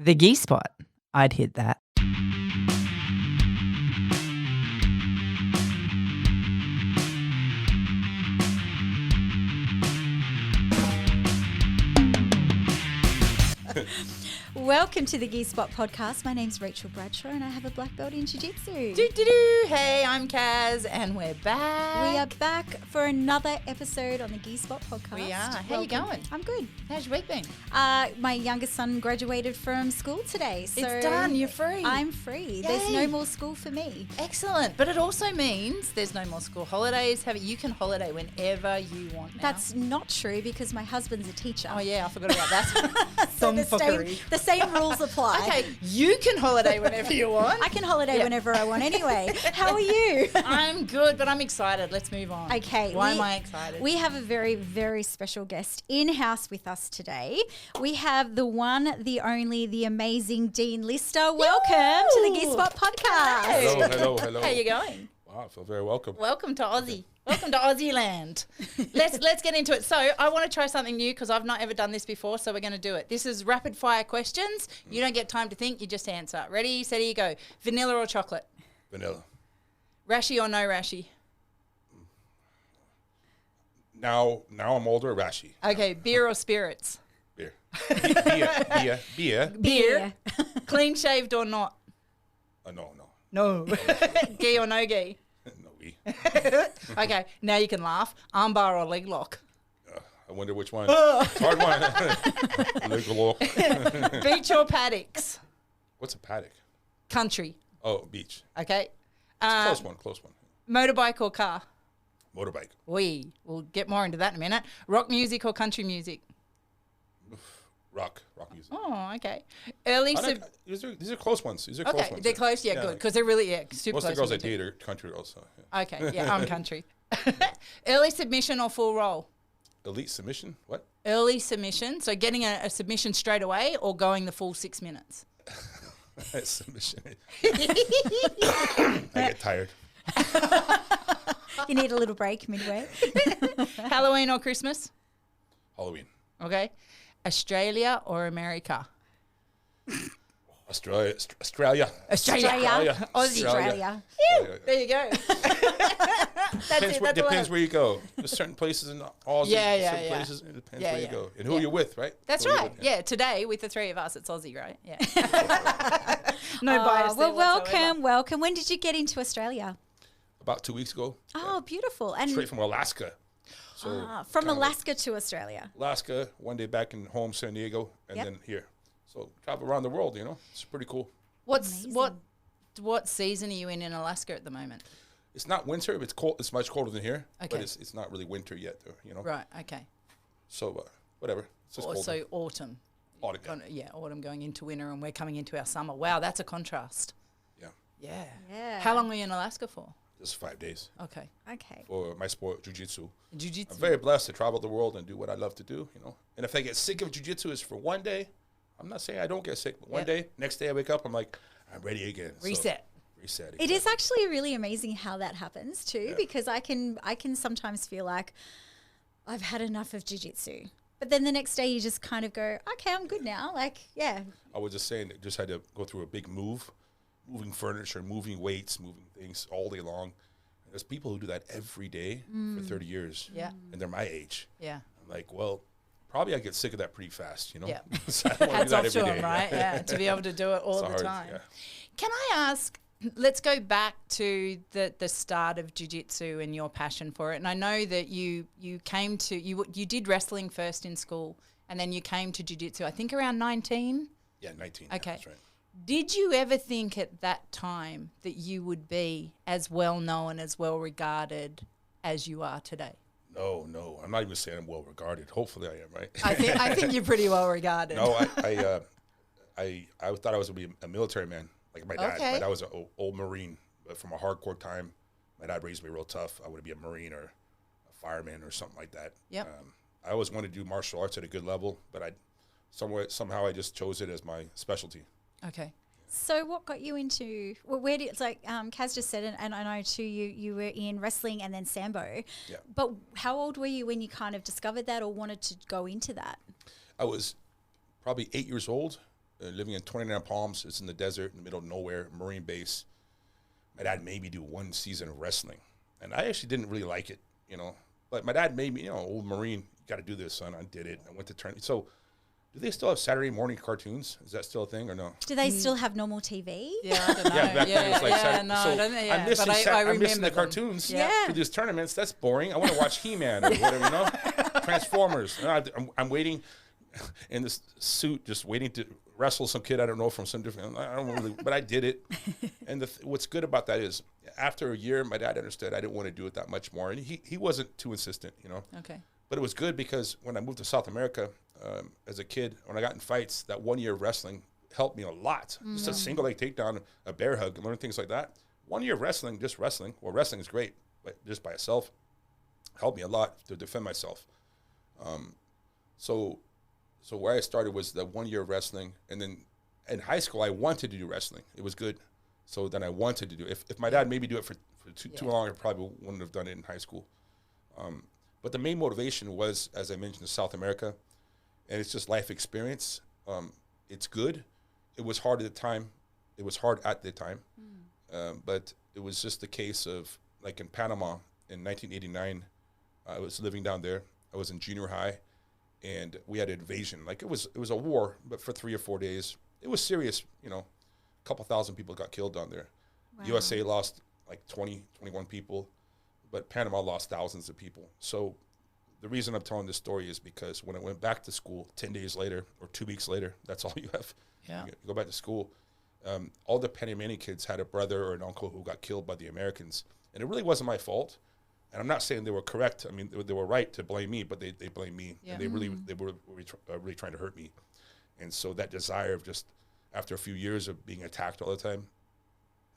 The Gee Spot. I'd hit that. Welcome to the Gee Spot podcast. My name's Rachel Bradshaw and I have a black belt in Jiu-Jitsu. Hey, I'm Kaz and we're back. We are back for another episode on the Gee Spot podcast. We are. How you going? I'm good. How's your week been? My youngest son graduated from school today. So It's done. You're free. I'm free. There's Yay. no more school for me. Excellent. But it also means there's no more school holidays. You can holiday whenever you want now. That's not true because my husband's a teacher. Oh, yeah. I forgot about that. So the same rules apply. Okay. You can holiday whenever you want. I can holiday Yep. whenever I want anyway. How are you? I'm good, but I'm excited. Let's move on. Okay. Why am I excited? We have a very, very special guest in-house with us today. We have the one, the only, the amazing Dean Lister. Welcome to the Gee Spot podcast. Hello. How you going? Wow, I feel very welcome. Welcome to Aussie. Welcome to Aussie land. Let's get into it. So I want to try something new because I've not ever done this before, so we're going to do it. This is rapid fire questions. You don't get time to think, you just answer. Ready, steady, go. Vanilla or chocolate? Vanilla. Rashi or no rashi? Now I'm older, Rashi. Okay, beer or spirits? Beer. Beer. Beer. Clean shaved or not? No. No. Gi or no gi? No, we. Okay, now you can laugh. Armbar or leg lock? I wonder which one. It's a hard one. Leg lock. Beach or paddocks? What's a paddock? Country. Oh, beach. Okay. Close one. Motorbike or car? Motorbike. We'll get more into that in a minute. Rock music or country music? Rock music. Oh, okay. Early. These are close ones. Okay, they're close. Yeah, good. Because they're really super most close. of the girls to I me too. date are country girls. So, yeah. Okay, yeah, I'm country. Early submission or full roll? Elite submission? What? Early submission. So getting a submission straight away or going the full 6 minutes? Submission. I get tired. You need a little break midway. Halloween or Christmas? Halloween. Okay. Australia or America? Australia. Australia. Aussie. Australia. There you go. Depends where you go. There's certain places in Aussie. Certain places, it depends where you go. And who you're with, right? That's who right. Yeah, today with the three of us, it's Aussie, right? Yeah. No bias there Well, whatsoever. welcome. When did you get into Australia? About 2 weeks ago. Oh, beautiful. And Straight from Alaska. So from kind of Alaska to Australia. Alaska, one day back in home, San Diego, and then here. So travel around the world, It's pretty cool. What season are you in Alaska at the moment? It's not winter, but it's cold. It's much colder than here. Okay. But it's not really winter yet, though, Right, okay. So whatever. It's just cold. So autumn. Autumn. Autumn going into winter and we're coming into our summer. Wow, that's a contrast. Yeah. Yeah. How long were you in Alaska for? Just 5 days Okay. for my sport, jiu-jitsu. Jiu-jitsu. I'm very blessed to travel the world and do what I love to do, And if I get sick of jiu-jitsu, it's for one day. I'm not saying I don't get sick, but one day, next day I wake up, I'm like, I'm ready again. Reset. Reset. It is actually really amazing how that happens too, because I can sometimes feel like I've had enough of jiu-jitsu. But then the next day you just kind of go, okay, I'm good now. I was just saying that just had to go through a big moving furniture, moving weights, moving things all day long. And there's people who do that every day for 30 years. Yeah. And they're my age. Yeah. I'm like, well, probably I get sick of that pretty fast, Yeah. So I don't wanna Hats do that off to every them, day. right? Yeah. To be able to do it all the time. Yeah. Can I ask, let's go back to the start of jiu-jitsu and your passion for it. And I know that you did wrestling first in school and then you came to jiu-jitsu, I think around 19? Yeah, 19. Okay. That's right. Did you ever think at that time that you would be as well known, as well regarded as you are today? No. I'm not even saying I'm well regarded. Hopefully I am, right? I think you're pretty well regarded. No, I thought I was going to be a military man, like my dad. Okay. My dad was an old Marine, but from a hardcore time. My dad raised me real tough. I would be a Marine or a fireman or something like that. Yep. I always wanted to do martial arts at a good level, but somehow I just chose it as my specialty. Okay. So what got you into, well, where did, it's like Kaz just said, and I know too, you were in wrestling and then Sambo. Yeah. But how old were you when you kind of discovered that or wanted to go into that? I was probably 8 years old, living in 29 Palms. It's in the desert, in the middle of nowhere, Marine base. My dad made me do 1 season of wrestling. And I actually didn't really like it, But my dad made me, old Marine, you got to do this, son. I did it. I went to turn. So do they still have Saturday morning cartoons? Is that still a thing or no? Do they still have normal TV? Yeah, I don't know. Yeah, back then it was like Saturday. no, So I don't know. Yeah, I'm missing, but I I'm missing the remember them. cartoons Yeah. to these tournaments. That's boring. I want to watch He-Man or whatever, Transformers. I'm waiting in this suit, just waiting to wrestle some kid I don't know from some different. I don't really, but I did it. And what's good about that is, after a year, my dad understood I didn't want to do it that much more, and he wasn't too insistent, Okay. But it was good because when I moved to South America as a kid, when I got in fights, that 1 year of wrestling helped me a lot. Just a single leg takedown, a bear hug, and learn things like that. 1 year of wrestling, just wrestling. Well, wrestling is great, but just by itself helped me a lot to defend myself. So where I started was the 1 year of wrestling, and then in high school I wanted to do wrestling. It was good. So then I wanted to do it. If my dad made me do it for too long, I probably wouldn't have done it in high school. But the main motivation was, as I mentioned, South America, and it's just life experience. It's good. It was hard at the time. But it was just the case of, like in Panama in 1989, I was living down there. I was in junior high, and we had an invasion. Like it was a war, but for 3 or 4 days. It was serious, a couple thousand people got killed down there. Wow. USA lost like 20, 21 people, but Panama lost thousands of people. So the reason I'm telling this story is because when I went back to school 10 days later or 2 weeks later, that's all you have. Yeah. You go back to school. All the Panamanian kids had a brother or an uncle who got killed by the Americans. And it really wasn't my fault. And I'm not saying they were correct. I mean, they were right to blame me, but they blamed me. Yeah. And they were really trying to hurt me. And so that desire of just, after a few years of being attacked all the time,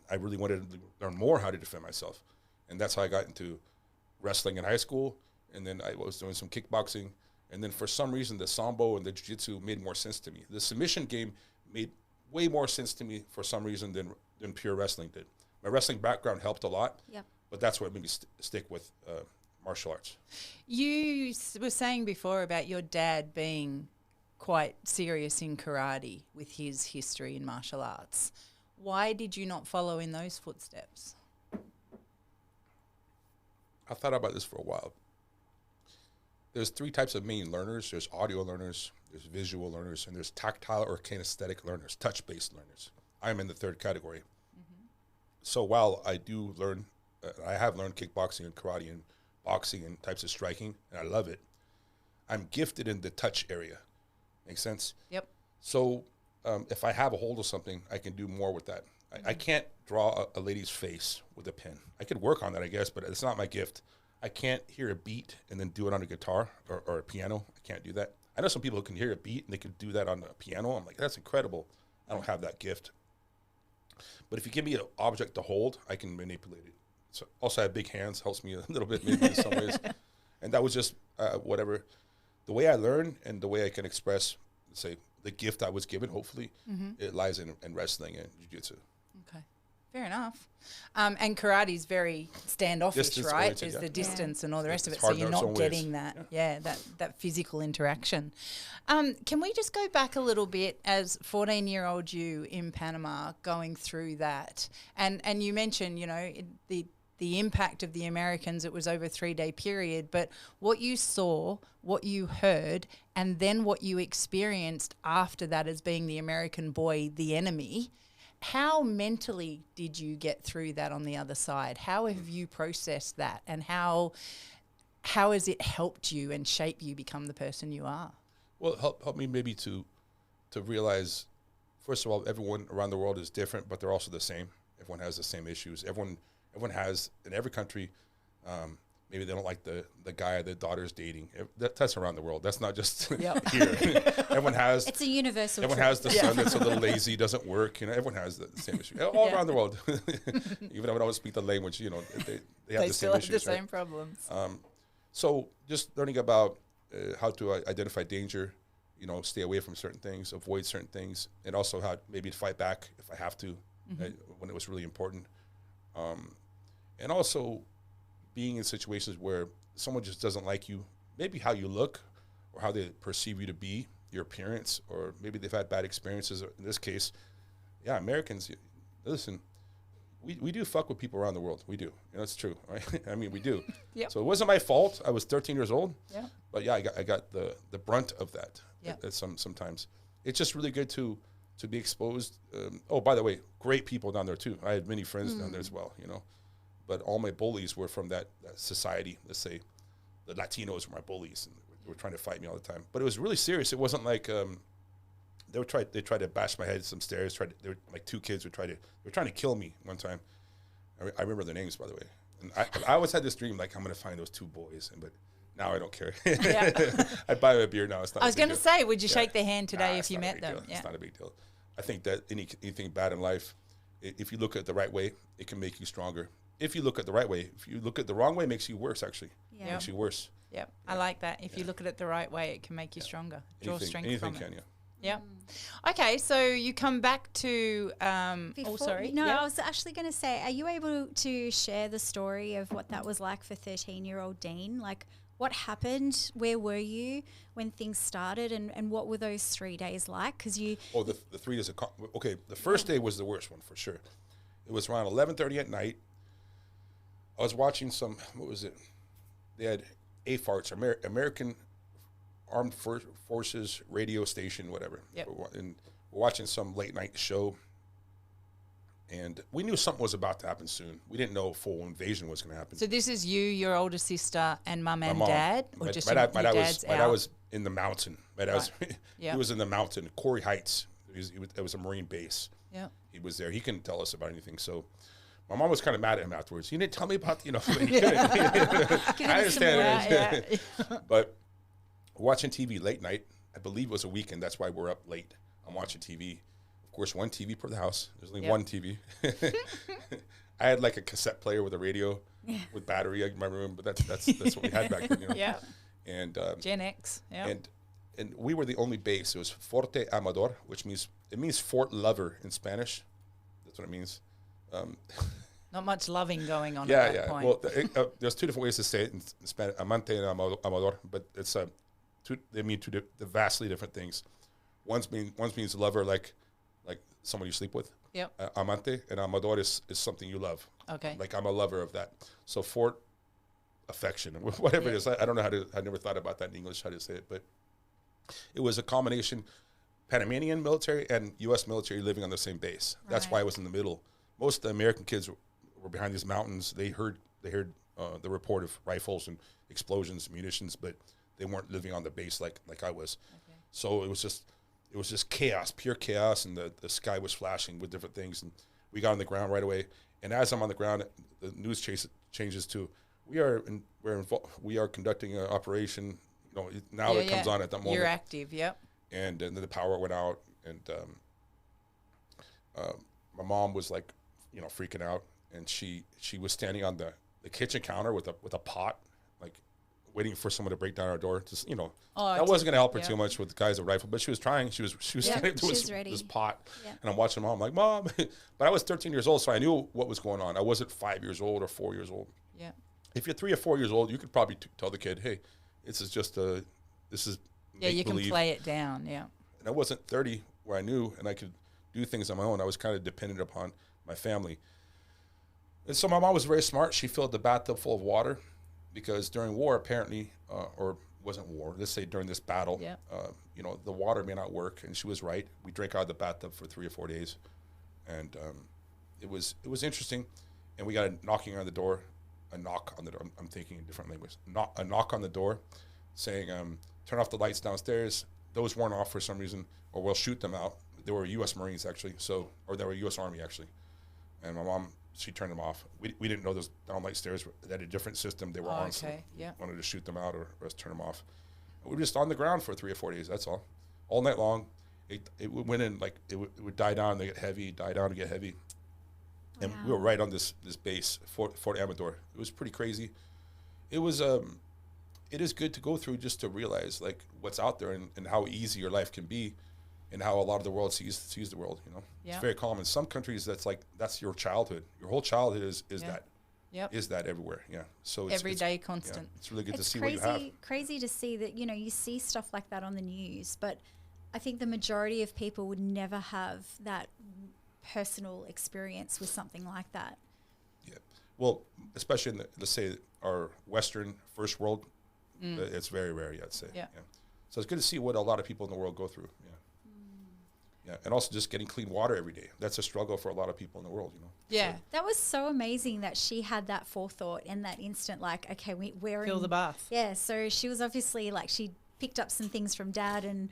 I really wanted to learn more how to defend myself. And that's how I got into wrestling in high school. And then I was doing some kickboxing. And then for some reason, the sambo and the jiu-jitsu made more sense to me. The submission game made way more sense to me for some reason than pure wrestling did. My wrestling background helped a lot. Yep. But that's what made me stick with martial arts. You were saying before about your dad being quite serious in karate with his history in martial arts. Why did you not follow in those footsteps? I thought about this for a while. There's 3 types of main learners. There's audio learners, there's visual learners, and there's tactile or kinesthetic learners, touch-based learners. I'm in the 3rd category. Mm-hmm. So while I do learn, I have learned kickboxing and karate and boxing and types of striking, and I love it, I'm gifted in the touch area. Make sense? Yep. So if I have a hold of something, I can do more with that. I can't draw a lady's face with a pen. I could work on that, I guess, but it's not my gift. I can't hear a beat and then do it on a guitar or a piano. I can't do that. I know some people who can hear a beat and they can do that on a piano. I'm like, that's incredible. I don't have that gift. But if you give me an object to hold, I can manipulate it. So also I have big hands, helps me a little bit maybe in some ways. And that was just whatever. The way I learn and the way I can express, say, the gift I was given, hopefully, it lies in wrestling and jiu-jitsu. Okay. Fair enough. And karate is very standoffish, Distance right? oriented, Is yeah. the distance and all the rest of it. It's So hard in you're its not own getting ways. that, that physical interaction. Can we just go back a little bit as 14-year-old you in Panama going through that? And you mentioned, the impact of the Americans, it was over a 3-day period, but what you saw, what you heard, and then what you experienced after that as being the American boy, the enemy, how mentally did you get through that on the other side? How have you processed that, and how has it helped you and shaped you become the person you are? Well, help me maybe to realize, first of all, everyone around the world is different, but they're also the same. Everyone has the same issues. Everyone has, in every country, maybe they don't like the guy their daughter's dating. That's around the world. That's not just Yep. here. Everyone has. It's a universal Everyone truth. has the son that's a little lazy, doesn't work. Everyone has the same issue all around the world. Even though I don't speak the language, they have the still same have issues. the right? same problems. So just learning about how to identify danger, stay away from certain things, avoid certain things, and also how maybe to fight back if I have to, when it was really important. And also being in situations where someone just doesn't like you, maybe how you look or how they perceive you to be, your appearance, or maybe they've had bad experiences. In this case, yeah, Americans, listen, we do fuck with people around the world. We do. You know, it's true, right? I mean, we do. Yep. So it wasn't my fault. I was 13 years old. Yeah. But yeah, I got the brunt of that. Yeah. Sometimes it's just really good to be exposed. Oh, by the way, great people down there too. I had many friends down there as well, you know. But all my bullies were from that society. Let's say the Latinos were my bullies, and they were trying to fight me all the time. But it was really serious. It wasn't like they tried to bash my head some stairs. Like two kids they were trying to kill me one time. I remember their names, by the way. And I always had this dream, like, I'm going to find those two boys. But now I don't care. Yeah. I'd buy them a beer now. It's not. I was going to say, would you Yeah. shake their hand today if It's you not a met big them? deal. Yeah. It's not a big deal. I think that anything bad in life, if you look at it the right way, it can make you stronger. If you look at the right way, if you look at the wrong way, it makes you worse, actually. Yeah. It makes you worse. Yep. I like that. If you look at it the right way, it can make you stronger. Draw strength anything from it. can, yeah. Yeah. Okay, so you come back to Before, sorry. No, Yep. I was actually going to say, are you able to share the story of what that was like for 13-year-old Dean? Like, what happened? Where were you when things started? And what were those 3 days like? Because you... Oh, the 3 days of... Okay, the first day was the worst one, for sure. It was around 11:30 at night. I was watching some... What was it? They had AFARTs, American Armed Forces radio station, whatever. Yep. And we're watching some late night show. And we knew something was about to happen soon. We didn't know a full invasion was going to happen. So this is you, your older sister, and mum and My mom. dad? Or My just dad, your my dad dad's my dad out? was in the mountain. My dad was, Yeah. he was in the mountain, Corey Heights. It was a Marine base. Yeah. He was there. He couldn't tell us about anything. So my mom was kind of mad at him afterwards. He didn't tell me about, I understand. Yeah. But watching TV late night, I believe it was a weekend. That's why we're up late. I'm watching TV. Of course, one TV per the house. There's only one TV. I had like a cassette player with a radio with battery in my room, but that's what we had back then. Yeah. And Gen X. Yeah. and we were the only base. It was Forte Amador, which means Fort Lover in Spanish. That's what it means. Not much loving going on Yeah, at that yeah. point. Well, there's two different ways to say it in Spanish, amante and amador, but it's they mean two vastly different things. One means lover, like someone you sleep with. Yep. Amante, and amador is something you love. Okay. Like I'm a lover of that. So Fort affection, whatever it is. I don't know I never thought about that in English, how to say it, but it was a combination Panamanian military and U.S. military living on the same base. That's why I was in the middle. Most of the American kids were behind these mountains. They heard the report of rifles and explosions, munitions, but they weren't living on the base like I was. Okay. So it was just chaos, pure chaos, and the sky was flashing with different things. And we got on the ground right away. And as I'm on the ground, the news changes to we are conducting an operation. Now it comes on at that moment. You're active. Yep. And then the power went out, and my mom was like, freaking out, and she was standing on the kitchen counter with a pot, like waiting for someone to break down our door. Just that wasn't going to help her too much with the guys with rifle, but she was trying. She was standing to this pot, and I'm watching mom. I'm like, Mom, but I was 13 years old, so I knew what was going on. I wasn't 5 years old or 4 years old. Yeah. If you're 3 or 4 years old, you could probably tell the kid, hey, this is You can play it down. Yeah. And I wasn't 30 where I knew and I could do things on my own. I was kind of dependent upon my family. And so my mom was very smart. She filled the bathtub full of water because during war, apparently, or wasn't war, let's say during this battle, the water may not work. And she was right. We drank out of the bathtub for 3 or 4 days. And it was interesting. And we got a knock on the door. I'm thinking in different language. A knock on the door saying, turn off the lights downstairs. Those weren't off for some reason, or we'll shoot them out. They were U.S. Marines, actually, or they were U.S. Army, actually. And my mom, she turned them off. We didn't know those downlight stairs they had a different system. They were on, so wanted to shoot them out or us turn them off. And we were just on the ground for 3 or 4 days, that's all night long. It went in, like, it would die down, they get heavy, die down, and get heavy. And we were right on this base, Fort Amador. It was pretty crazy. It was... It is good to go through just to realize like what's out there and how easy your life can be and how a lot of the world sees the world, It's very common. Some countries that's your childhood. Your whole childhood is that. Yep. Is that everywhere. Yeah. So it's everyday constant. It's really good to see what you have. Crazy to see that, you see stuff like that on the news, but I think the majority of people would never have that personal experience with something like that. Yeah. Well, especially in let's say our Western first world, it's very rare, I'd say. Yeah. So it's good to see what a lot of people in the world go through. Yeah. Yeah. And also just getting clean water every day. That's a struggle for a lot of people in the world, Yeah. That was so amazing that she had that forethought in that instant, like, okay, we're Fill in the bath. Yeah, so she was obviously like, she picked up some things from Dad and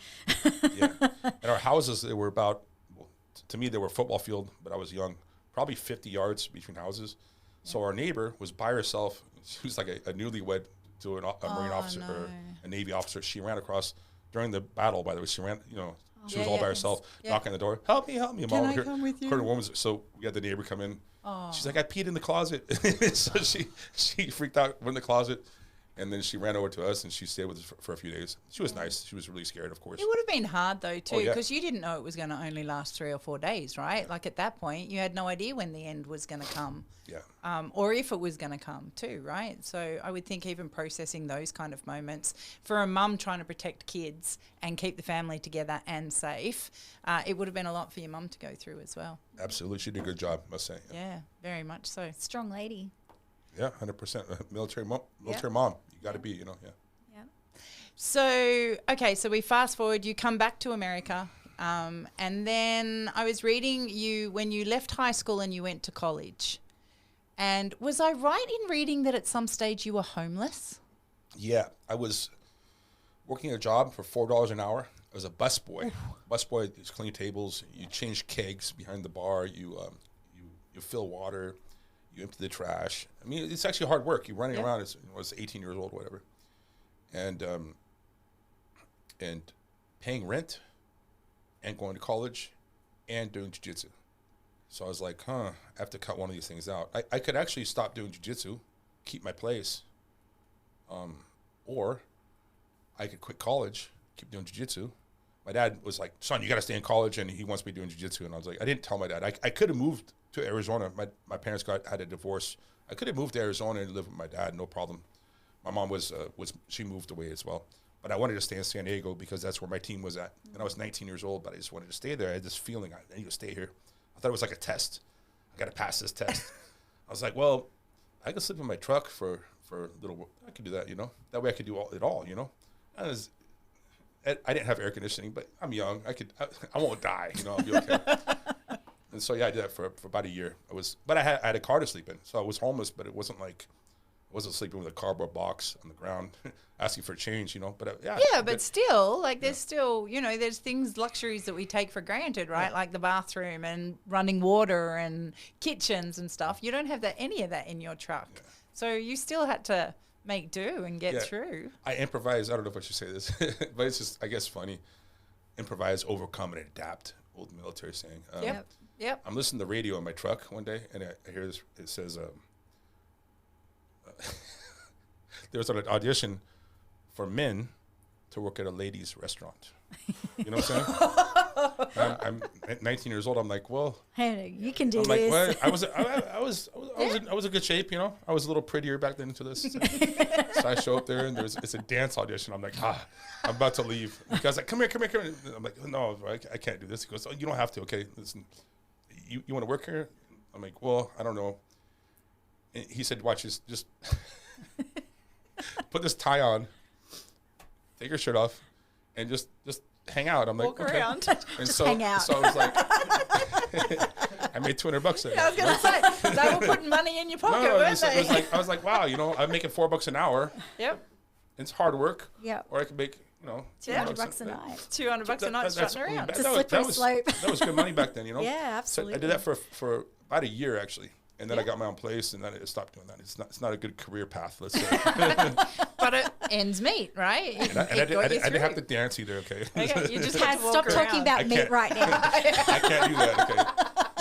Yeah. And our houses, they were about, well, to me, they were a football field, but I was young, probably 50 yards between houses. So our neighbor was by herself. She was like a newlywed to a Marine officer or a Navy officer. She ran across during the battle, by the way. She ran, she was all by herself, knocking on the door. Help me. Can I come with you? Her woman, so we had the neighbor come in. Oh. She's like, I peed in the closet. So she freaked out, went in the closet. And then she ran over to us and she stayed with us for a few days. She was nice. She was really scared, of course. It would have been hard though too, Oh, yeah. because you didn't know it was going to only last 3 or 4 days, right? Like at that point, you had no idea when the end was going to come, or if it was going to come too, right? So I would think even processing those kind of moments for a mum trying to protect kids and keep the family together and safe, it would have been a lot for your mum to go through as well. Absolutely. She did a good job, must say. Yeah, very much so. strong lady. Yeah, 100%. Military mom. You got to be, yeah. Yeah. So, okay, so we fast forward, you come back to America, and then I was reading you when you left high school and you went to college. And was I right in reading that at some stage you were homeless? Yeah, I was working a job for $4 an hour. I was a busboy. Busboy, you clean tables, you change kegs behind the bar, you fill water, you empty the trash. I mean, it's actually hard work. You're running around. I was 18 years old, whatever, and paying rent, and going to college, and doing jiu-jitsu. So I was like, I have to cut one of these things out. I could actually stop doing jiu-jitsu, keep my place, or I could quit college, keep doing jiu-jitsu. My dad was like, son, you got to stay in college, and he wants me doing jiu-jitsu. And I was like, I didn't tell my dad. I could have moved to Arizona. My parents had a divorce. I could have moved to Arizona and lived with my dad, no problem. My mom she moved away as well. But I wanted to stay in San Diego because that's where my team was at. And I was 19 years old, but I just wanted to stay there. I had this feeling, I need to stay here. I thought it was like a test. I got to pass this test. I was like, well, I could sleep in my truck for a little. I could do that, That way I could do it all, I didn't have air conditioning, but I'm young. I won't die, I'll be okay. And so, I did that for about a year. But I had a car to sleep in. So I was homeless, but it wasn't like, I wasn't sleeping with a cardboard box on the ground, asking for change, But but still, like there's still, there's luxuries that we take for granted, right? Like the bathroom and running water and kitchens and stuff. You don't have any of that in your truck. Yeah. So you still had to make do and get through. I improvise. I don't know if I should say this, but it's just, I guess, funny. Improvise, overcome, and adapt. Old military saying. Yep. I'm listening to the radio in my truck one day, and I hear this. It says, there was an audition for men to work at a ladies' restaurant. You know what I'm saying? I'm 19 years old. I'm like, well, hey, you can do I'm this. Like, what? I was in good shape. I was a little prettier back then to this. So I show up there, and it's a dance audition. I'm like, I'm about to leave. The guy's like, come here. I'm like, no, I can't do this. He goes, oh, you don't have to. Okay, listen, you want to work here? I'm like, well, I don't know. And he said, watch this, just put this tie on, take your shirt off, and just hang out. I'm like, walk around. And just hang out. So I was like, I made $200 there. Yeah, I was going to say, they were putting money in your pocket, weren't they? It was like, I was like, wow, I'm making $4 an hour. Yep. It's hard work. Yep. Or I could make, $200 a night. $200 a night strutting around. It's a slippery slope. That was good money back then, Yeah, absolutely. So I did that for about a year, actually. And then I got my own place, and then I stopped doing that. It's not a good career path, let's say. But it ends meet, right? I didn't have to dance either, okay? Okay, you just had to walk Stop around. talking about meat right now. I can't do that, okay?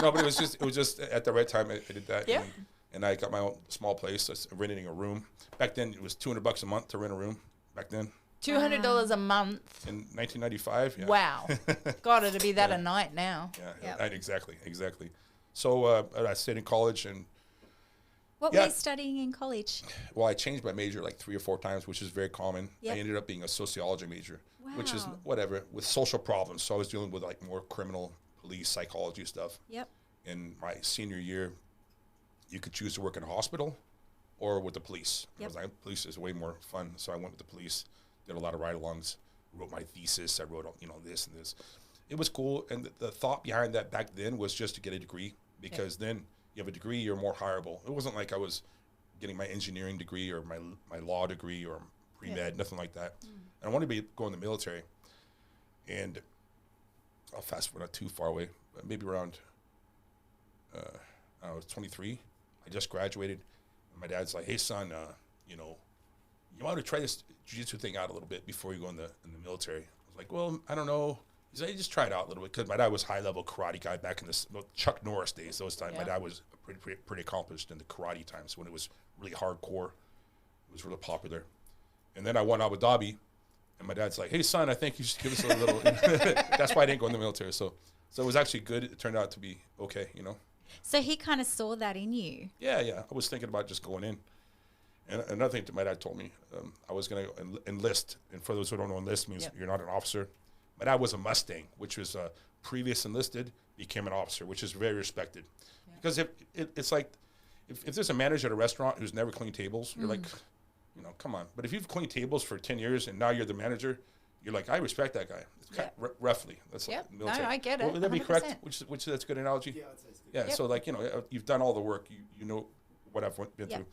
No, but it was just at the right time I did that. Yeah. And I got my own small place, so I was renting a room. Back then, it was $200 a month to rent a room. Back then. $200 a month. In 1995, yeah. Wow. God, it'd be that a night now. Yeah, exactly. So I stayed in college, and What were you studying in college? Well, I changed my major like 3 or 4 times, which is very common. Yep. I ended up being a sociology major, which is Wow. whatever, with social problems. So I was dealing with like more criminal, police, psychology stuff. Yep. In my senior year, you could choose to work in a hospital or with the police. I Yep. was like, police is way more fun. So I went with the police, did a lot of ride-alongs, wrote my thesis. I wrote, this and this. It was cool. And the thought behind that back then was just to get a degree, because then you have a degree, you're more hireable. It wasn't like I was getting my engineering degree or my law degree or pre-med, nothing like that. And I wanted to go in the military. And I'll fast forward, not too far away, but maybe around, I was 23. I just graduated. And my dad's like, hey, son, you want to try this jiu-jitsu thing out a little bit before you go in the military? I was like, well, I don't know. He's like, just try it out a little bit, because my dad was high-level karate guy back in the Chuck Norris days. Those times, my dad was pretty accomplished in the karate times when it was really hardcore. It was really popular. And then I won Abu Dhabi, and my dad's like, hey, son, I think you should give us a little. That's why I didn't go in the military. So it was actually good. It turned out to be okay, So he kind of saw that in you. Yeah. I was thinking about just going in. And another thing that my dad told me, I was going to enlist. And for those who don't know, enlist means you're not an officer. My dad was a Mustang, which was a previous enlisted, became an officer, which is very respected. Yeah. Because it's like, if there's a manager at a restaurant who's never cleaned tables, you're like, come on. But if you've cleaned tables for 10 years and now you're the manager, you're like, I respect that guy. It's kind of roughly. That's like military. No, I get it. Would that be 100%. correct? Which that's a good analogy? Yeah, I'd say it's good. Yeah, so like, you've done all the work. You know what I've been through.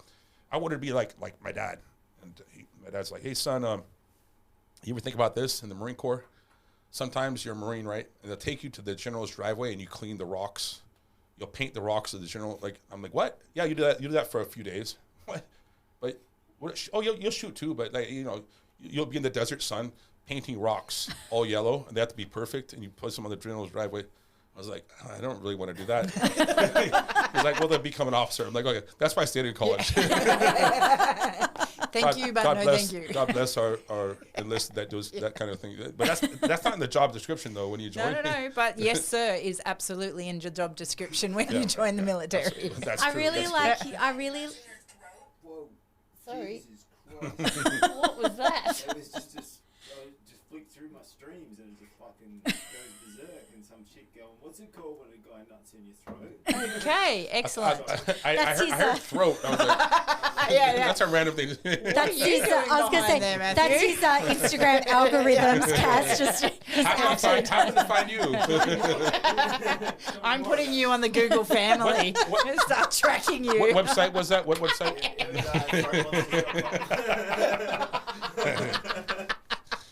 I wanted to be like my dad. And my dad's like, hey, son, you ever think about this in the Marine Corps? Sometimes you're a Marine, right? And they'll take you to the general's driveway and you clean the rocks. You'll paint the rocks of the general. Like, I'm like, what? Yeah, you do that. You do that for a few days. What? But you'll shoot too. But like, you'll be in the desert sun painting rocks all yellow, and they have to be perfect. And you put them on the general's driveway. I was like, I don't really want to do that. He's like, well, then become an officer. I'm like, okay, that's why I stayed in college. Thank you, but God no bless, thank you. God bless our enlisted that does that kind of thing. But that's not in the job description though when you join. No. But yes, sir, is absolutely in your job description when you join the military. That's I true. really That's like true. you. I really. Whoa. Sorry. Jesus Christ. What was that? It was just I just flicked through my streams and it just fucking goes berserk, and some chick going, what's it called when a guy nuts in your throat? Okay, excellent. I heard throat. I was like, that's a random thing. That's his. doing I was gonna say behind there, that's Matthew? his Instagram algorithms. Kaz just he's How outed. to find you? I'm putting you on the Google family. What- and start tracking you. What website was that? What website?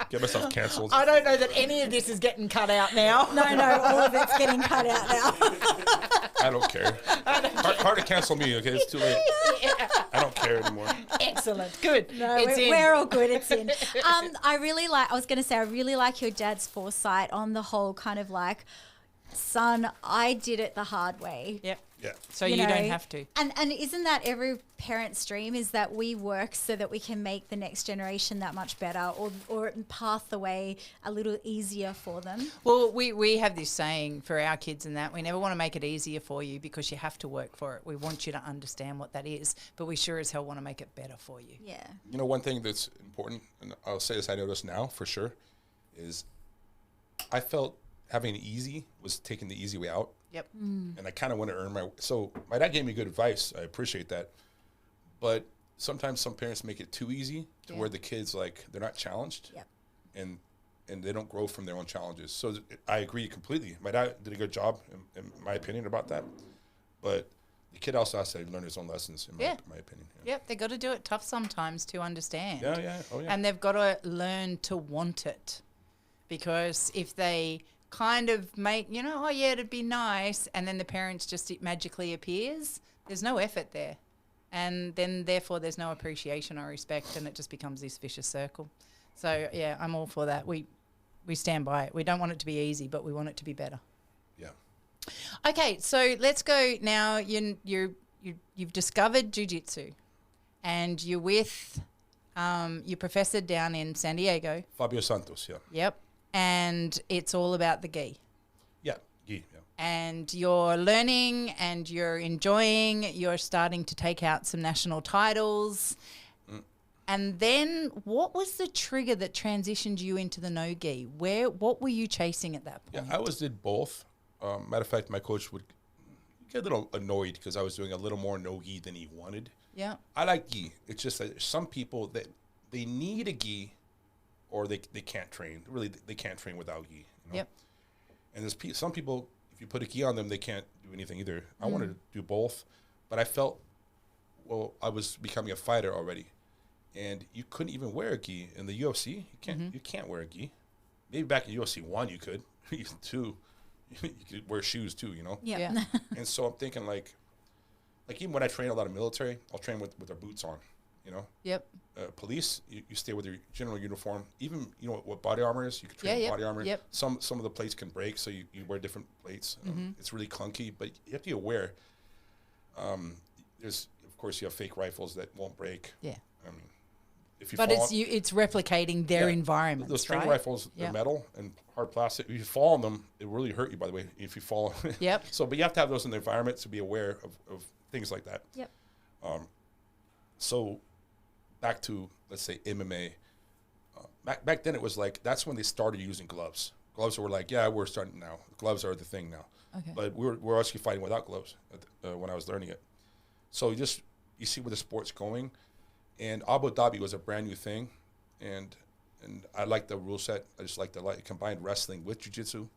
Get myself canceled. I don't know that any of this is getting cut out now. No, all of it's getting cut out now. I don't care. Hard to cancel me. Okay, it's too late. I don't care anymore. Excellent. Good. No, It's in. we're all good. It's in. I really like your dad's foresight on the whole kind of like, son, I did it the hard way. Yep. Yeah. So you know, don't have to. And isn't that every parent's dream, is that we work so that we can make the next generation that much better, or path the way a little easier for them? Well, we have this saying for our kids and that we never want to make it easier for you because you have to work for it. We want you to understand what that is, but we sure as hell want to make it better for you. Yeah. One thing that's important, and I'll say this, I know this now for sure, is I felt having it easy was taking the easy way out. Yep. And I kind of want to earn so my dad gave me good advice. I appreciate that. But sometimes some parents make it too easy to where the kids, like, they're not challenged. Yep. And they don't grow from their own challenges. So I agree completely. My dad did a good job, in my opinion, about that. But the kid also has to learn his own lessons, in my opinion. Yeah. Yep. They've got to do it tough sometimes to understand. Yeah. Oh, yeah. And they've got to learn to want it. Because if they kind of make, it'd be nice, and then the parents just, it magically appears, there's no effort there. And then therefore there's no appreciation or respect, and it just becomes this vicious circle. So yeah, I'm all for that. We stand by it. We don't want it to be easy, but we want it to be better. Yeah. Okay, so let's go now. You've discovered jiu-jitsu, and you're with your professor down in San Diego. Fabio Santos, yeah. Yep. And it's all about the gi. Yeah, gi, yeah. and you're learning and you're enjoying, you're starting to take out some national titles. And then what was the trigger that transitioned you into the no-gi? What were you chasing at that point? Yeah, I did both. Matter of fact, my coach would get a little annoyed because I was doing a little more no-gi than he wanted. Yeah. I like gi. It's just that there's some people that they need a gi or they can't train. Really, they can't train without gi. You know? Yep. And there's some people, if you put a gi on them, they can't do anything either. I wanted to do both, but I felt, well, I was becoming a fighter already. And you couldn't even wear a gi in the UFC. You can't wear a gi. Maybe back in UFC 1 you could. 2, you could wear shoes too, you know? Yeah. And so I'm thinking like even when I train a lot of military, I'll train with our boots on, you know? Yep. Police, you stay with your general uniform. Even, you know, what body armor is? You can train with body armor. Yep. Some of the plates can break, so you wear different plates. It's really clunky, but you have to be aware. There's, of course, you have fake rifles that won't break. Yeah. I mean, if you But fall it's replicating their environment. Those string right? rifles, they're metal and hard plastic. If you fall on them, it will really hurt you, by the way, if you fall. Yep. So, but you have to have those in the environment to be aware of things like that. Yep. So back to, let's say, MMA. Back then it was like, that's when they started using gloves. Gloves were like, yeah, we're starting now. Gloves are the thing now. Okay. But we're actually fighting without gloves when I was learning it. So you see where the sport's going. And Abu Dhabi was a brand new thing. And I liked the rule set. I just liked it combined wrestling with jiu-jitsu.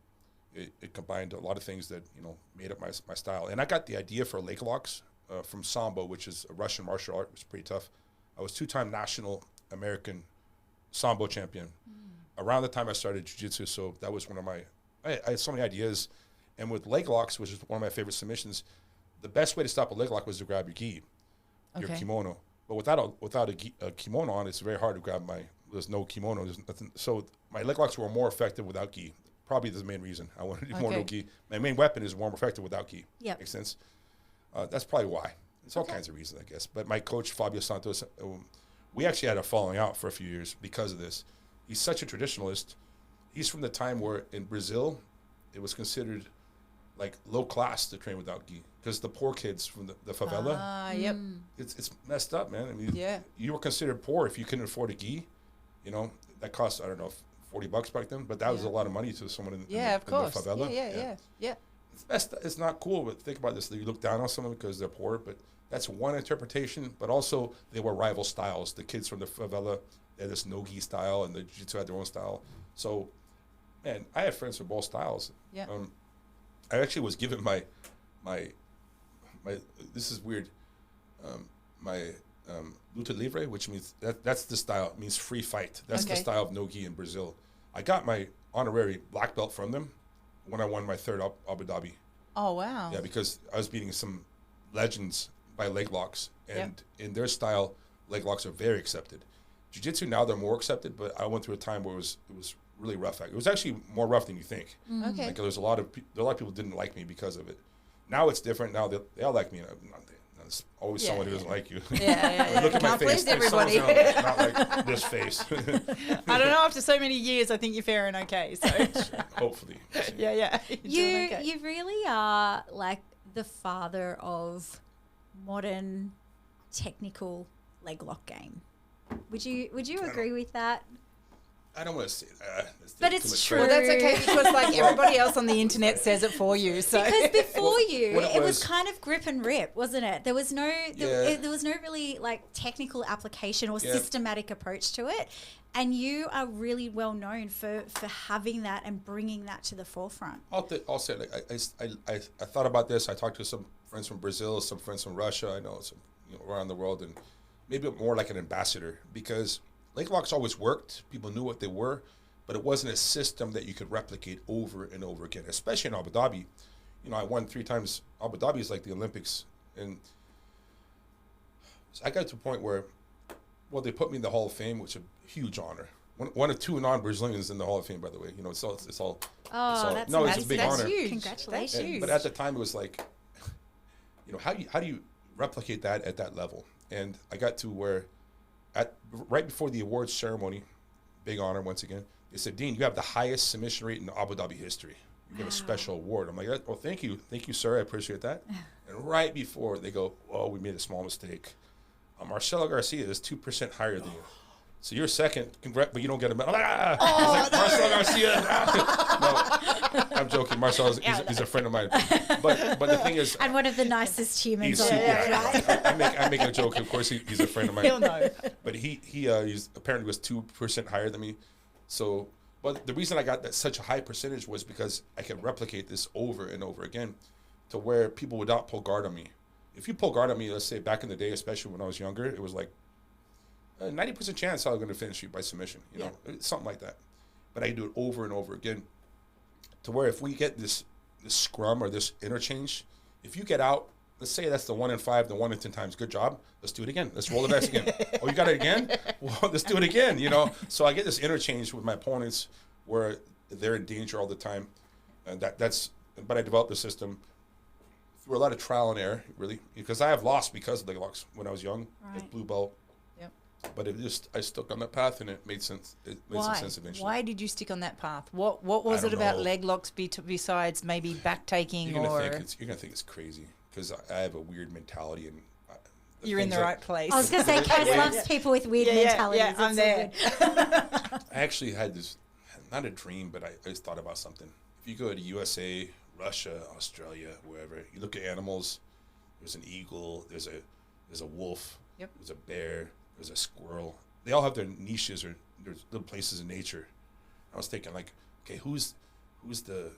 It combined a lot of things that, you know, made up my style. And I got the idea for leg locks from Sambo, which is a Russian martial art. It was pretty tough. I was 2-time national American Sambo champion around the time I started jiu-jitsu. So that was one of I had so many ideas. And with leg locks, which is one of my favorite submissions, the best way to stop a leg lock was to grab your gi, your kimono. But without a kimono on, it's very hard to grab there's no kimono, there's nothing. So my leg locks were more effective without gi. Probably the main reason I wanted to do more no gi. My main weapon is more effective without gi. Yep. Makes sense? That's probably why. It's all kinds of reasons, I guess. But my coach, Fabio Santos, we actually had a falling out for a few years because of this. He's such a traditionalist. He's from the time where in Brazil, it was considered like low class to train without gi because the poor kids from the favela. Yep. It's messed up, man. I mean, Yeah. you were considered poor if you couldn't afford a gi. You know, that cost, I don't know, $40 back then, but that was a lot of money to someone in the favela. Yeah. It's not cool, but think about this. You look down on someone because they're poor, but that's one interpretation. But also, they were rival styles. The kids from the favela, they had this no-gi style, and the jiu-jitsu had their own style. So, man, I had friends from both styles. Yeah. I actually was given my this is weird, my luta livre, which means that's the style. It means free fight. That's the style of no-gi in Brazil. I got my honorary black belt from them when I won my third Abu Dhabi. Oh, wow. Yeah, because I was beating some legends by leg locks, and in their style, leg locks are very accepted. Jiu-jitsu now they're more accepted, but I went through a time where it was really rough. It was actually more rough than you think. Okay. Like there's a lot of people didn't like me because of it. Now it's different. Now they all like me. There's always someone who doesn't like you. Yeah. Look at my Can't face. please everybody. Not like this face. I don't know. After so many years, I think you're fair and okay. So Hopefully. yeah. You really are like the father of modern technical leg lock game. Would you agree with that? I don't want to say that. But it's true. Well, that's okay because like everybody else on the internet says it for you. So Because before you, what it was kind of grip and rip, wasn't it? There was no there was no really like technical application or systematic approach to it. And you are really well known for having that and bringing that to the forefront. I'll say like I thought about this. I talked to some friends from Brazil, some friends from Russia. I know some around the world, and maybe more like an ambassador because leg locks always worked. People knew what they were, but it wasn't a system that you could replicate over and over again, especially in Abu Dhabi. I won 3 times. Abu Dhabi is like the Olympics. And so I got to a point where, they put me in the Hall of Fame, which is a huge honor. One of 2 non-Brazilians in the Hall of Fame, by the way. It's all That's it's a big honor. Huge. Congratulations. That's huge. But at the time, it was like, how do you replicate that at that level? And I got to where, right before the awards ceremony, big honor once again, they said, Dean, you have the highest submission rate in Abu Dhabi history. You get a special award. I'm like, well, thank you, sir. I appreciate that. And right before they go, oh, we made a small mistake. Marcelo Garcia is 2% higher than you. So you're second, but you don't get a medal. Like, Marcelo Garcia. No, I'm joking. Marcelo, he's a friend of mine. But the thing is, And one of the nicest humans he's on earth, right? I make a joke. Of course, he's a friend of mine. He'll know. But he's apparently was 2% higher than me. So, but the reason I got that such a high percentage was because I could replicate this over and over again, to where people would not pull guard on me. If you pull guard on me, let's say back in the day, especially when I was younger, it was like 90% chance I was going to finish you by submission, you know, something like that. But I do it over and over again, to where if we get this scrum or this interchange, if you get out, let's say that's the 1 in 5, the 1 in 10 times, good job. Let's do it again. Let's roll the dice again. Oh, you got it again? Well, let's do it again, you know. So I get this interchange with my opponents where they're in danger all the time. And but I developed the system through a lot of trial and error, really, because I have lost because of leg locks when I was young, at blue belt. But I stuck on that path, and it made sense. It made some sense eventually. Why did you stick on that path? What was it about leg locks besides maybe back taking? You're gonna think it's crazy because I have a weird mentality, and you're in the right place. I was going to say, Kaz loves people with weird mentalities. Yeah, I'm there. I actually had this, not a dream, but I just thought about something. If you go to USA, Russia, Australia, wherever, you look at animals. There's an eagle. There's a wolf. There's a bear. There's a squirrel. They all have their niches or their little places in nature. I was thinking, like, okay, who's the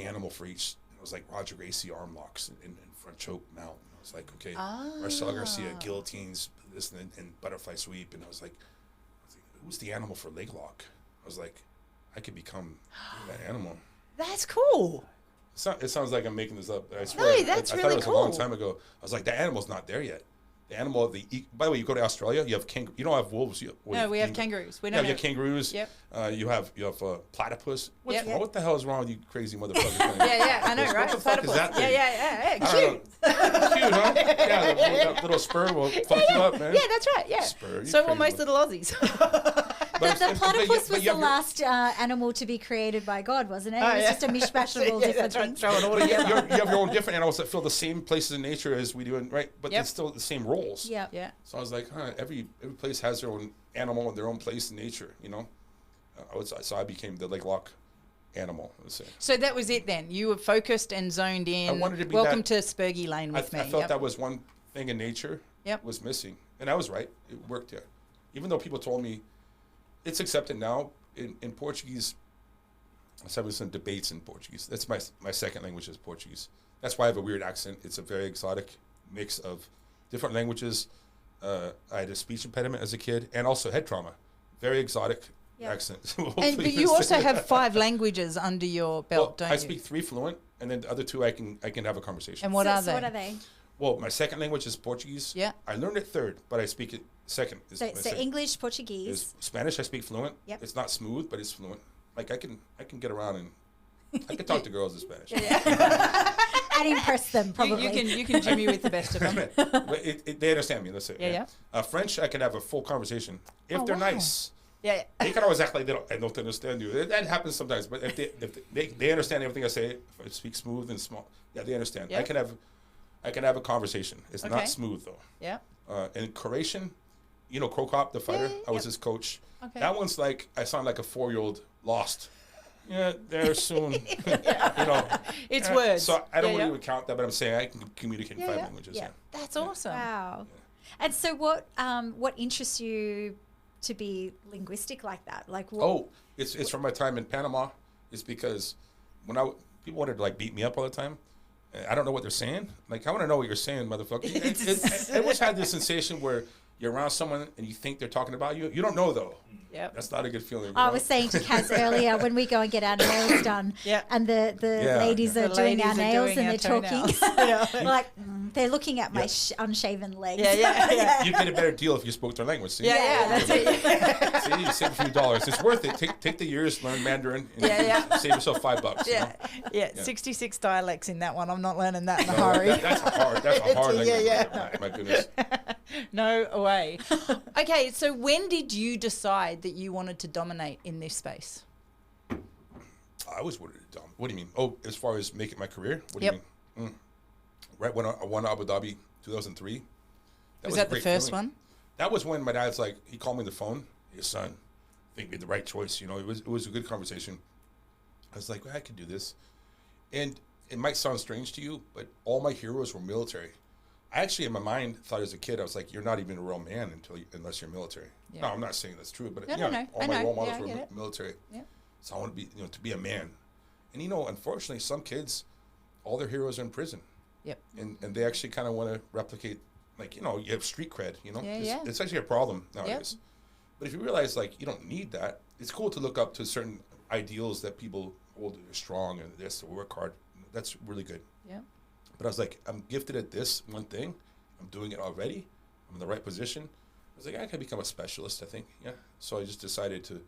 animal for each? It was like Roger Gracie arm locks in front choke mount. And I was like, okay, Marcelo Garcia guillotines this and butterfly sweep. And I was like, who's the animal for leg lock? I was like, I could become that animal. That's cool. It sounds like I'm making this up. I swear. No, that's I really thought it was cool. a long time ago. I was like, that animal's not there yet. The animal, by the way, you go to Australia, you have you don't have wolves. We have kangaroos. You have kangaroos. Yep. You have platypus. Yep. What the hell is wrong with you crazy motherfuckers? Yeah, I know, right? What the fuck is that thing? Yeah. I don't know. Cute, huh? Yeah, that little spur will fuck you up, man. Yeah, that's right. Yeah. Spur, So will crazy most little Aussies. The platypus was the last animal to be created by God, wasn't it? It was just a mishmash of all different things. Throw it all You together. have your own different animals that fill the same places in nature as we do, right? But it's still the same roles. Yeah. So I was like, every place has their own animal and their own place in nature, you know? So I became the leg lock animal, let's say. So that was it then. You were focused and zoned in. I wanted to be Welcome to Spurgy Lane with me. I felt that was one thing in nature Yep. was missing. And I was right. It worked, yeah. Even though people told me it's accepted now in Portuguese. I was having some debates in Portuguese. That's my second language is Portuguese. That's why I have a weird accent. It's a very exotic mix of different languages. I had a speech impediment as a kid and also head trauma. Very exotic accent. But you also have 5 languages under your belt, don't you? I speak 3 fluent, and then the other 2 I can have a conversation. And what are they? What are they? Well, my second language is Portuguese. Yeah. I learned it third, but I speak it second. So English, Portuguese. Spanish, I speak fluent. Yep. It's not smooth, but it's fluent. Like I can get around and I can talk to girls in Spanish. And impress them, probably. You can Jimmy with the best of them. They understand me, let's say. Yeah. French, I can have a full conversation. If they're nice. Yeah. They can always act like I don't understand you. That happens sometimes. But if they understand everything I say, if I speak smooth and small, they understand. Yeah. I can have a conversation. It's Okay. not smooth though. Yeah. And Croatian, you know Krokop, the fighter. I was his coach. Okay. That one's like I sound like a 4-year-old lost. Yeah, there soon. You know, It's words. So I don't really count that, but I'm saying I can communicate in 5 languages. Yeah. That's awesome. Wow. And so what interests you to be linguistic like that? Like what? Oh, it's from my time in Panama. It's because when people wanted to like beat me up all the time. I don't know what they're saying. Like, I want to know what you're saying, motherfucker. I always had this sensation where you're around someone and you think they're talking about you. You don't know, though. Yep. That's not a good feeling. I was saying to Kaz earlier when we go and get our nails done, and the ladies are doing our nails and they're talking, like they're looking at my unshaven legs. Yeah. You'd get a better deal if you spoke their language. See? That's it. See, you save a few dollars. It's worth it. Take the years, learn Mandarin, and save yourself $5. Yeah. You know? 66 dialects in that one. I'm not learning that in a hurry. That's a hard language. My goodness. No way. Okay, so when did you decide that you wanted to dominate in this space? I was what do you mean? Oh, as far as making my career? What Yep. do you mean? Right when I won Abu Dhabi 2003. Was a that the great first feeling. one? That was when my dad's like, he called me on the phone. His son, I think made the right choice. You know, it was a good conversation. I was like, well, I could do this. And it might sound strange to you, but all my heroes were military. I actually, in my mind, thought as a kid, I was like, you're not even a real man unless you're military. Yeah. No, I'm not saying that's true, but No, yeah, no. all I my know. role Yeah, models I were get it. military. Yeah. So I want to be, to be a man. And unfortunately, some kids, all their heroes are in prison. Yep. And they actually kind of want to replicate, like, you have street cred, Yeah, it's actually a problem nowadays. But if you realize, like, you don't need that, it's cool to look up to certain ideals that people hold are strong and this, or work hard. That's really good. Yeah. But I was like, I'm gifted at this one thing. I'm doing it already. I'm in the right position. I was like, I can become a specialist, I think. Yeah. So I just decided to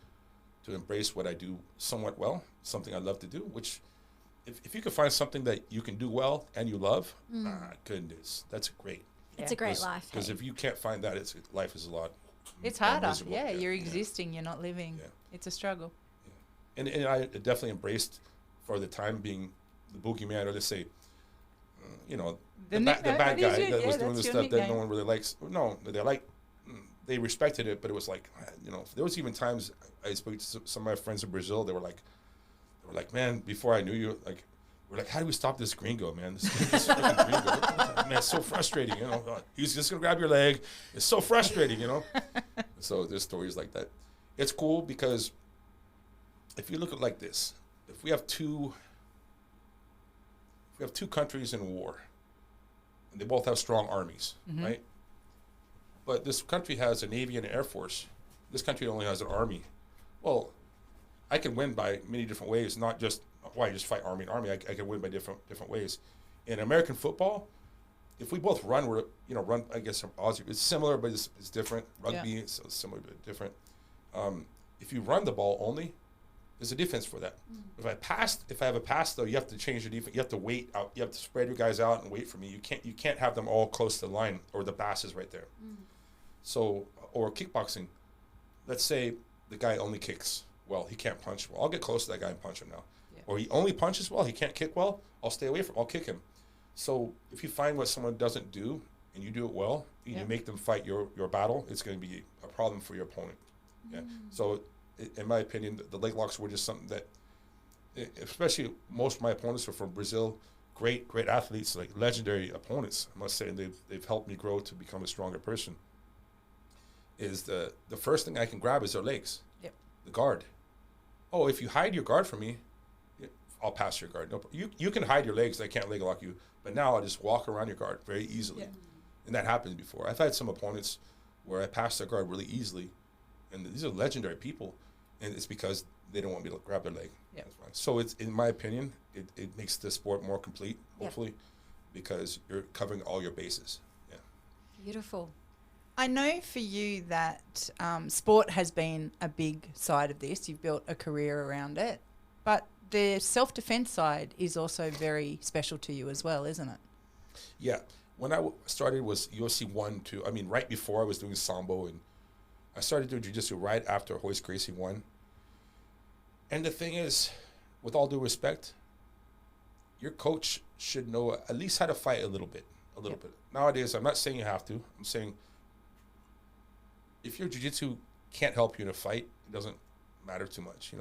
embrace what I do somewhat well, something I love to do, which if you can find something that you can do well and you love, goodness, that's great. It's a great life. Because hey? if you can't find that, life is a lot. It's more harder. miserable. Yeah, you're existing. You're not living. Yeah. It's a struggle. And I definitely embraced, for the time being, the boogeyman, or let's say, the bad that is guy your- that was yeah, doing the that's your stuff that no nickname. one really likes. No, they respected it, but it was like, there was even times I spoke to some of my friends in Brazil. They were like, man, before I knew you, like, we're like, how do we stop this gringo, man? This freaking gringo, man, it's so frustrating. He's just gonna grab your leg. It's so frustrating, So there's stories like that. It's cool because if you look at it like this, if we have two countries in war, and they both have strong armies, right? But this country has a Navy and an Air Force. This country only has an Army. Well, I can win by many different ways, not just, why just fight Army and Army. I can win by different ways. In American football, if we both run, run, I guess, from Aussie, it's similar, but it's different. Rugby is similar but different. If you run the ball only, there's a defense for that. If I have a pass, though, you have to change your defense. You have to wait out. You have to spread your guys out and wait for me. You can't have them all close to the line, or the pass is right there. So, or kickboxing, let's say the guy only kicks well, he can't punch well. I'll get close to that guy and punch him now. Yeah. Or he only punches well, he can't kick well, I'll stay away from him, I'll kick him. So if you find what someone doesn't do and you do it well, and you make them fight your battle, it's going to be a problem for your opponent. Yeah. So in my opinion, the leg locks were just something that, especially most of my opponents are from Brazil, great athletes, like legendary opponents, I must say, and they've helped me grow to become a stronger person. Is the first thing I can grab is their legs. Yep. The guard. Oh, if you hide your guard from me, I'll pass your guard. No, you can hide your legs. I can't leg lock you. But now I'll just walk around your guard very easily. Yeah. And that happened before. I've had some opponents where I passed their guard really easily. And these are legendary people. And it's because they don't want me to grab their leg. Yep. That's fine. So it's, in my opinion, it makes the sport more complete, hopefully, because you're covering all your bases. Yeah. Beautiful. I know for you that sport has been a big side of this. You've built a career around it. But the self-defense side is also very special to you as well, isn't it? Yeah. When I started was UFC 1, 2. I mean, right before I was doing Sambo, and I started doing jiu-jitsu right after Royce Gracie won. And the thing is, with all due respect, your coach should know at least how to fight a little bit. Nowadays, I'm not saying you have to. I'm saying if your jiu-jitsu can't help you in a fight, it doesn't matter too much,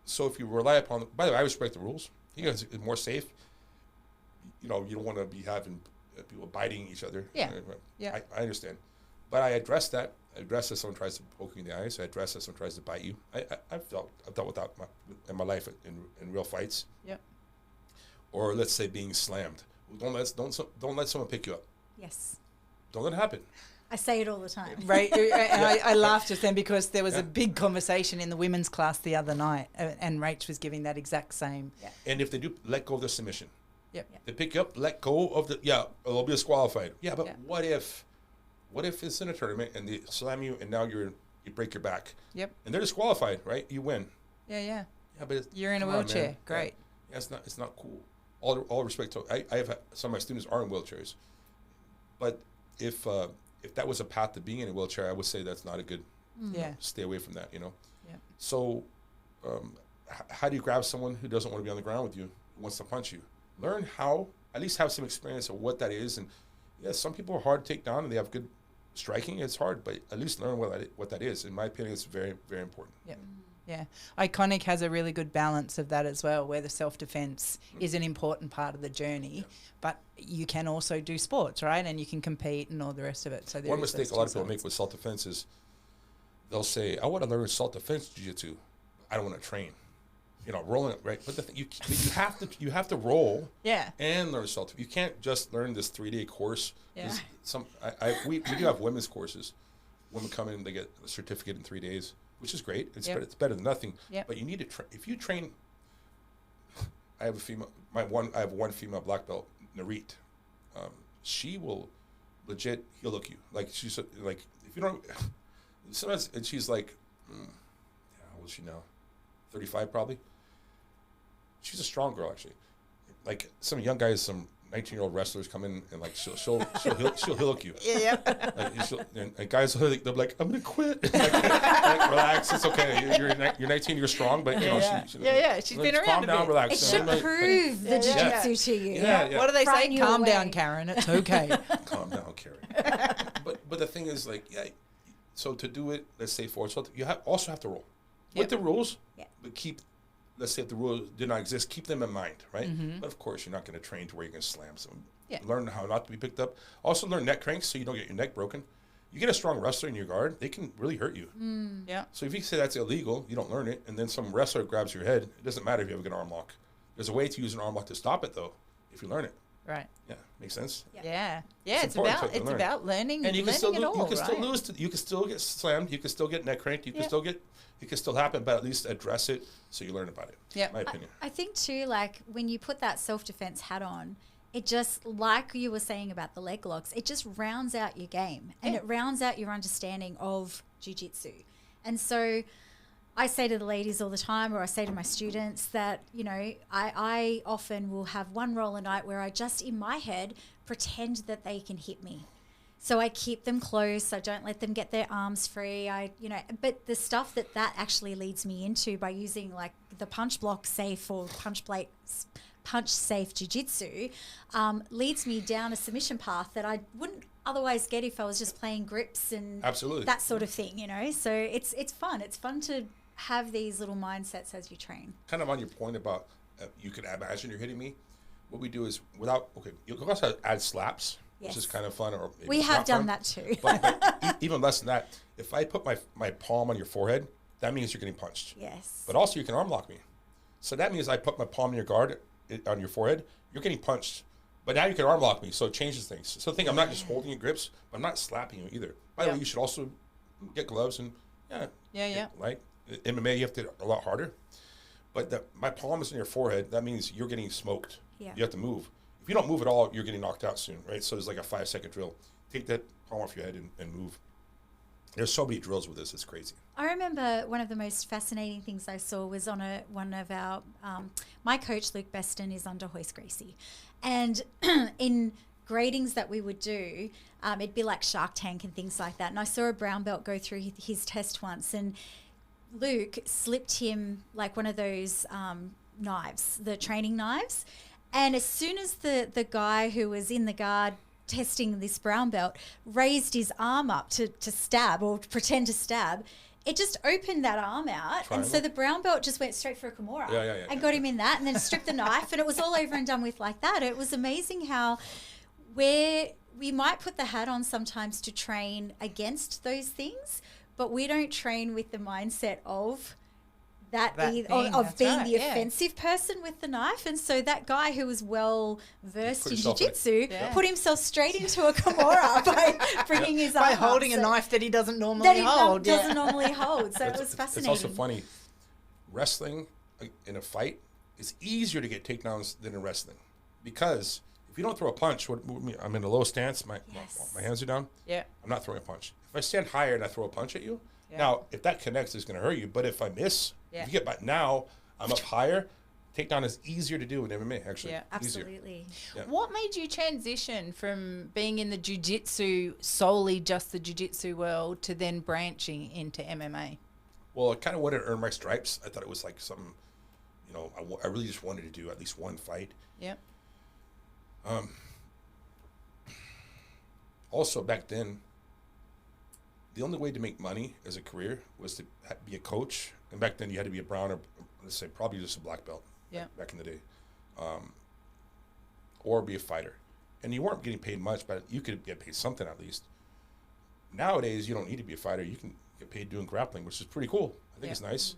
So if you rely upon, by the way, I respect the rules. You guys are more safe. You don't want to be having people biting each other. Yeah. Yeah. I understand. But I address that. I address if someone tries to poke you in the eyes. I address if someone tries to bite you. I've dealt with that in my life in real fights. Yep. Or let's say being slammed. Don't let someone pick you up. Yes. Don't let it happen. I say it all the time. Right. And I laughed just then because there was a big conversation in the women's class the other night, and Rach was giving that exact same. Yeah. And if they do, let go of their submission. Yep. They pick you up, let go of they'll be disqualified. Yeah, but what if it's in a tournament and they slam you and now you break your back? Yep. And they're disqualified, right? You win. Yeah. Yeah, but You're in a come on, wheelchair. man. Great. Yeah, it's not cool. All respect to I have some of my students are in wheelchairs, but if that was a path to being in a wheelchair, I would say that's not a good. Yeah. Stay away from that. Yeah. So, how do you grab someone who doesn't want to be on the ground with you, who wants to punch you? Learn how, at least have some experience of what that is. And yeah, some people are hard to take down and they have good striking. It's hard, but at least learn what that is. In my opinion, it's very, very important. Yep. Yeah. Iconic has a really good balance of that as well, where the self-defense is an important part of the journey, but you can also do sports, right? And you can compete and all the rest of it. So one mistake a lot of people make with self-defense is they'll say, I want to learn self-defense jiu-jitsu. I don't want to train. You know, rolling, right? But the thing, you have to roll and learn self-defense. You can't just learn this 3-day course. Yeah. We do have women's courses. Women come in, they get a certificate in 3 days, which is great. It's better than nothing. Yep. But you need to if you train. I have I have one female black belt, Narit. She will legit heel hook you. Like she's like if you don't. Sometimes and she's like, how old is she now? 35 probably. She's a strong girl actually. Like some young guys, some 19-year-old wrestlers come in and like she'll heel hook you. Yeah. Like, and guys they'll be like, I'm gonna quit. like, relax, it's okay. You're 19, you're strong, but you know she's been around. Calm a down, bit. relax. It should prove the jiu-jitsu to you. Yeah. What do they say? Frighten you Calm down, away. Karen. It's okay. Calm down, Carrie. but the thing is like so to do it, let's say so you also have to roll with the rules, but let's say if the rules did not exist, keep them in mind, right? But of course, you're not going to train to where you're going to slam someone. Yeah. Learn how not to be picked up. Also learn neck cranks so you don't get your neck broken. You get a strong wrestler in your guard, they can really hurt you. Yeah. So if you say that's illegal, you don't learn it, and then some wrestler grabs your head, it doesn't matter if you have a good arm lock. There's a way to use an arm lock to stop it, though, if you learn it. Right. Yeah, makes sense? Yeah. It's About learning. And you can still it all, you can still right? lose. You can still get slammed. You can still get neck cranked. You can still get. It can still happen, but at least address it so you learn about it. Yeah, my opinion. I think too, like when you put that self-defense hat on, it just, like you were saying about the leg locks, it just rounds out your game and it rounds out your understanding of jiu-jitsu. And so I say to the ladies all the time, or I say to my students that, you know, I often will have one roll a night where I just in my head pretend that they can hit me. So I keep them close. I don't let them get their arms free. But the stuff that actually leads me into by using like the punch block safe or punch safe jiu-jitsu leads me down a submission path that I wouldn't otherwise get if I was just playing grips and that sort of thing, you know. So it's fun. It's fun to have these little mindsets as you train. Kind of on your point about you could imagine you're hitting me. What we do is you can also add slaps. Which is kind of fun. Or maybe we have done that too. but even less than that, if I put my palm on your forehead, that means you're getting punched. Yes. But also you can arm lock me. So that means I put my palm in your guard on your forehead, you're getting punched. But now you can arm lock me, so it changes things. So I'm not just holding your grips, but I'm not slapping you either. By the way, you should also get gloves and right? MMA, you have to a lot harder. But my palm is in your forehead, that means you're getting smoked. Yeah. You have to move. If you don't move at all, you're getting knocked out soon, right? So there's like a 5-second drill. Take that palm off your head and move. There's so many drills with this, it's crazy. I remember one of the most fascinating things I saw was on one of our, my coach, Luke Beston, is under Hoist Gracie. And in gradings that we would do, it'd be like Shark Tank and things like that. And I saw a brown belt go through his test once, and Luke slipped him like one of those knives, the training knives. And as soon as the guy who was in the guard testing this brown belt raised his arm up to stab or to pretend to stab, it just opened that arm out. Triangle. And so the brown belt just went straight for a Kimura and got him in that and then stripped the knife and it was all over and done with like that. It was amazing how we might put the hat on sometimes to train against those things, but we don't train with the mindset of being the offensive person with the knife. And so that guy who was well versed in jiu-jitsu put himself straight into a Kimura by bringing his arm by holding a knife that he doesn't normally hold. Doesn't normally hold. So it was fascinating. It's also funny. Wrestling in a fight is easier to get takedowns than in wrestling because if you don't throw a punch, I'm in a low stance, my hands are down. Yeah, I'm not throwing a punch. If I stand higher and I throw a punch at you, now if that connects, it's going to hurt you. But if I miss, if you get back now, I'm up higher. Takedown is easier to do in MMA, actually. Yeah, absolutely. Yeah. What made you transition from being in the jiu-jitsu, solely just the jiu-jitsu world, to then branching into MMA? Well, I kind of wanted to earn my stripes. I thought it was like something You know, I really just wanted to do at least one fight. Yep. Also, back then, the only way to make money as a career was to be a coach. And back then, you had to be a brown or, let's say, probably just a black belt. Yeah. Back in the day. Or be a fighter. And you weren't getting paid much, but you could get paid something at least. Nowadays, you don't need to be a fighter. You can get paid doing grappling, which is pretty cool. I think it's nice.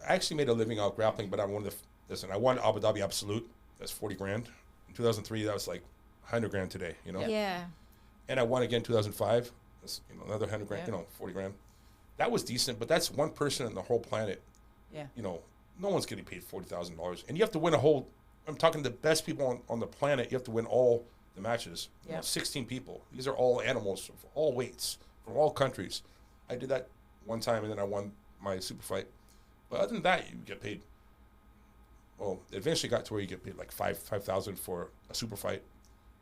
I actually made a living out grappling, but I won Abu Dhabi Absolute. That's 40 grand. In 2003, that was like 100 grand today, you know? Yeah. And I won again 2005. That's, you know, another 100 grand, you know, 40 grand. That was decent, but that's one person on the whole planet. Yeah. You know, no one's getting paid $40,000. And you have to win I'm talking the best people on the planet. You have to win all the matches. You know, 16 people. These are all animals of all weights from all countries. I did that one time, and then I won my super fight. But other than that, you get paid. Well, it eventually got to where you get paid like $5,000 for a super fight.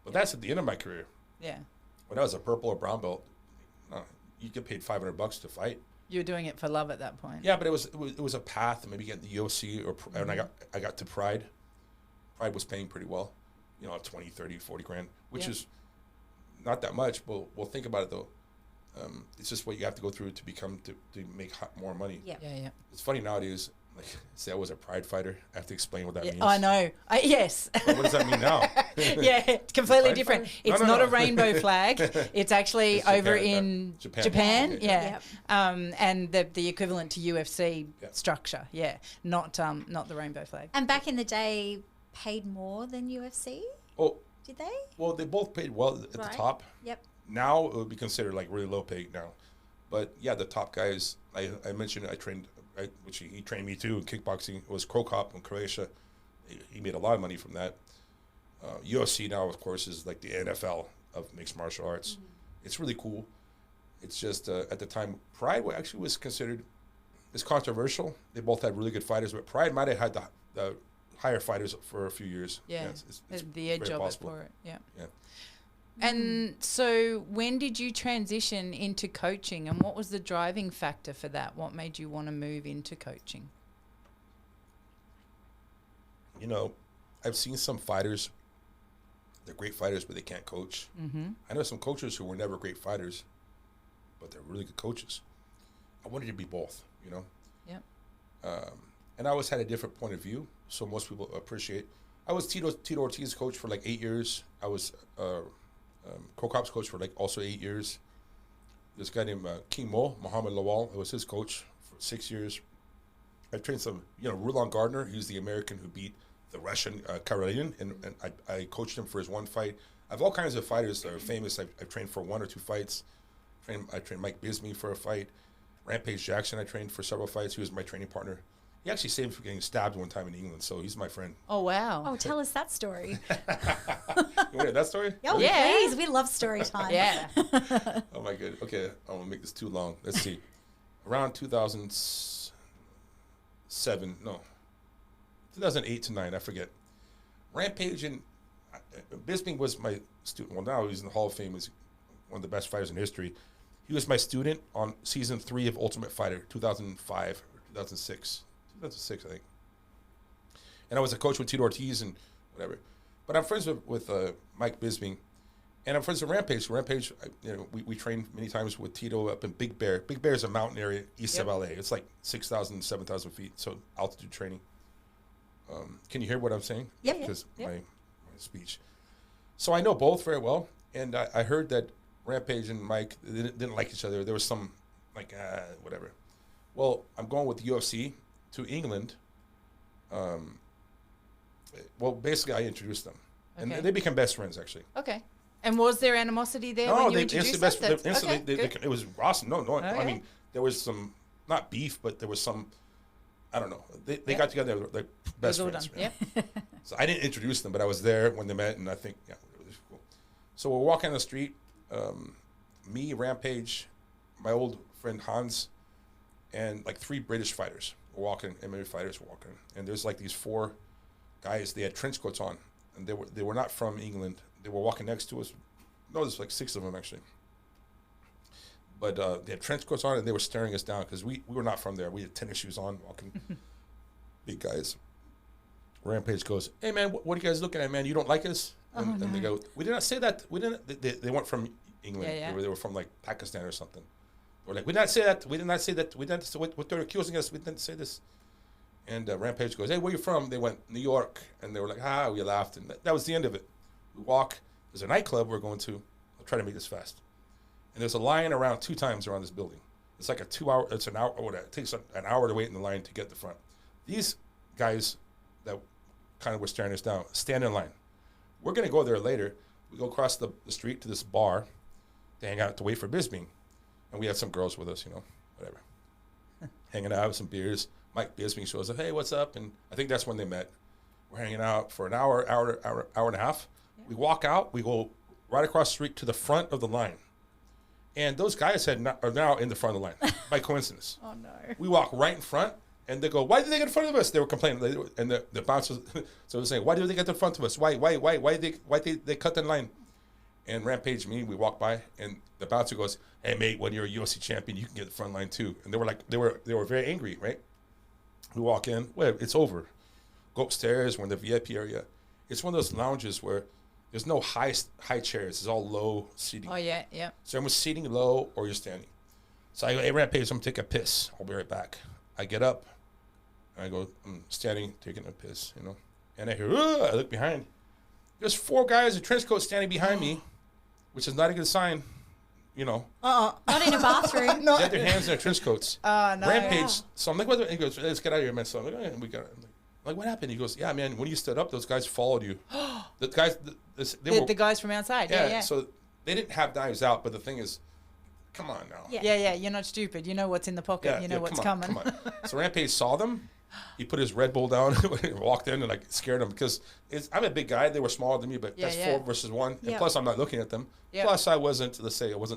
But that's at the end of my career. Yeah. When I was a purple or brown belt, you get paid $500 to fight. You were doing it for love at that point. Yeah, but it was a path. Maybe get the UFC and I got to Pride. Pride was paying pretty well, you know, 20, 30, 40 grand, which is not that much. But we'll think about it though. It's just what you have to go through to make more money. Yeah. Yeah. It's funny nowadays. Like, say I was a Pride fighter. I have to explain what that means. I know. Yes. Well, what does that mean now? Yeah, it's completely Pride different. fighter? It's No. not a rainbow flag. It's actually It's over Japan, in Japan. Japan. Okay. Yeah. Yep. And the equivalent to UFC Yeah. structure. Yeah. Not the rainbow flag. And back in the day, paid more than UFC? Oh, Did they? well, they both paid well at Right. the top. Yep. Now it would be considered like really low pay now. But yeah, the top guys, I mentioned I trained, which he trained me too in kickboxing. It was Krokop in Croatia. He made a lot of money from that. UFC now, of course, is like the NFL of mixed martial arts. Mm-hmm. It's really cool. It's just at the time, Pride actually was considered, it's controversial. They both had really good fighters, but Pride might have had the higher fighters for a few years. Yeah. It's The edge very of possible. it for it. Yeah. Yeah. And so when did you transition into coaching, and what was the driving factor for that? What made you want to move into coaching? You know, I've seen some fighters, they're great fighters, but they can't coach. Mm-hmm. I know some coaches who were never great fighters, but they're really good coaches. I wanted to be both, you know? Yep. And I always had a different point of view, so most people appreciate. I was Tito Ortiz's coach for like 8 years. I was Krokop's coach for like also 8 years. This guy named King Mo, Mohammed Lawal, I was his coach for 6 years. I trained some, you know, Rulon Gardner. He was the American who beat the Russian Karelin, and I coached him for his one fight. I have all kinds of fighters that are famous. I've trained for 1 or 2 fights. I trained Mike Bisbee for a fight. Rampage Jackson I trained for several fights. He was my training partner. He actually saved me from getting stabbed one time in England, so he's my friend. Oh, wow. Oh, tell us that story. You want to hear that story? Oh, Yeah. please. We love story time. Yeah. Oh my god. Okay, I won't make this too long. Let's see. Around 2008 to 9, I forget. Rampage and Bisping was my student. Well, now he's in the Hall of Fame. He's one of the best fighters in history. He was my student on season 3 of Ultimate Fighter, 2005 or 2006. 2006, I think. And I was a coach with Tito Ortiz and whatever. But I'm friends with Mike Bisbee, and I'm friends with Rampage. Rampage, we trained many times with Tito up in Big Bear. Big Bear is a mountain area east of LA. It's like 6,000, 7,000 feet, so altitude training. Can you hear what I'm saying? Yep. Because Yep. my speech. So I know both very well, and I heard that Rampage and Mike didn't like each other. There was some, like, whatever. Well, I'm going with the UFC to England. Well, basically, I introduced them. And Okay. they became best friends, actually. Okay. And was there animosity there when you introduced them? Instantly, Good. it was awesome. No, I Okay. mean, there was some, not beef, but there was some, I don't know. They Yep. got together, like It was best all friends. done. man. Yep. So I didn't introduce them, but I was there when they met, and I think, yeah, it was cool. So we're walking on the street, me, Rampage, my old friend Hans, and like 3 British fighters were walking, MMA fighters were walking, and there's like these 4 guys. They had trench coats on, and they were not from England. They were walking next to us. No, there's like 6 of them actually. But they had trench coats on, and they were staring us down because we were not from there. We had tennis shoes on, walking, big guys. Rampage goes, "Hey man, what are you guys looking at, man? You don't like us?" And they go, "We did not say that. We didn't." They weren't from England. Yeah. They were from like Pakistan or something. We're like, "We did not say that. We did not say that. We didn't say what they're accusing us. We didn't say this." And Rampage goes, "Hey, where you from?" They went, "New York." And they were like, we laughed. And that was the end of it. We walk. There's a nightclub we're going to. I'll try to make this fast. And there's a line around 2 times around this building. It's like it's an hour, or whatever. It takes an hour to wait in the line to get the front. These guys that kind of were staring us down, stand in line. We're going to go there later. We go across the street to this bar to hang out to wait for Bisbing. And we had some girls with us, whatever. Hanging out with some beers. Mike Bisbing shows up, "Hey, what's up?" And I think that's when they met. We're hanging out for an hour and a half. Yeah. We walk out. We go right across the street to the front of the line. And those guys are now in the front of the line by coincidence. Oh, no. We walk right in front, and they go, "Why did they get in front of us?" They were complaining. And the bouncers, so they're saying, "Why did they get in front of us? Why did they cut the line?" And Rampage, we walk by, and the bouncer goes, "Hey, mate, when you're a UFC champion, you can get the front line too." And they were like, they were very angry, right? We walk in, well, it's over. Go upstairs, we're in the VIP area. It's one of those lounges where there's no high chairs. It's all low seating. Oh, yeah. So everyone's sitting low or you're standing. So I go, "Hey, Rampage, I'm going to take a piss. I'll be right back." I get up, and I go, I'm standing, taking a piss, And I hear, I look behind. There's 4 guys in trench coats standing behind me, which is not a good sign, Not in a bathroom. They had their hands in their trench coats. Oh, no. Rampage. So I'm like, what? He goes, "Let's get out of here, man." So I'm like, "We got it." I'm like, "What happened?" He goes, "Yeah, man, when you stood up, those guys followed you." The guys, The guys from outside. Yeah. So they didn't have knives out, but the thing is, come on now. Yeah. You're not stupid. You know what's in the pocket. You know what's coming. Come on. So Rampage saw them. He put his Red Bull down and walked in and scared them because I'm a big guy. They were smaller than me, but that's 4 versus 1. And plus, I'm not looking at them. Yeah. Plus, I wasn't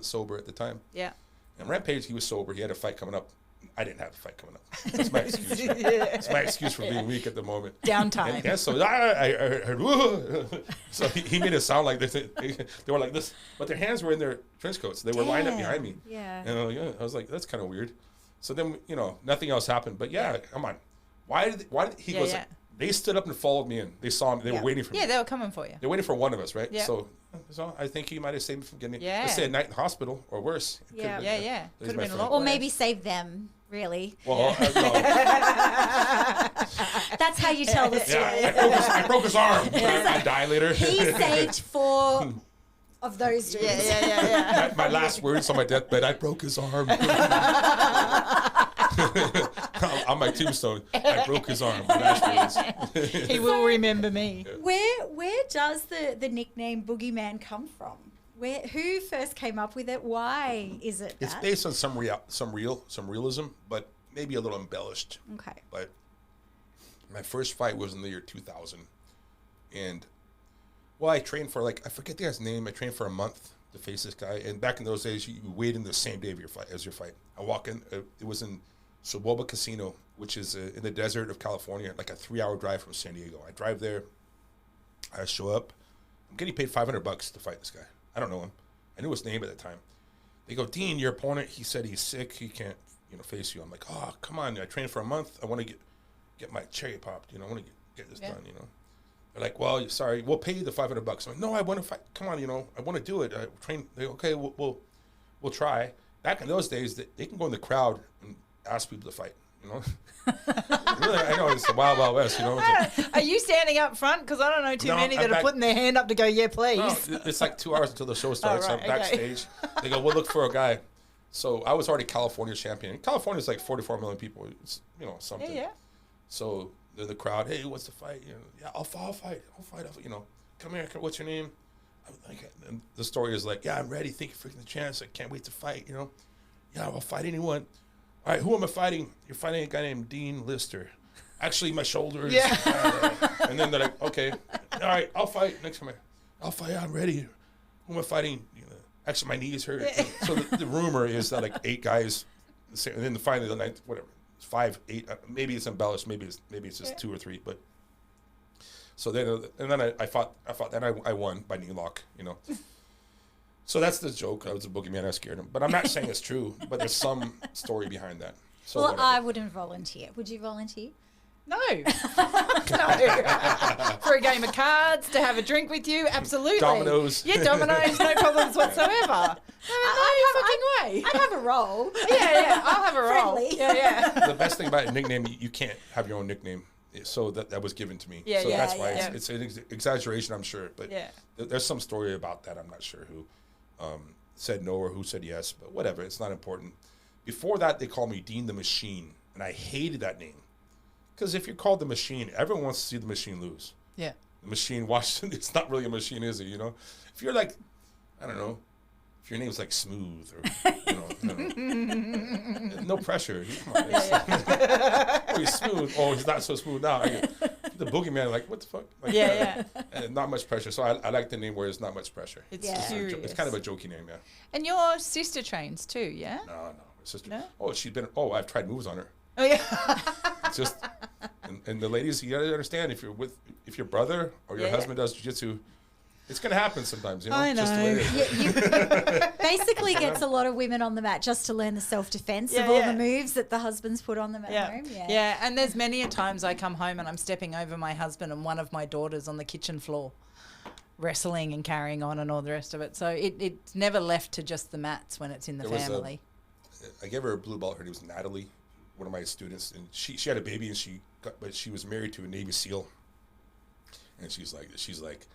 sober at the time. Yeah. And Rampage, he was sober. He had a fight coming up. I didn't have a fight coming up. That's my excuse. It's my excuse for being weak at the moment. Downtime. And so I heard, "Whoa." So he made it sound like this. They were like this, but their hands were in their trench coats. They were lined up behind me. Yeah. And I was like, that's kind of weird. So then, nothing else happened. But come on. Why did he goes? They stood up and followed me in. They saw me. They were waiting for me. Yeah, they were coming for you. They're waiting for one of us, right? Yeah. So I think he might have saved me from getting, Yeah. let's say, a night in the hospital or worse. Yeah. Could have been a lot Or worse. maybe save them, really. Well, no. That's how you tell the story. I broke his arm. I die later. He saved 4 of those dudes. Yeah. My last words on my deathbed, I broke his arm. On my tombstone, I broke his arm. My last words. He will remember me. Where does the nickname Boogeyman come from? Who first came up with it? Why is it It's that? based on some realism, but maybe a little embellished. Okay. But my first fight was in the year 2000. And, I trained for I forget the guy's name. I trained for a month to face this guy. And back in those days, you wait in the same day of your fight. I walk in, it was in Soboba Casino, which is in the desert of California, like a 3-hour drive from San Diego. I drive there. I show up. I'm getting paid $500 to fight this guy. I don't know him. I knew his name at the time. They go, "Dean, your opponent, he said he's sick. He can't, face you." I'm like, "Oh, come on. I trained for a month. I want to get my cherry popped. I want to get this done, They're like, "Well, sorry, we'll pay you the $500. I'm like, "No, I want to fight. Come on, I want to do it. I train." They go, "Okay, we'll try." Back in those days, they can go in the crowd and ask people to fight, Really, I know, it's the wild, wild west, Are you standing up front? Because I don't know too many that are putting their hand up to go, "Yeah, please." No, it's like 2 hours until the show starts. Oh, right, I'm backstage. They go, "We'll look for a guy." So I was already California champion. California's like 44 million people. It's, something. Yeah. So they're in the crowd. "Hey, what's the fight?" "Yeah, I'll fight. Come here. What's your name?" And the story is like, "Yeah, I'm ready. Thank you for the chance. I can't wait to fight. "Yeah, I'll fight anyone." "All right, who am I fighting?" "You're fighting a guy named Dean Lister." "Actually, my shoulder is." And then they're like, "Okay, all right, I'll fight next time. I'll fight. I'm ready. Who am I fighting?" "Actually, my knees hurt." So the rumor is that 8 guys, and then finally the ninth, whatever, 5, 8. Maybe it's embellished. Maybe it's just 2 or 3. But so then I fought, and I won by knee lock. So that's the joke. I was a boogeyman. I scared him. But I'm not saying it's true. But there's some story behind that. So Well, whatever. I wouldn't volunteer. Would you volunteer? No. No. For a game of cards, to have a drink with you, absolutely. Dominoes. Yeah, dominoes, no problems whatsoever. No fucking way. I'd have a roll. Yeah, I'll have a roll. Friendly. Yeah. The best thing about a nickname, you can't have your own nickname. So that was given to me. Yeah, so yeah, that's why yeah. it's an exaggeration, I'm sure. But Yeah. there's some story about that. I'm not sure who said no or who said yes, but whatever. It's not important. Before that, they called me Dean the Machine, and I hated that name. Because if you're called the Machine, everyone wants to see the machine lose. Yeah. The machine, watch, it's not really a machine, is it, you know? If you're like, I don't know, if your name's like Smooth or, you know, I don't know. No pressure. Come on. Oh, he's smooth. Oh, he's not so smooth now. The boogeyman, like, what the fuck? Like, Yeah. And not much pressure. So I like the name where there's not much pressure. It's Yeah. curious. It's kind of a jokey name, yeah. And your sister trains too, yeah? No. My sister. No? Oh, I've tried moves on her. Oh, yeah. It's just, and the ladies, you gotta understand, if your brother or your Yeah. husband does jiu-jitsu, it's gonna happen sometimes, you know? I Just the way it is. Basically gets a lot of women on the mat just to learn the self-defense of all the moves that the husbands put on them at home. Yeah, and there's many a times I come home and I'm stepping over my husband and one of my daughters on the kitchen floor, wrestling and carrying on and all the rest of it. So it's never left to just the mats when it's in the There was family. I gave her a blue belt. Her name was Natalie, one of my students, and she had a baby, and but she was married to a Navy SEAL, and she's like,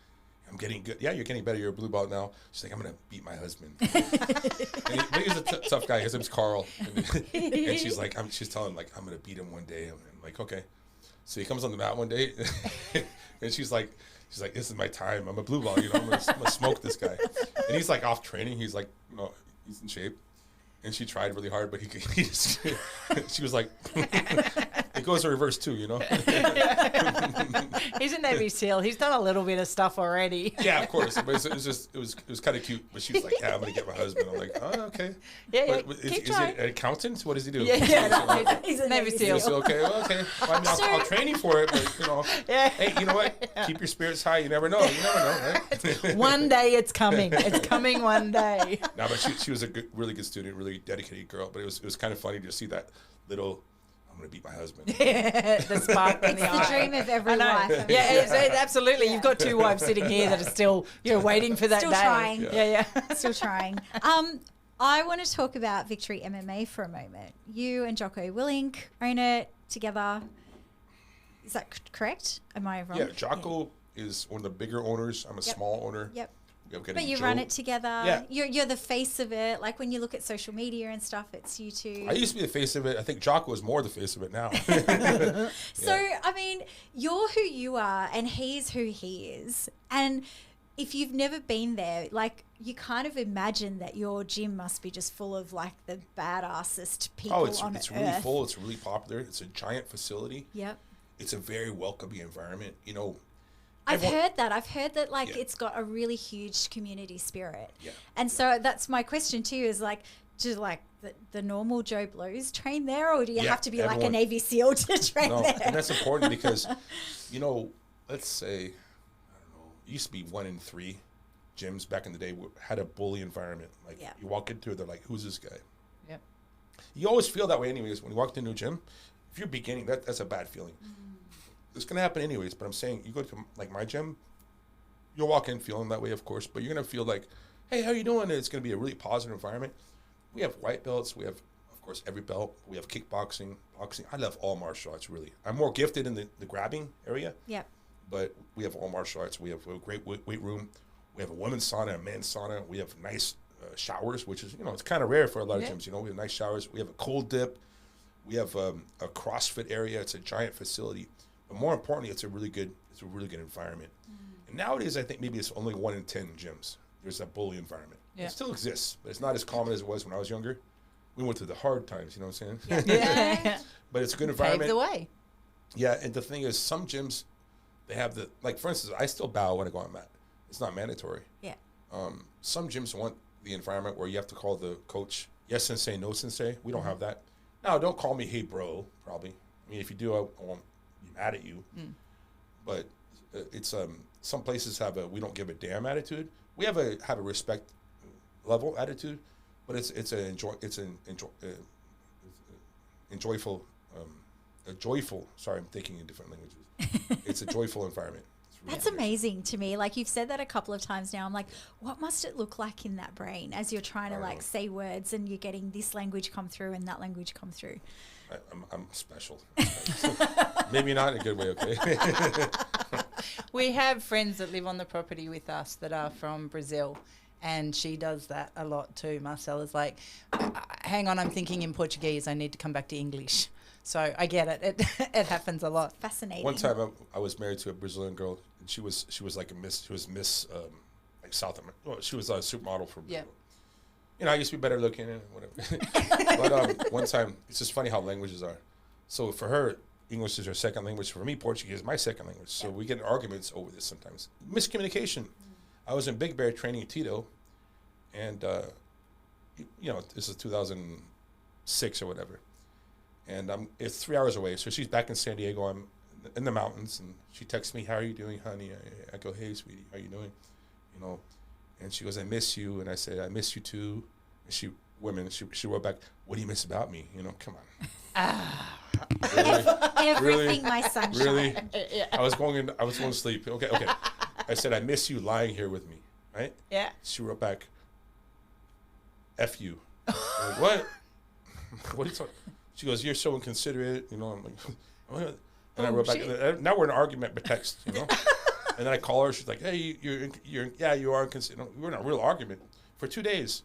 I'm getting good. Yeah, you're getting better. You're a blue belt now. She's like, I'm gonna beat my husband. And he's a tough guy. His name's Carl, and she's like, she's telling him, like, I'm gonna beat him one day. I'm like, okay. So he comes on the mat one day, and she's like, this is my time. I'm a blue belt. You know, I'm gonna smoke this guy. And he's like off training. He's like, you know, he's in shape. And she tried really hard, but she was like, it goes in reverse too, you know? He's a Navy SEAL. He's done a little bit of stuff already. Yeah, of course. But it was kind of cute. But she was like, yeah, I'm going to get my husband. I'm like, oh, okay. Yeah, But keep is trying. it an accountant? What does he do? Yeah, He's a Navy SEAL. So, okay, well, okay. Well, I mean, I'll train you for it, but, you know, hey, you know what? Keep your spirits high. You never know. Right? One day it's coming. It's coming one day. No, but she was a really good student, really dedicated girl. But it was kind of funny to see that little, I'm going to beat my husband. The spark in the eye. The dream of every wife. Yeah, absolutely. You've got two wives sitting here that are still, waiting for that Still day. trying. Yeah. Still trying. I want to talk about Victory MMA for a moment. You and Jocko Willink own it together. Is that correct? Am I wrong? Yeah, Jocko is one of the bigger owners. I'm a small owner. Yep. But you run it together. Yeah. You're the face of it. Like when you look at social media and stuff, it's you two. I used to be the face of it. I think Jocko is more the face of it now. So, I mean, you're who you are and he's who he is. And if you've never been there, like you kind of imagine that your gym must be just full of like the badassest people on it's earth. really full. It's really popular. It's a giant facility. Yep. It's a very welcoming environment. You know, I've heard that like it's got a really huge community spirit. Yeah. And so that's my question to you is like, do like the normal Joe Blows train there, or do you have to be like a Navy SEAL to train there? And that's important because, you know, let's say, I don't know, it used to be 1 in 3 gyms back in the day had a bully environment. Like you walk into it, they're like, who's this guy? Yep. You always feel that way anyways. When you walk into a new gym, if you're beginning, that's a bad feeling. It's going to happen anyways, but I'm saying you go to like my gym, you'll walk in feeling that way, of course, but you're going to feel like, hey, how you doing? And it's going to be a really positive environment. We have white belts. We have, of course, every belt. We have kickboxing, boxing. I love all martial arts, really. I'm more gifted in the grabbing area. Yep. But we have all martial arts. We have a great weight room. We have a women's sauna, a men's sauna. We have nice showers, which is, you know, it's kind of rare for a lot of gyms. You know, we have nice showers. We have a cold dip. We have a CrossFit area. It's a giant facility. But more importantly, it's a really good environment. And nowadays, I think maybe it's only 1 in 10 gyms. There's a bully environment. Yeah. It still exists, but it's not as common as it was when I was younger. We went through the hard times, you know what I'm saying? Yeah. But it's a good Paved environment. the way. Yeah, and the thing is, some gyms, they have like, for instance, I still bow when I go on mat. It's not mandatory. Yeah. Some gyms want the environment where you have to call the coach, yes sensei, no sensei. We don't have that. Now, don't call me hey bro, probably. I mean, if you do, I won't be mad at you. But it's some places have a we don't give a damn attitude. We have a respect level attitude, but it's an enjoyful a joyful. Sorry, I'm thinking in different languages. It's a joyful environment. That's amazing to me. Like you've said that a couple of times now. I'm like, what must it look like in that brain as you're trying to like say words and you're getting this language come through and that language come through? I'm special. Maybe not in a good way, okay? We have friends that live on the property with us that are from Brazil, and she does that a lot too. Marcela's like, hang on, I'm thinking in Portuguese. I need to come back to English. So I get it. It happens a lot. Fascinating. One time I was married to a Brazilian girl, and she was like a miss. She was Miss like South America. Well, she was a supermodel for Brazil. You know, I used to be better looking and whatever. But one time, it's just funny how languages are. So for her, English is her second language. For me, Portuguese is my second language. So we get in arguments over this sometimes. Miscommunication. I was in Big Bear training Tito, and you know, this is 2006 or whatever. And it's 3 hours away. So she's back in San Diego. I'm in the mountains, and she texts me, "How are you doing, honey?" I go, "Hey, sweetie, how you doing?" You know, and she goes, "I miss you." And I said, "I miss you too." And she wrote back, "What do you miss about me?" You know, come on. Everything, my sunshine. Really? I was going to sleep. Okay. I said, "I miss you lying here with me," right? Yeah. She wrote back, "F you." I'm like, what? What are you talking? She goes, "You're so inconsiderate." You know, I'm like, what? And I wrote back. Now we're in an argument by text. You know. And then I call her. She's like, "Hey, you are inconsiderate." We're in a real argument for 2 days.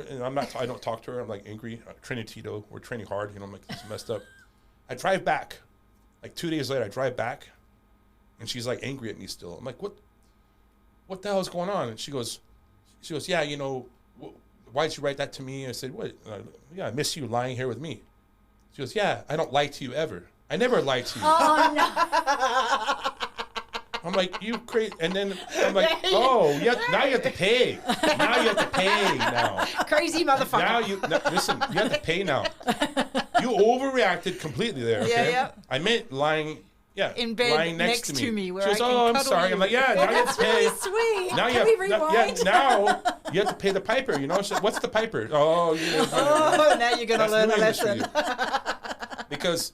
And I don't talk to her. I'm like angry. Training Tito. We're training hard. You know, I'm like, this is messed up. I drive back. Like 2 days later, I drive back, and she's like angry at me still. I'm like, what the hell is going on? And she goes, "Yeah, you know, why'd you write that to me?" I said, "What? Yeah, I miss you lying here with me." She goes, "Yeah, I don't lie to you ever. I never lie to you." Oh, no. I'm like, "You crazy?" And then I'm like, "Oh, yeah, now you have to pay. Now you have to pay now." Crazy motherfucker. Listen, you have to pay now. You overreacted completely there, okay? Yeah. I meant lying, in bed lying next to me. Where She goes, I can "Oh, I'm cuddle sorry." you. I'm like, "Yeah, now you have That's to pay." really sweet. Now Can we rewind? now you have to pay the piper, you know? So what's the piper? Oh, Now you're going to learn a lesson. Because,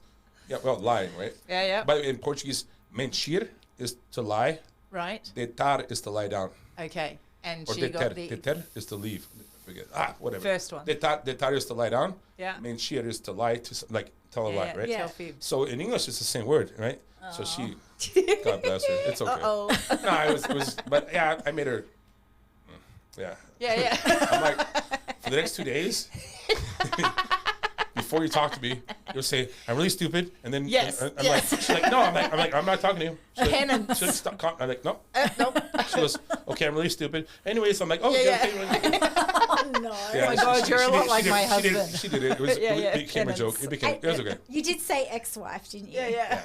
lying, right? Yeah. By the way, in Portuguese, mentir is to lie. Right. Deitar is to lie down. Okay. And Or she got the deter is to leave. Forget. Whatever. first one. Deitar is to lie down. Yeah. Mentir is to lie, tell a lie, right? Yeah. Tell fibs. So in English, it's the same word, right? So she, God bless her. It's okay. Uh-oh. No, it was, but yeah, I made her, yeah. Yeah. I'm like, for the next 2 days, before you talk to me, you'll say, "I'm really stupid," and then Yes, I'm yes. like, she's like, "No," I'm like, "I'm not talking to you." She's like, Penance. she's like, "Stop." I'm like, "No." Nope. She goes, "Okay, I'm really stupid." Anyways, I'm like, "Oh, Yeah. okay." Oh, no. Yeah, my God, you're a lot like my husband. She did it. It became a Penance. joke. It was okay. You did say ex-wife, didn't you? Yeah.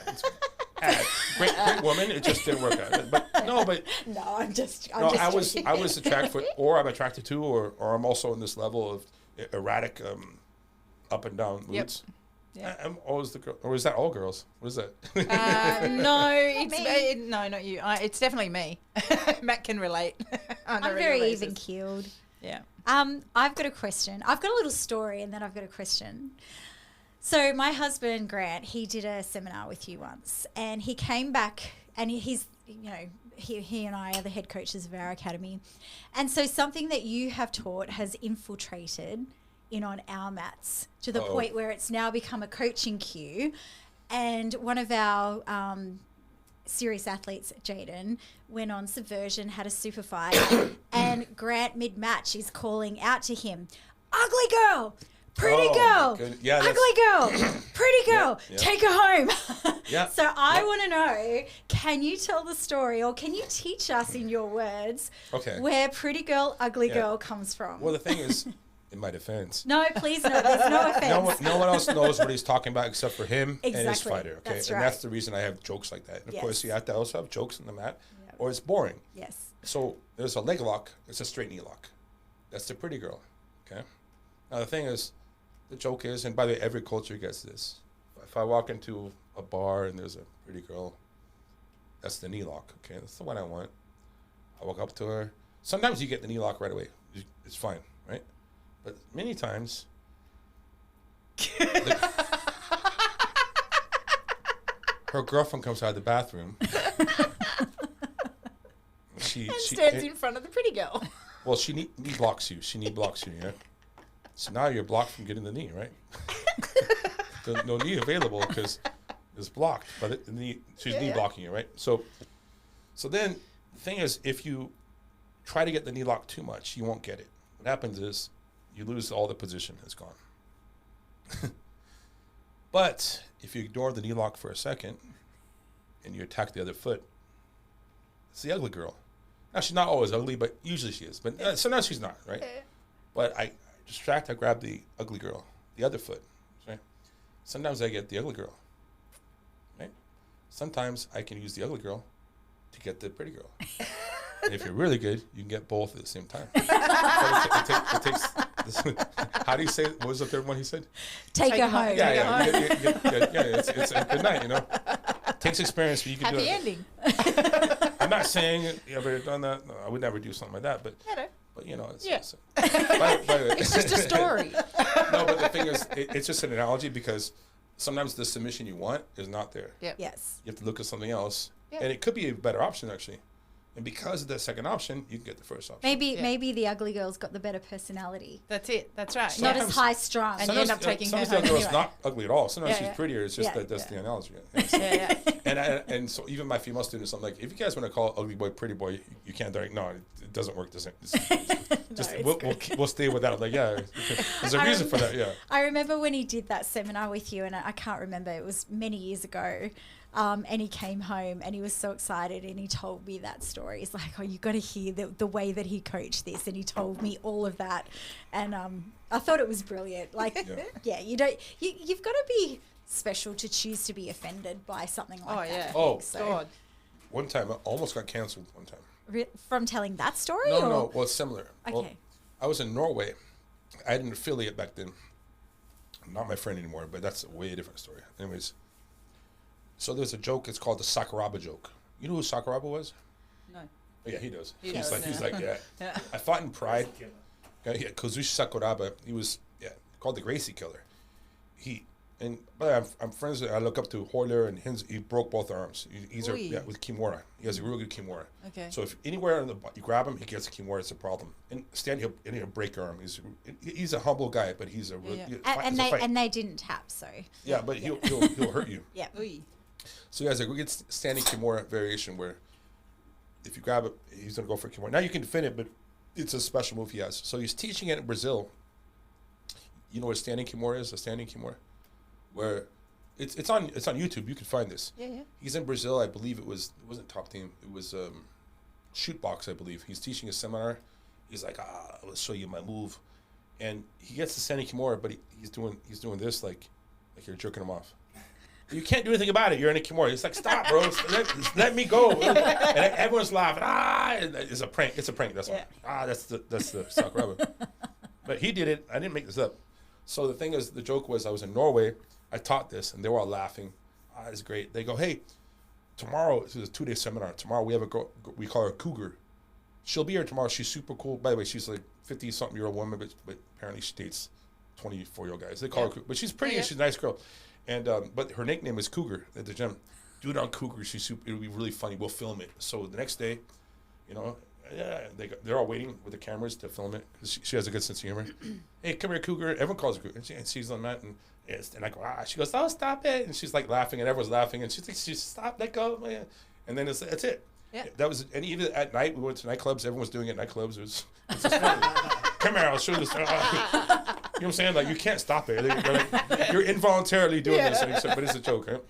Great woman. It just didn't work out. But No, I'm just I was joking. attracted, or I'm attracted to, or I'm also in this level of erratic, up and down moods. Yep. I'm always the girl, or is that all girls? What is that? No, no, not you. It's definitely me. Matt can relate. I'm very even keeled. Yeah. I've got a question. I've got a little story, and then I've got a question. So my husband Grant, he did a seminar with you once, and he came back, and he's, you know, he and I are the head coaches of our academy, and so something that you have taught has infiltrated in on our mats to the point where it's now become a coaching cue. And one of our serious athletes, Jaden, went on Subversion, had a super fight, and Grant mid-match is calling out to him, "Ugly girl, pretty girl, yeah, ugly girl, pretty girl, yeah. take her home." Yeah. So I want to know, can you tell the story, or can you teach us in your words where pretty girl, ugly girl comes from? Well, the thing is, in my defense, no, please, no, there's no offense. no one else knows what he's talking about except for him and his Exactly. fighter. Okay, That's and right. that's the reason I have jokes like that. And of course, Yes. you have to also have jokes on the mat, Yep. or it's boring. Yes. So there's a leg lock. It's a straight knee lock. That's the pretty girl. Okay. Now the thing is, the joke is, and by the way, every culture gets this. If I walk into a bar and there's a pretty girl, that's the knee lock. Okay, that's the one I want. I walk up to her. Sometimes you get the knee lock right away. It's fine, right? But many times, her girlfriend comes out of the bathroom. She stands in front of the pretty girl. Well, she knee blocks you. She knee blocks you, yeah. So now you're blocked from getting the knee, right? There's no knee available because it's blocked. But the knee, she's knee blocking you, right? So then the thing is, if you try to get the knee lock too much, you won't get it. What happens is you lose all the position. It's gone. But if you ignore the knee lock for a second and you attack the other foot, it's the ugly girl. Now, she's not always ugly, but usually she is. But sometimes she's not, right? But I distract, I grab the ugly girl, the other foot, right? Sometimes I get the ugly girl, right? Sometimes I can use the ugly girl to get the pretty girl. And if you're really good, you can get both at the same time. It takes how do you say it? What was the third one he said? Take her home. Yeah. It's a good night, you know. It takes experience, but you can do it. Happy ending. I'm not saying you ever done that. No, I would never do something like that. But you know, it's it's just a story. No, but the thing is, it's just an analogy because sometimes the submission you want is not there. Yep. Yes. You have to look at something else, and it could be a better option actually. And because of the second option, you can get the first option. Maybe the ugly girl's got the better personality. That's it. That's right. Not as high strung. And you end up taking her sometimes home the girl's anyway. not ugly at all. Sometimes she's prettier. It's just that's the analogy. And so even my female students, I'm like, if you guys want to call ugly boy pretty boy, you can't. They're like, no, it doesn't work. We'll stay with that. I'm like, yeah, there's a reason for that. Yeah. I remember when he did that seminar with you, and I can't remember. It was many years ago. And he came home and he was so excited and he told me that story. He's like, oh, you got to hear the way that he coached this. And he told me all of that. And I thought it was brilliant. Like, you've got to be special to choose to be offended by something like that. Oh, God. One time, I almost got canceled one time. From telling that story? No. Well, it's similar. Okay. Well, I was in Norway. I had an affiliate back then. Not my friend anymore, but that's a way different story. Anyways. So there's a joke. It's called the Sakuraba joke. You know who Sakuraba was? No. Oh, yeah, he does. He's like, I fought in Pride. Kazushi Sakuraba. He was called the Gracie Killer. But I'm friends. I look up to Hoyler and he broke both arms. He's with Kimura. He has a real good Kimura. Okay. So if anywhere you grab him, he gets a Kimura. It's a problem. And he'll break your arm. He's a humble guy, but he's a real. And they didn't tap, so. Yeah, but he'll hurt you. Yeah. So he has a good standing Kimura variation where if you grab it, he's going to go for Kimura. Now you can defend it, but it's a special move he has. So he's teaching it in Brazil. You know what a standing Kimura is? A standing Kimura? Where it's on YouTube. You can find this. Yeah. He's in Brazil. I believe it wasn't Top Team. It was Shoot Box, I believe. He's teaching a seminar. He's like, let's show you my move. And he gets the standing Kimura, but he's doing this like you're jerking him off. You can't do anything about it. You're in a Kimura. It's like, stop, bro. Let me go. And everyone's laughing. It's a prank. It's a prank. That's that's the Sakuraba. But he did it. I didn't make this up. So the thing is, the joke was I was in Norway. I taught this, and they were all laughing. It's great. They go, hey, tomorrow, this is a 2-day seminar. Tomorrow we have a girl, we call her Cougar. She'll be here tomorrow. She's super cool. By the way, she's like 50-something-year-old woman, but apparently she dates 24-year-old guys. They call her Cougar. But she's pretty, and she's a nice girl. And but her nickname is Cougar at the gym. Do it on Cougar. She's super. It'll be really funny. We'll film it. So the next day, they're all waiting with the cameras to film it because she has a good sense of humor. Hey, come here, Cougar. Everyone calls her Cougar. And she's on that, and I go, she goes, oh, stop it. And she's like laughing, and everyone's laughing, and she's stop, let go, man. And then that's it. Yeah. That was, and even at night, we went to nightclubs. Everyone was doing it at nightclubs. It's just funny. Come here, I'll show you this. You know what I'm saying? Like, you can't stop it. They're like, you're involuntarily doing this, but it's a joke, right?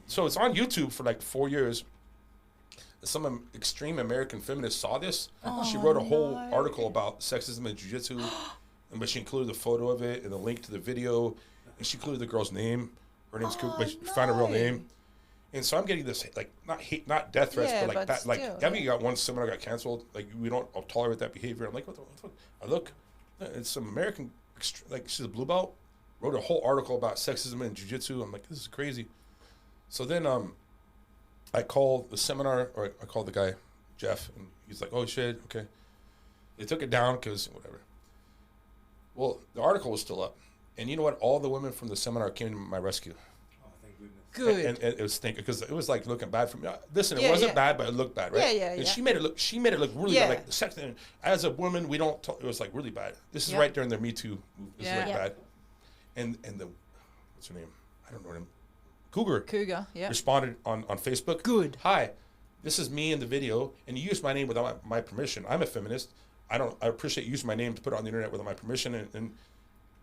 So it's on YouTube for like 4 years. Some extreme American feminist saw this. She wrote a whole article about sexism in jiu-jitsu, but she included the photo of it and a link to the video, and she included the girl's name. Her name's Cougar, but she found a real name. And so I'm getting this, like, not death threats, but like that. Still, like, Debbie got one seminar got canceled. Like, we don't tolerate that behavior. I'm like, what the fuck? I look, it's some American, like, she's a blue belt, wrote a whole article about sexism in jiu-jitsu. I'm like, this is crazy. So then I call the seminar, or I call the guy, Jeff, and he's like, oh, shit, okay. They took it down because whatever. Well, the article was still up. And you know what? All the women from the seminar came to my rescue. Oh, thank goodness. Good. And it was thinking because it was like looking bad for me. Listen, it Yeah, wasn't yeah. bad, but it looked bad, right? Yeah. And she made it look really Yeah. bad. Like the sex thing, as a woman, we don't. It was like really bad. This is Yep. right during their Me Too movement. This Yeah. is like Yep. bad. And the what's her name? I don't know her name. Cougar Yeah. responded on Facebook. Good. Hi, this is me in the video, and you used my name without my permission. I'm a feminist. I appreciate you using my name to put it on the internet without my permission, and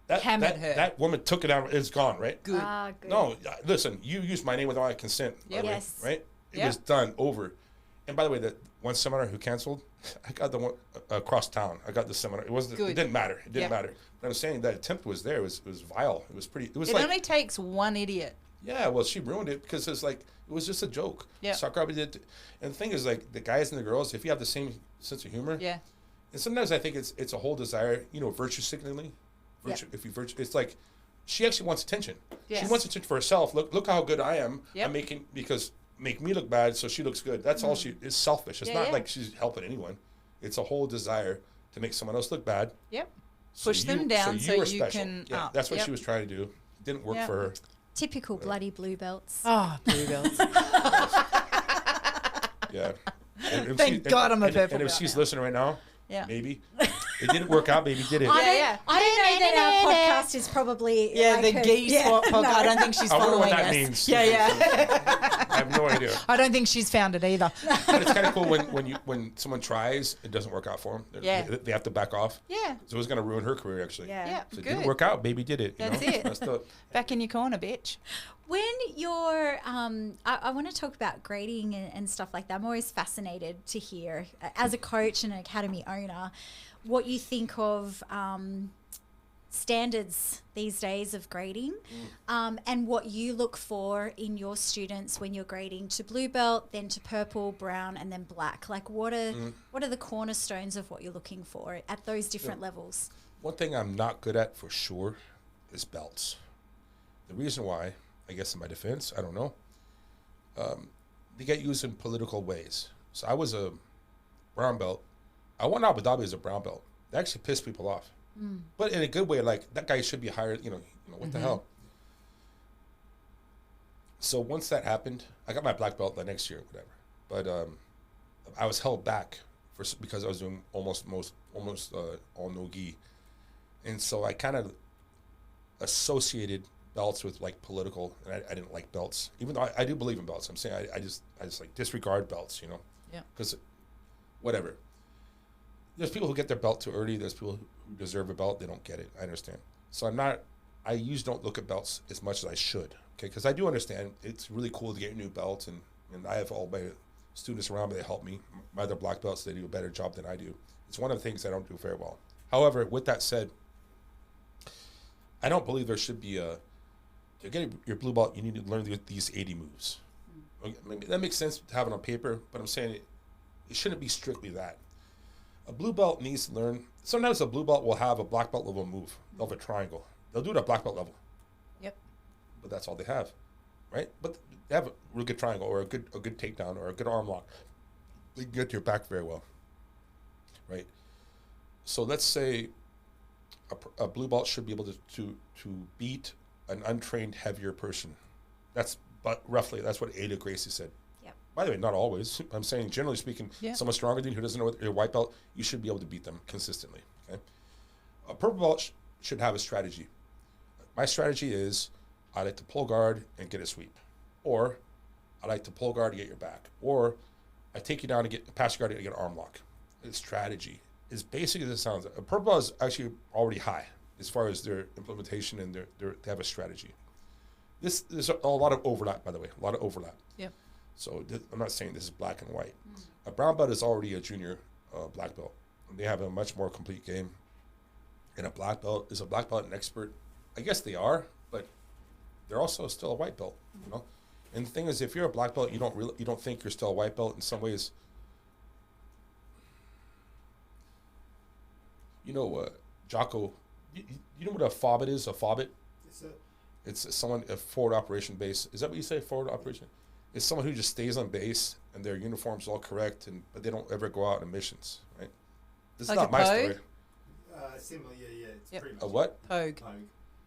Hammered her. that woman took it out. It's gone, right? Good. Good. No, listen, you used my name without my consent. Yep. By the way, Yes. right? It Yep. was done, over. And by the way, that one seminar who canceled, I got the one across town. I got the seminar. It wasn't. Good. It didn't matter. It didn't Yep. matter. But I'm saying that attempt was there. It was vile. It was pretty. It was It like only takes one idiot. yeah. Well, she ruined it because it's like it was just a joke. Yep. Soccer did. And the thing is, like the guys and the girls, if you have the same sense of humor, Yeah. and sometimes I think it's a whole desire, virtue signaling. Virtue, Yep. if you virtue, it's like she actually wants attention. She Yes. wants attention for herself. Look how good I am. Yep. I'm making because make me look bad so she looks good. That's all she is selfish. It's Yeah, not yeah. like she's helping anyone. It's a whole desire to make someone else look bad. Yep. So Push them down so are you special. can Yeah, up. that's what Yep. she was trying to do. Didn't work Yep. for her. Typical bloody blue belts. Oh, blue belts. Yeah. And if Thank God I'm a purple And if belt she's now. listening right now, Yeah. maybe it didn't work out. Maybe did it. Yeah. I don't know that our podcast is probably Yeah, like the a- geese yeah, swap podcast. no. I don't think she's I wonder following what that us. means. Yeah. I have no idea. I don't think she's found it either. But it's kind of cool when someone tries, it doesn't work out for them. Yeah. They have to back off. Yeah. So it was going to ruin her career, actually. Yeah. Yeah. So it Good. didn't work out. Baby did it. That's it. That's the, Back in your corner, bitch. When you're, I want to talk about grading and stuff like that. I'm always fascinated to hear, as a coach and an academy owner, what you think of standards these days of grading, and what you look for in your students when you're grading to blue belt, then to purple, brown, and then black. Like, what are the cornerstones of what you're looking for at those different levels? one thing I'm not good at for sure is belts. The reason why, I guess in my defense, I don't know, they get used in political ways. So I was a brown belt. I won Abu Dhabi as a brown belt. That actually pissed people off. But in a good way, like that guy should be hired, what the hell? So once that happened, I got my black belt the next year, whatever. But I was held back because I was doing almost all no-gi. And so I kind of associated belts with like political, and I didn't like belts, even though I do believe in belts. I'm saying I just like disregard belts, Yeah. because whatever. There's people who get their belt too early. There's people who deserve a belt. They don't get it. I understand. So I usually don't look at belts as much as I should. Okay, because I do understand it's really cool to get a new belt, and I have all my students around me that help me. My other black belts, they do a better job than I do. It's one of the things I don't do very well. However, with that said, I don't believe there should be to get your blue belt, you need to learn these 80 moves. Okay, maybe that makes sense to have it on paper, but I'm saying it shouldn't be strictly that. A blue belt needs to learn. Sometimes a blue belt will have a black belt level move. They'll have a triangle. They'll do it at black belt level. Yep. But that's all they have, right? But they have a real good triangle or a good takedown or a good arm lock. They can get to your back very well, right? So let's say a blue belt should be able to beat an untrained, heavier person. But roughly that's what Ada Gracie said. Yep. By the way, not always. I'm saying generally speaking, Yeah. someone stronger than you who doesn't know what your white belt, you should be able to beat them consistently. Okay. A purple belt should have a strategy. My strategy is I like to pull guard and get a sweep, or I like to pull guard to get your back, or I take you down to get pass your guard to get an arm lock. The strategy is basically as it sounds. A purple belt is actually already high as far as their implementation and they have a strategy. There's a lot of overlap, by the way, a lot of overlap. Yep. So I'm not saying this is black and white. A brown belt is already a junior black belt. And they have a much more complete game. And a black belt is an expert. I guess they are, but they're also still a white belt. And the thing is, if you're a black belt, you don't think you're still a white belt. In some ways, Jocko, you know what a FOBIT is? A FOBIT? Yes, sir. It's a forward operation base. Is that what you say, forward operation? It's someone who just stays on base and their uniform's all correct, but they don't ever go out on missions, right? This Like is a not my pogue? story. Similar, yeah. It's Yep. pretty much A what? Pogue. Pogue.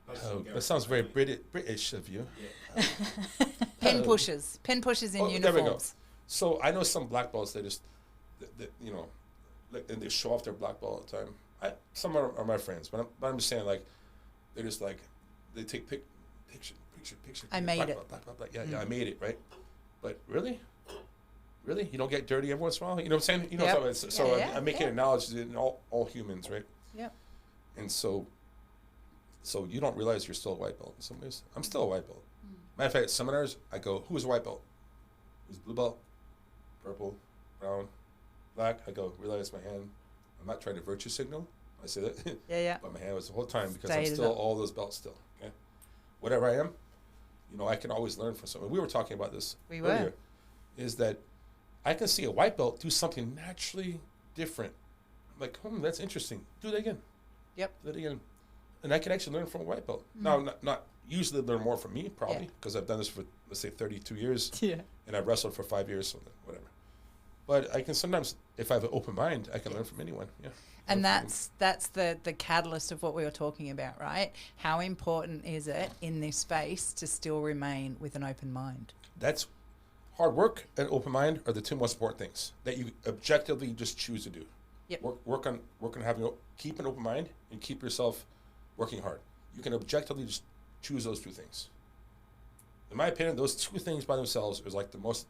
Most of Oh, them go that sounds for very it. British of you. Yeah. Pen pushers in There we go. uniforms. So I know some black belts. They just, you know, like, and they show off their black belt all the time. Some are my friends, but I'm just saying, like, they're just like, they take picture. I made black it. Belt, black belt, black. Yeah, I made it, right? But really, you don't get dirty every once in a while. You know what I'm saying? You know, Yep. so Yeah, I'm making an analogy in all humans, right? Yep. And so you don't realize you're still a white belt in some ways. I'm still a white belt. Matter of fact, at seminars, I go, who's a white belt? Who's blue belt? Purple, brown, black. I go, realize my hand. I'm not trying to virtue signal. I say that. Yeah. But my hand was the whole time because Stayed I'm still up. all those belts still. Okay. Whatever I am, you know, I can always learn from someone. We were talking about this We were. earlier. Is that I can see a white belt do something naturally different. I'm like, that's interesting. Do that again. Yep. Do that again. And I can actually learn from a white belt. Now, not usually learn more from me, probably, because I've done this for, let's say, 32 years. Yeah. And I've wrestled for 5 years, so whatever. But I can sometimes, if I have an open mind, I can learn from anyone. Yeah. And that's the catalyst of what we were talking about, right? How important is it in this space to still remain with an open mind? That's hard work and open mind are the two most important things that you objectively just choose to do. Yep. Work on having keep an open mind and keep yourself working hard. You can objectively just choose those two things. In my opinion, those two things by themselves is like the most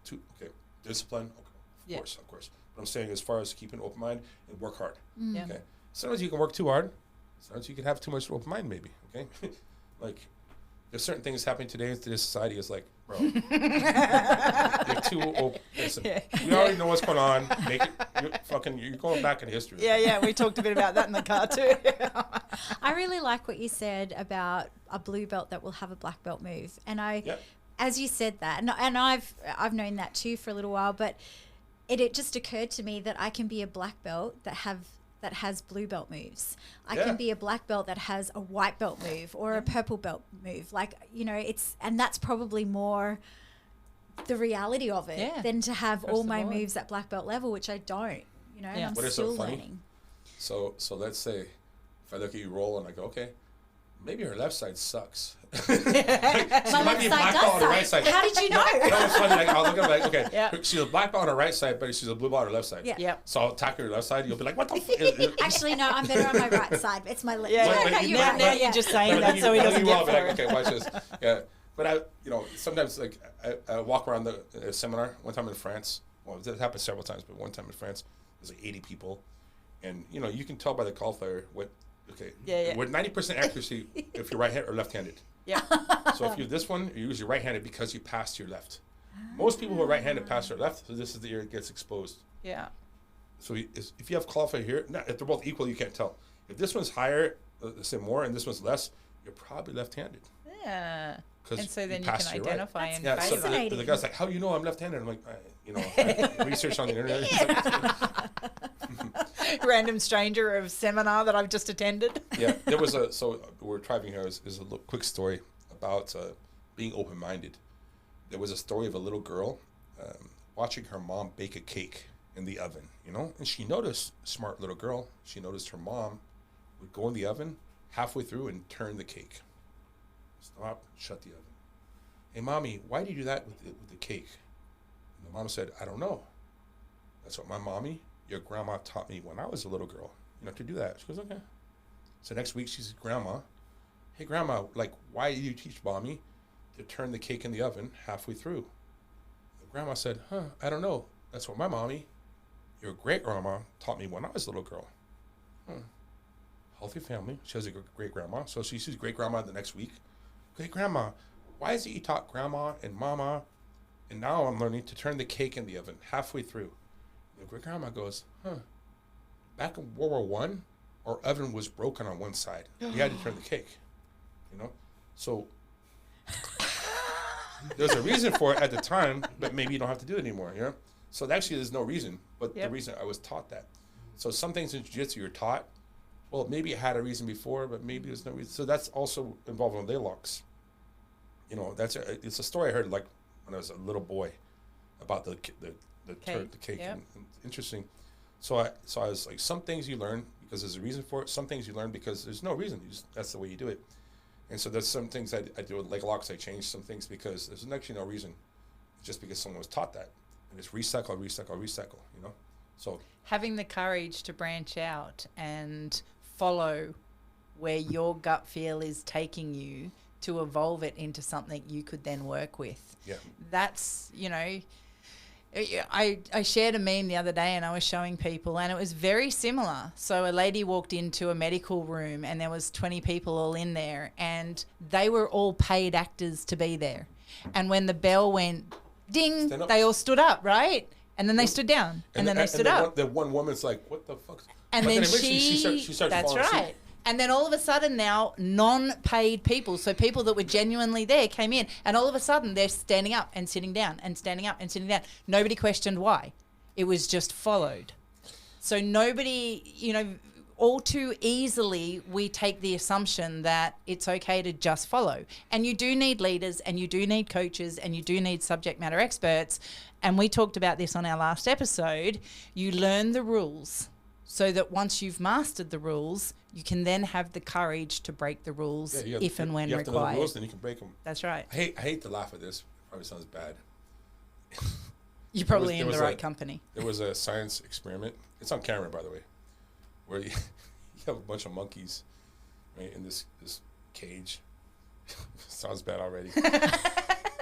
discipline. Okay, of course. But I'm saying as far as keeping an open mind and work hard. Yeah. Okay. Sometimes you can work too hard. Sometimes you can have too much open mind, maybe. Okay. Like, there's certain things happening today in today's society. Is like, bro, you're too open. Listen, we already know what's going on. You're going back in history. Yeah. We talked a bit about that in the car too. I really like what you said about a blue belt that will have a black belt move. And as you said that, and I've known that too for a little while, but it just occurred to me that I can be a black belt that has blue belt moves. I can be a black belt that has a white belt move or a purple belt move. Like, you know, and that's probably more the reality of it than to have all my moves at black belt level, which I don't, you know, and I'm What is still so funny? learning. So let's say if I look at you roll and I go, okay, maybe her left side sucks. My left side does suck. Right side. How did you know? You know, it's funny, like, I'll look at her like, okay, Yeah. she's a black belt on her right side, but she's a blue belt on her left side. Yeah. Yep. So I'll attack her left side. You'll be like, what the fuck? Actually, no, I'm better on my right side. It's my left. Yeah. But you're you- right. Now you're just saying that so he doesn't get for it. Okay, watch this. Yeah. But sometimes like I walk around the seminar. One time in France, well, it happened several times, but one time in France, there's like 80 people, and you can tell by the cauliflower what. Okay. Yeah. With 90% accuracy, if you're right-handed or left-handed. Yeah. So if you're this one, you're usually right-handed because you passed your left. Most people who are right-handed pass their left, so this is the area that gets exposed. Yeah. So if you have cauliflower here, if they're both equal, you can't tell. If this one's higher, let's say more, and this one's less, you're probably left-handed. Yeah. And so then you passed can your right. identify and Yeah, so favor. the guy's like, how do you know I'm left-handed? I'm like, I research on the internet. He's like, Random stranger of seminar that I've just attended. yeah, there was so we're driving here is a little quick story about being open-minded. There was a story of a little girl watching her mom bake a cake in the oven, and she noticed, smart little girl, she noticed her mom would go in the oven halfway through and turn the cake. Stop, shut the oven. Hey, mommy, why do you do that with the cake? And the mom said, I don't know. That's what my mommy, your grandma, taught me when I was a little girl, to do that. She goes, okay. So next week, she says, Grandma, hey, Grandma, like, why do you teach mommy to turn the cake in the oven halfway through? The grandma said, I don't know. That's what my mommy, your great-grandma, taught me when I was a little girl. Healthy family. She has a great-grandma. So she sees great-grandma the next week. Great-grandma, why is it you taught grandma and mama, and now I'm learning to turn the cake in the oven halfway through? The great-grandma goes, back in World War I, our oven was broken on one side. We had to turn the cake, So there's a reason for it at the time, but maybe you don't have to do it anymore, So actually there's no reason, but the reason I was taught that. So some things in jiu-jitsu you're taught, well, maybe it had a reason before, but maybe there's no reason. So that's also involved in laylocks. It's a story I heard like when I was a little boy about the cake. Yep. And interesting. So I was like, some things you learn because there's a reason for it. Some things you learn because there's no reason. That's the way you do it. And so there's some things I do with leg locks. I change some things because there's actually no reason, just because someone was taught that. And it's recycle, recycle, recycle, you know? So having the courage to branch out and follow where your gut feel is taking you to evolve it into something you could then work with. yeah. That's, you know, I shared a meme the other day and I was showing people and it was very similar. So a lady walked into a medical room and there was 20 people all in there and they were all paid actors to be there. And when the bell went ding, they all stood up, right? And then they stood down and then they stood up. The one woman's like, what the fuck? And but then she starts that's falling asleep. right. And then all of a sudden now non-paid people, so people that were genuinely there came in and all of a sudden they're standing up and sitting down and standing up and sitting down. Nobody questioned why. It was just followed. So nobody, you know, all too easily we take the assumption that it's okay to just follow. And you do need leaders and you do need coaches and you do need subject matter experts. And we talked about this on our last episode. You learn the rules so that once you've mastered the rules, you can then have the courage to break the rules if and when you have required. to know the rules, then you can break them. That's right. I hate to laugh at this. Probably sounds bad. You're probably there in was the right a- company. There was a science experiment. It's on camera, by the way, where you have a bunch of monkeys, right, in this cage. Sounds bad already.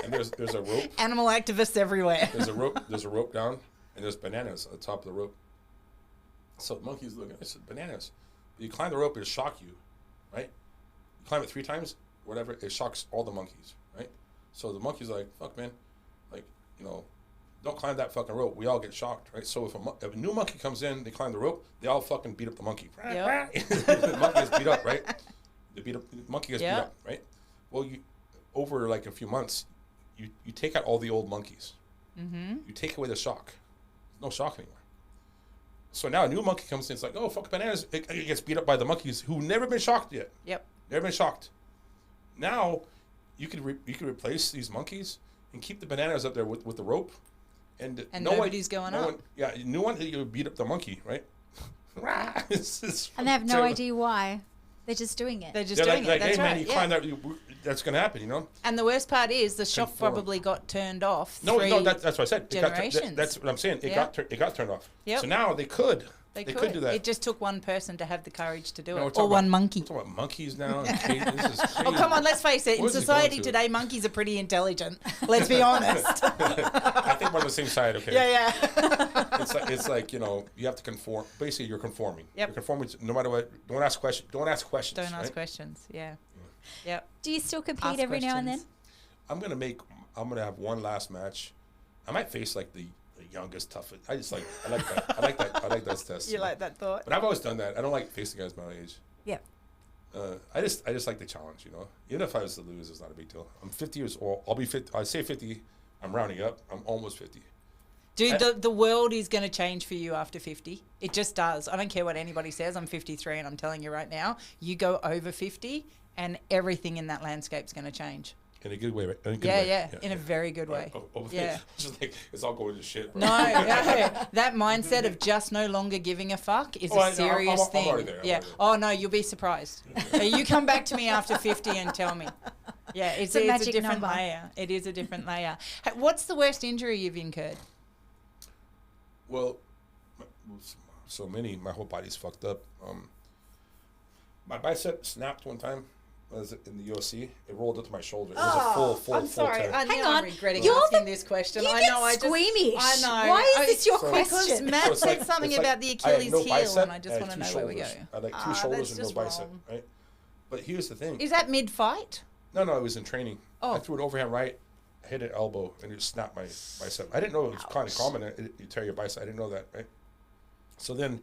And there's a rope. Animal activists everywhere. There's a rope down, and there's bananas on the top of the rope. So the monkey's looking. I said, bananas. You climb the rope, it'll shock you, right? You climb it 3 times, whatever, it shocks all the monkeys, right? So the monkey's like, fuck, man, like, you know, don't climb that fucking rope. We all get shocked, right? So if a new monkey comes in, they climb the rope, they all fucking beat up the monkey. Yep. The monkey gets beat up, right? The monkey gets Yep. beat up, right? Well, over like a few months, you take out all the old monkeys. Mm-hmm. You take away the shock. There's no shock anymore. So now a new monkey comes in. It's like, oh, fuck bananas. It gets beat up by the monkeys who've never been shocked yet. Yep. Never been shocked. Now you could replace these monkeys and keep the bananas up there with the rope. And nobody's going up. Yeah, new one, you beat up the monkey, right? And they have no idea why. They're just doing it. They're just doing it. That's hey, right. man, you climb that, that's going to happen, you know? And the worst part is the shock Conform. probably got turned off. No, three that's what I said. generations. That's what I'm saying. It got turned off. Yep. So now they could could do that. It just took one person to have the courage to do No, we're it. talking Or one about- monkey. We're talking about monkeys now. And this is crazy. Oh, come on, let's face it. In What is it society going to? today, monkeys are pretty intelligent. Let's be honest. I think we're on the same side, okay? Yeah. It's like, you know, you have to conform. Basically, you're conforming. Yep. You're conforming to, no matter what. Don't ask questions. Don't ask right? questions. Yeah. Yep. Do you still compete Ask every now and then? questions. I'm gonna have one last match. I might face like the youngest, toughest. I like that. I like those tests. You like that thought? But I've always done that. I don't like facing guys my age. Yep. I just like the challenge, you know. Even if I was to lose, it's not a big deal. I'm 50 years old. I'll be 50. I say 50. I'm rounding up. I'm almost 50. Dude, the world is going to change for you after 50. It just does. I don't care what anybody says. I'm 53 and I'm telling you right now, you go over 50 and everything in that landscape's going to change. In a good way, right? In a good Yeah, way. yeah, in a very good way. Yeah. It's just like it's all going to shit. No, that mindset of just no longer giving a fuck is a serious I'm thing. already there. I'm Yeah. already there. Oh no, you'll be surprised. You come back to me after 50 and tell me. Yeah, it's a magic different number. layer. It is a different layer. What's the worst injury you've incurred? Well, so many. My whole body's fucked up. My bicep snapped one time. I was in the UFC. It rolled up to my shoulder. It was a full I'm sorry. tear. I Hang know on. I'm regretting You're asking the- this question. You I get know. squeamish. I know. Why is this your Because question? Matt So it's said like- something it's like about the I had Achilles no heel, bicep, and I just had want to two know where we go. shoulders. I had like two Ah, shoulders that's and no just bicep, wrong. right? But here's the thing. Is that mid-fight? No, it was in training. Oh. I threw an overhand right, hit an elbow, and it snapped my bicep. I didn't know it was kind of common. You tear your bicep. I didn't know that, right? So then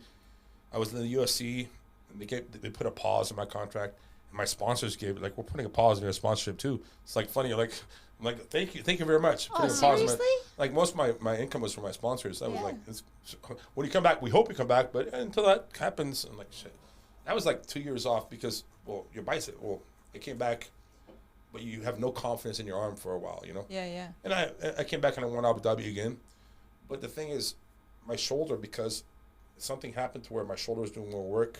I was in the UFC, and they put a pause in my contract. And my sponsors gave it, like, we're putting a pause in your sponsorship, too. It's like funny. I'm like, thank you very much. Oh, Putting a pause in seriously? like, most of my income was from my sponsors. That was Yeah. like, when you come back, we hope you come back, but until that happens, I'm like, shit. That was like 2 years off because, well, your bicep, it came back, but you have no confidence in your arm for a while, you know? Yeah. And I came back and I won Abu Dhabi again. But the thing is, my shoulder, because something happened to where my shoulder was doing more work,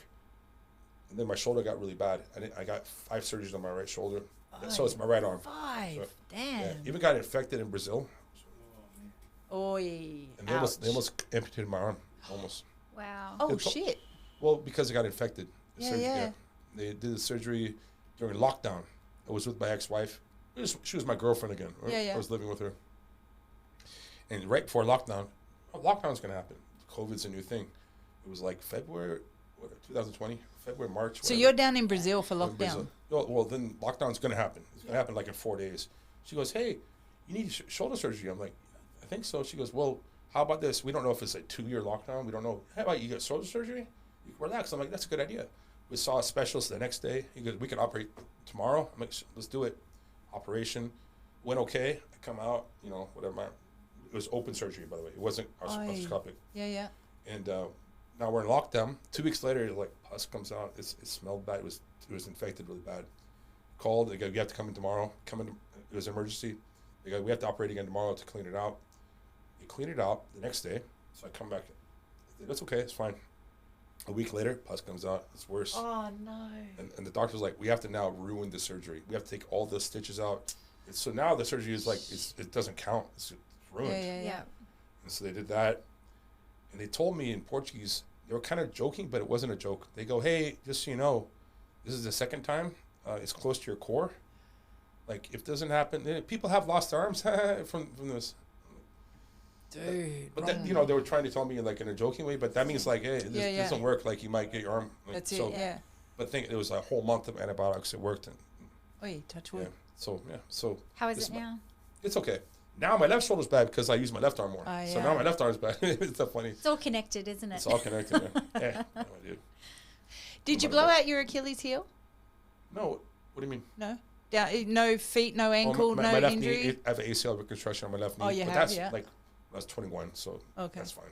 And then my shoulder got really bad. I got 5 surgeries on my right shoulder. So it's my right arm. 5. So, Damn. yeah, even got infected in Brazil. Oi. And they almost amputated my arm. Almost. Wow. Oh, It's- shit. Well, because it got infected. The Yeah, surgery, yeah. They did the surgery during lockdown. I was with my ex-wife. She was my girlfriend again. Right? Yeah, yeah. I was living with her. And right before lockdown, lockdown's going to happen. COVID's a new thing. It was like February, 2020? February, March. So whatever. you're down in Brazil for In lockdown. Brazil. Well, then lockdown's going to happen. It's going to happen like in 4 days. She goes, hey, you need shoulder surgery. I'm like, I think so. She goes, well, how about this? We don't know if it's a 2-year lockdown. We don't know. How about you get shoulder surgery? You can relax. I'm like, that's a good idea. We saw a specialist the next day. He goes, we can operate tomorrow. I'm like, let's do it. Operation went okay. I come out, whatever. It was open surgery, by the way. It wasn't arthroscopic. Yeah, yeah. And now we're in lockdown. 2 weeks later, like pus comes out. It smelled bad. It was infected really bad. Called. They go, you have to come in tomorrow. It was an emergency. They go, we have to operate again tomorrow to clean it out. They clean it out the next day. So I come back. That's okay. It's fine. A week later, pus comes out. It's worse. Oh, no. And the doctor's like, we have to now ruin the surgery. We have to take all the stitches out. So now the surgery is like, it doesn't count. It's ruined. Yeah. And so they did that. And they told me in Portuguese, they were kind of joking, but it wasn't a joke. They go, hey, just so you know, this is the second time. It's close to your core. Like, if it doesn't happen, people have lost arms from this. Dude. But that, they were trying to tell me like in a joking way, but that means like, hey, this doesn't work. Like, you might get your arm. Like, That's it, yeah. But it was a whole month of antibiotics. It worked. And, Oi, touch yeah. wood. So How is this it now? It's okay. Now my left shoulder's bad because I use my left arm more. Oh, So yeah. now my left arm's bad. It's so funny. It's all connected, isn't it? It's all connected. Yeah. No, dude. Did you blow out your Achilles heel? No. What do you mean? No. No feet, no ankle, my no left injury? knee, I have an ACL reconstruction on my left knee. Oh, you but have, that's yeah. like when I was 21, so Okay. that's fine.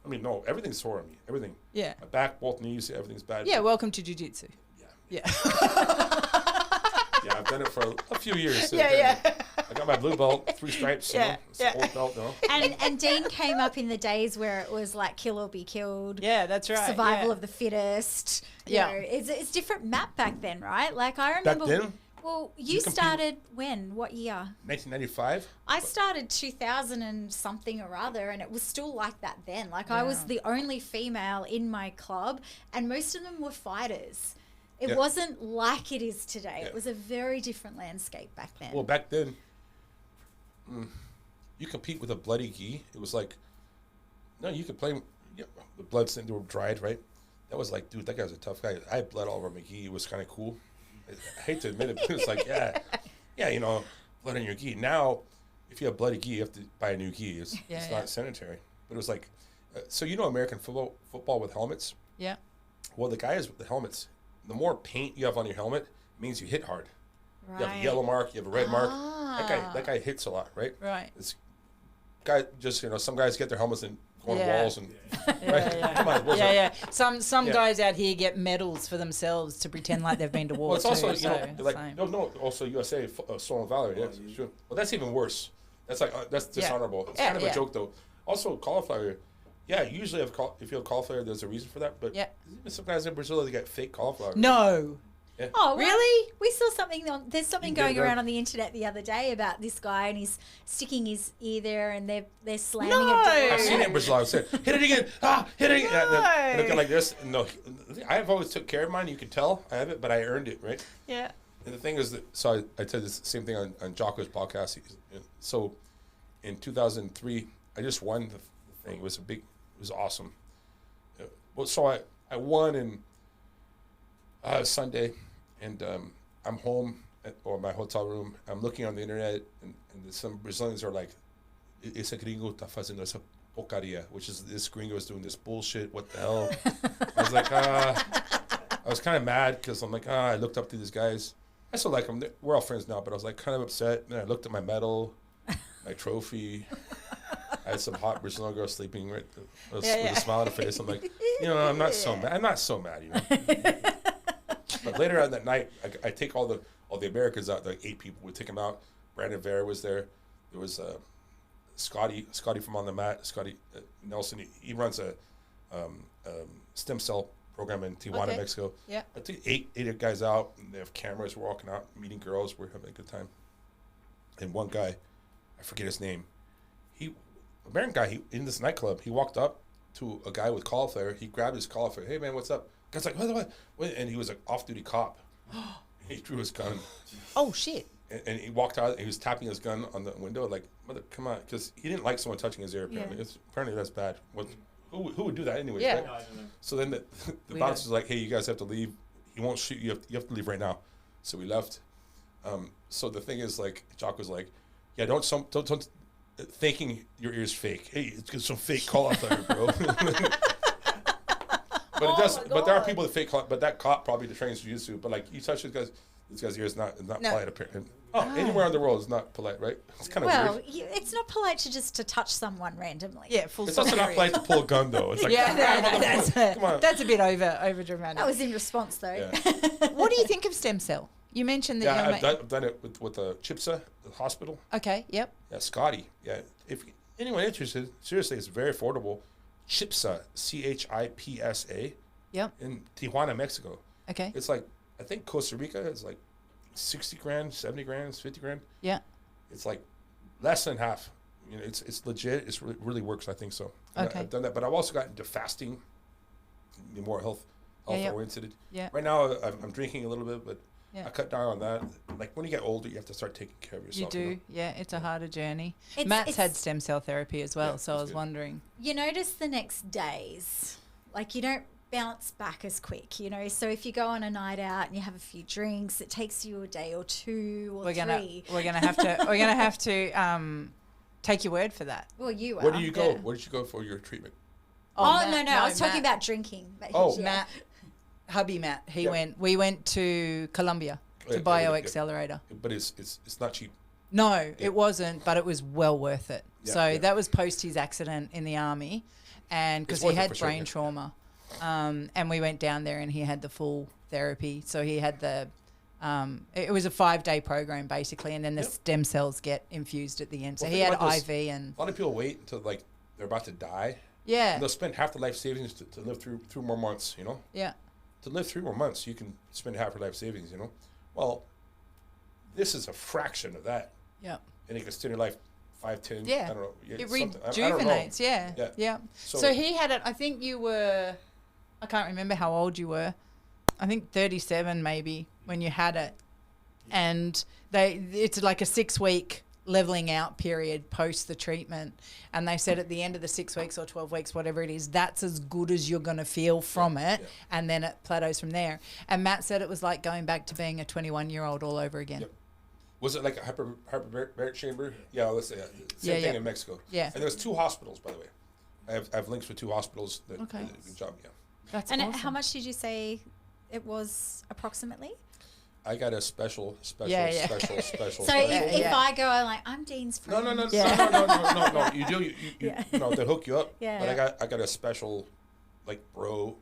I mean, no, everything's sore on me. Everything. Yeah. My back, both knees, everything's bad. Yeah, welcome to jiu-jitsu. Yeah. Yeah. Yeah, I've done it for a few years. So Yeah. I got my blue belt, 3 stripes. Yeah, It's yeah. an old belt, no? And Dean came up in the days where it was like kill or be killed. Yeah, that's right. Survival yeah. of the fittest. Yeah. It's different map back then, right? Like I Back remember. then, Well, You you compete- started when? What year? 1995. I started 2000 and something or other, and it was still like that then. Like I was Yeah. the only female in my club, and most of them were fighters. It Yeah. wasn't like it is today. Yeah. It was a very different landscape back then. Well, back then, you compete with a bloody gi. It was like, no, you could play. Yeah, the blood's they were dried, right? That was like, dude, that guy's a tough guy. I had blood all over my gi. It was kind of cool. I hate to admit it, but it was like, yeah, blood on your gi. Now, if you have bloody gi, you have to buy a new gi. It's Yeah. not sanitary. But it was like, so American football with helmets. Yeah. Well, the guys with the helmets, the more paint you have on your helmet means you hit hard. right. You have a yellow mark, you have a red mark. Ah. That guy hits a lot, right? Right. This guy just some guys get their helmets and go on Yeah. walls and Yeah. come on, what's Yeah, up? yeah. Some Yeah. guys out here get medals for themselves to pretend like they've been to war Well, it's also too. like also USA stolen valor. Yeah, Oh, sure. Well, that's even worse. That's like that's dishonorable. It's Yeah, kind of yeah. a joke though. Also, cauliflower. Yeah, usually if you have cauliflower, there's a reason for that. But Yeah. even some guys in Brazil, they get fake cauliflower. No. Yeah. Oh, well, Really? We saw something on. There's something You can get going it around done. on the internet the other day about this guy, and he's sticking his ear there, and they're slamming No. a door. I've seen it in Brazil. I said, hit it again. Hit it again. And it go like this. No, I've always took care of mine. You can tell I have it, but I earned it, right? Yeah. And the thing is that, so I said the same thing on Jocko's podcast. So in 2003, I just won the thing. It was awesome. Well, so I won in Sunday, and I'm home or my hotel room. I'm looking on the internet, and some Brazilians are like, esse gringo tá fazendo essa porcaria, which is this gringo is doing this bullshit. What the hell? I was like, I was kind of mad because I'm like, I looked up to these guys. I still like them. We're all friends now, but I was like kind of upset. And I looked at my medal, my trophy. I had some hot Brazilian girl sleeping with a smile on her face. I'm like, I'm not so mad. I'm not so mad, But later on that night, I take all the Americans out, like 8 people. We take them out. Brandon Vera was there. There was Scotty from On the Mat. Scotty Nelson. He runs a stem cell program in Tijuana, Mexico. Yeah. I took eight guys out, and they have cameras. We're walking out, meeting girls. We're having a good time. And one guy, I forget his name. American guy, in this nightclub, he walked up to a guy with cauliflower. He grabbed his cauliflower. Hey, man, what's up? Guy's like, what? And he was an off-duty cop. He drew his gun. Oh, shit. And he walked out, and he was tapping his gun on the window, like, mother, come on. Because he didn't like someone touching his ear, apparently. Apparently, that's bad. Who would do that anyways, right? No, I don't know. So then the bouncer was like, hey, you guys have to leave. He won't shoot you. You have to leave right now. So we left. So the thing is, like, Jock was like, yeah, don't thinking your ear's fake. Hey, it's just some fake cauliflower, bro. But it does. But there are people that fake but that cop probably trains jiu-jitsu. But like, you touch this guy's ear is not polite. Apparently, anywhere in the world is not polite, right? It's kind of weird. It's not polite to touch someone randomly. Yeah, full It's stop. also not polite to pull a gun, though. It's like, Come on. That's a bit over dramatic. That was in response, though. Yeah. What do you think of stem cell? You mentioned that Yeah, I've done it with the CHIPSA, the hospital. Okay, yep. Yeah, Scotty. Yeah, if anyone interested, seriously, it's very affordable. CHIPSA, CHIPSA. Yep. In Tijuana, Mexico. Okay. It's like, I think Costa Rica is like 60 grand, 70 grand, 50 grand. Yeah. It's like less than half. You know, it's legit. It really works. I think so. And Okay. I've done that, but I've also gotten into fasting, be more health oriented. Yeah. Right now, I'm drinking a little bit, but Yeah. I cut down on that. Like when you get older, you have to start taking care of yourself. You do. know? Yeah, it's a harder journey. it's- Matt's had stem cell therapy as well, Yeah, so I that's was good. wondering. You notice the next days, like you don't bounce back as quick, So if you go on a night out and you have a few drinks, it takes you a day or two or We're three. gonna have to take your word for that. Well, you are. Where do you go? Yeah. Where did you go for your treatment? Oh, Matt- no, I was talking Matt- about drinking. But Oh. yeah. Matt, hubby Matt. Yeah. We went to Colombia to Yeah, Bio yeah. Accelerator. But it's not cheap. No, it wasn't, but it was well worth it. Yeah, So yeah. that was post his accident in the army, and because It's he worth it had for sure, brain yeah. trauma, and we went down there and he had the full therapy. So he had it was a 5-day program basically, and then the Yep. stem cells get infused at the end. So Well, he think had about this. IV and A lot of people wait until like they're about to die. yeah, And they'll spend half their life savings to live through more months. yeah, To live 3 more months, you can spend half your life savings. Well, this is a fraction of that, yeah. and you can extend your life 5, 10. Yeah. I don't know. It something. I don't know. rejuvenates. Yeah, Yeah. yeah. So- So he had it. I think you were. I can't remember how old you were. I think 37 maybe when you had it, and it's like a 6-week leveling out period post the treatment, and they said at the end of the 6 weeks or 12 weeks, whatever it is, that's as good as you're going to feel from it, yeah. and then it plateaus from there. And Matt said it was like going back to being a 21-year-old all over again. Yep. Was it like a hyperbaric chamber? Yeah, let's say same Yeah, thing yeah. in Mexico. Yeah. And there's 2 hospitals, by the way. I have links with 2 hospitals that Okay. did a good job. Yeah. That's And awesome. how much did you say it was approximately? I got a special. So Yeah. if Yeah. I go, I'm like, I'm Dean's friend. No. Yeah. No. You do. You they hook you up. Yeah. But I got a special, like, bro.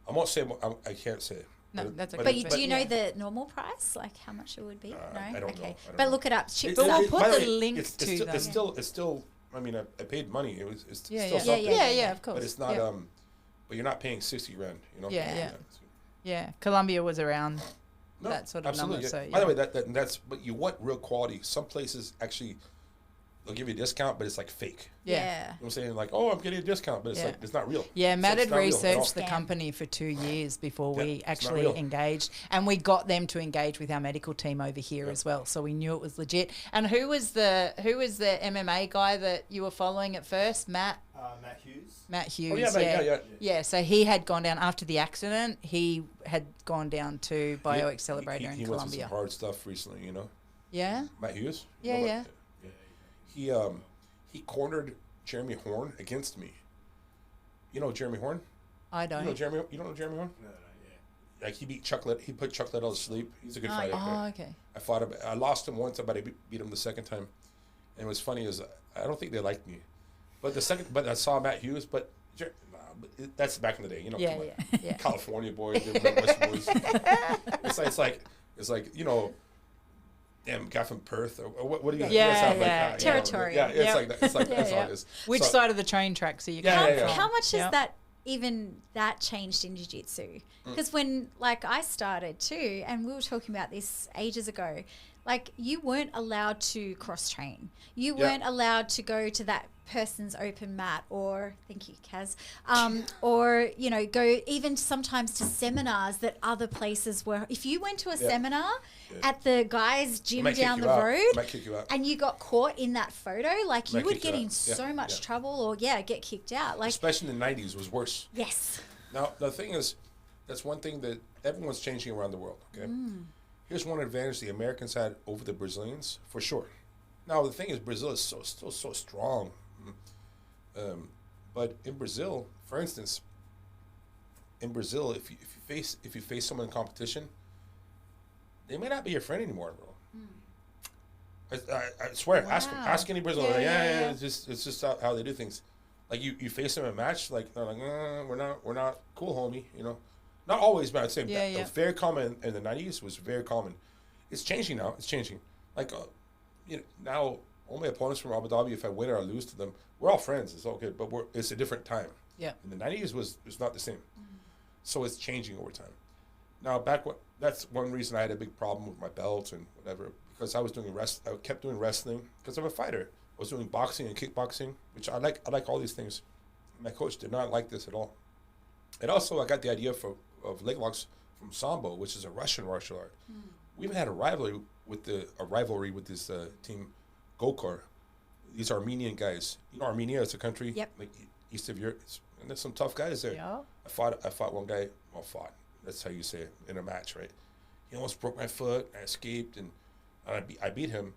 I won't say. I can't say. No, But- that's but okay. But But do you know yeah. the normal price? Like how much it would be? No? I don't know. Okay. I don't But know. look it up. Chips But up. we'll put by the way, link it's to them. It's still. I mean, I paid money. It's Yeah, still yeah. something. Yeah, of course. But it's not. Yeah. But you're not paying 60 grand. Yeah. Yeah, Colombia was around No, that sort of absolutely. number. So By the way, that's. But you want real quality. Some places actually, they'll give you a discount, but it's like fake. yeah. You know what I'm saying? Like, oh, I'm getting a discount, but it's Yeah. like it's not real. Yeah, It's Matt like, had it's not real at all. researched the Scam. company for 2 years before Yeah, we it's not actually real. engaged, and we got them to engage with our medical team over here Yeah. as well. So we knew it was legit. And who was the MMA guy that you were following at first? Matt Matt Hughes. Hughes. Oh yeah. Yeah, so he had gone down after the accident. He had gone down to Bio Accelerator he in went through some Colombia. hard stuff recently. Yeah. Matt Hughes. Yeah, You know yeah. about- He cornered Jeremy Horn against me. You know Jeremy Horn? I don't. You don't know Jeremy Horn? No, yeah. Like he put Chuck Liddell to sleep. He's a good fighter. Oh, okay. I lost him once, but I beat him the second time. And what's funny is I don't think they liked me. But I saw Matt Hughes, but that's back in the day, Yeah, come on. yeah. California boys, West boys. it's like damn guy from Perth or what do you Yeah, sound yeah. like? Territorial. Yeah, it's Yep. like that. It's like Yeah, that's yeah. all it is. Which So- side of the train tracks are you Yeah, coming yeah, yeah. from? How much is Yep. that even that changed in jiu-jitsu. Because when, like, I started too, and we were talking about this ages ago, like, you weren't allowed to cross-train. You weren't allowed to go to that person's open mat or, thank you, Kaz, or, you know, go even sometimes to seminars that other places were. If you went to a seminar at the guy's gym down the road and you got caught in that photo, like, you would get in so much trouble or, get kicked out. Like, especially in the 90s was worse. Yes. Now, the thing is, that's one thing that everyone's changing around the world, okay? Here's one advantage the Americans had over the Brazilians, for sure. Now, the thing is, Brazil is still so strong. But in Brazil, for instance, if you face someone in competition, they may not be your friend anymore, bro. I swear, ask any Brazilian. It's just how they do things. Like you face them in a match, like they're like, we're not cool, homie. You know, not always, but I'd say that was very common in the 90s. Was very common. It's changing now. It's changing. Like now, all my opponents from Abu Dhabi, if I win or I lose to them, we're all friends. It's okay, but it's a different time. Yeah. In the 90s was not the same. So it's changing over time. Now that's one reason I had a big problem with my belts and whatever, because I was doing I kept doing wrestling because I'm a fighter. I was doing boxing and kickboxing, which I like all these things. My coach did not like this at all. And also I got the idea of leg locks from Sambo, which is a Russian martial art. We even had a rivalry with this team Gokor. These Armenian guys. You know, Armenia is a country like east of Europe, and there's some tough guys there. Yeah. I fought one guy. Well, that's how you say it in a match, right? He almost broke my foot. I escaped, and I beat him.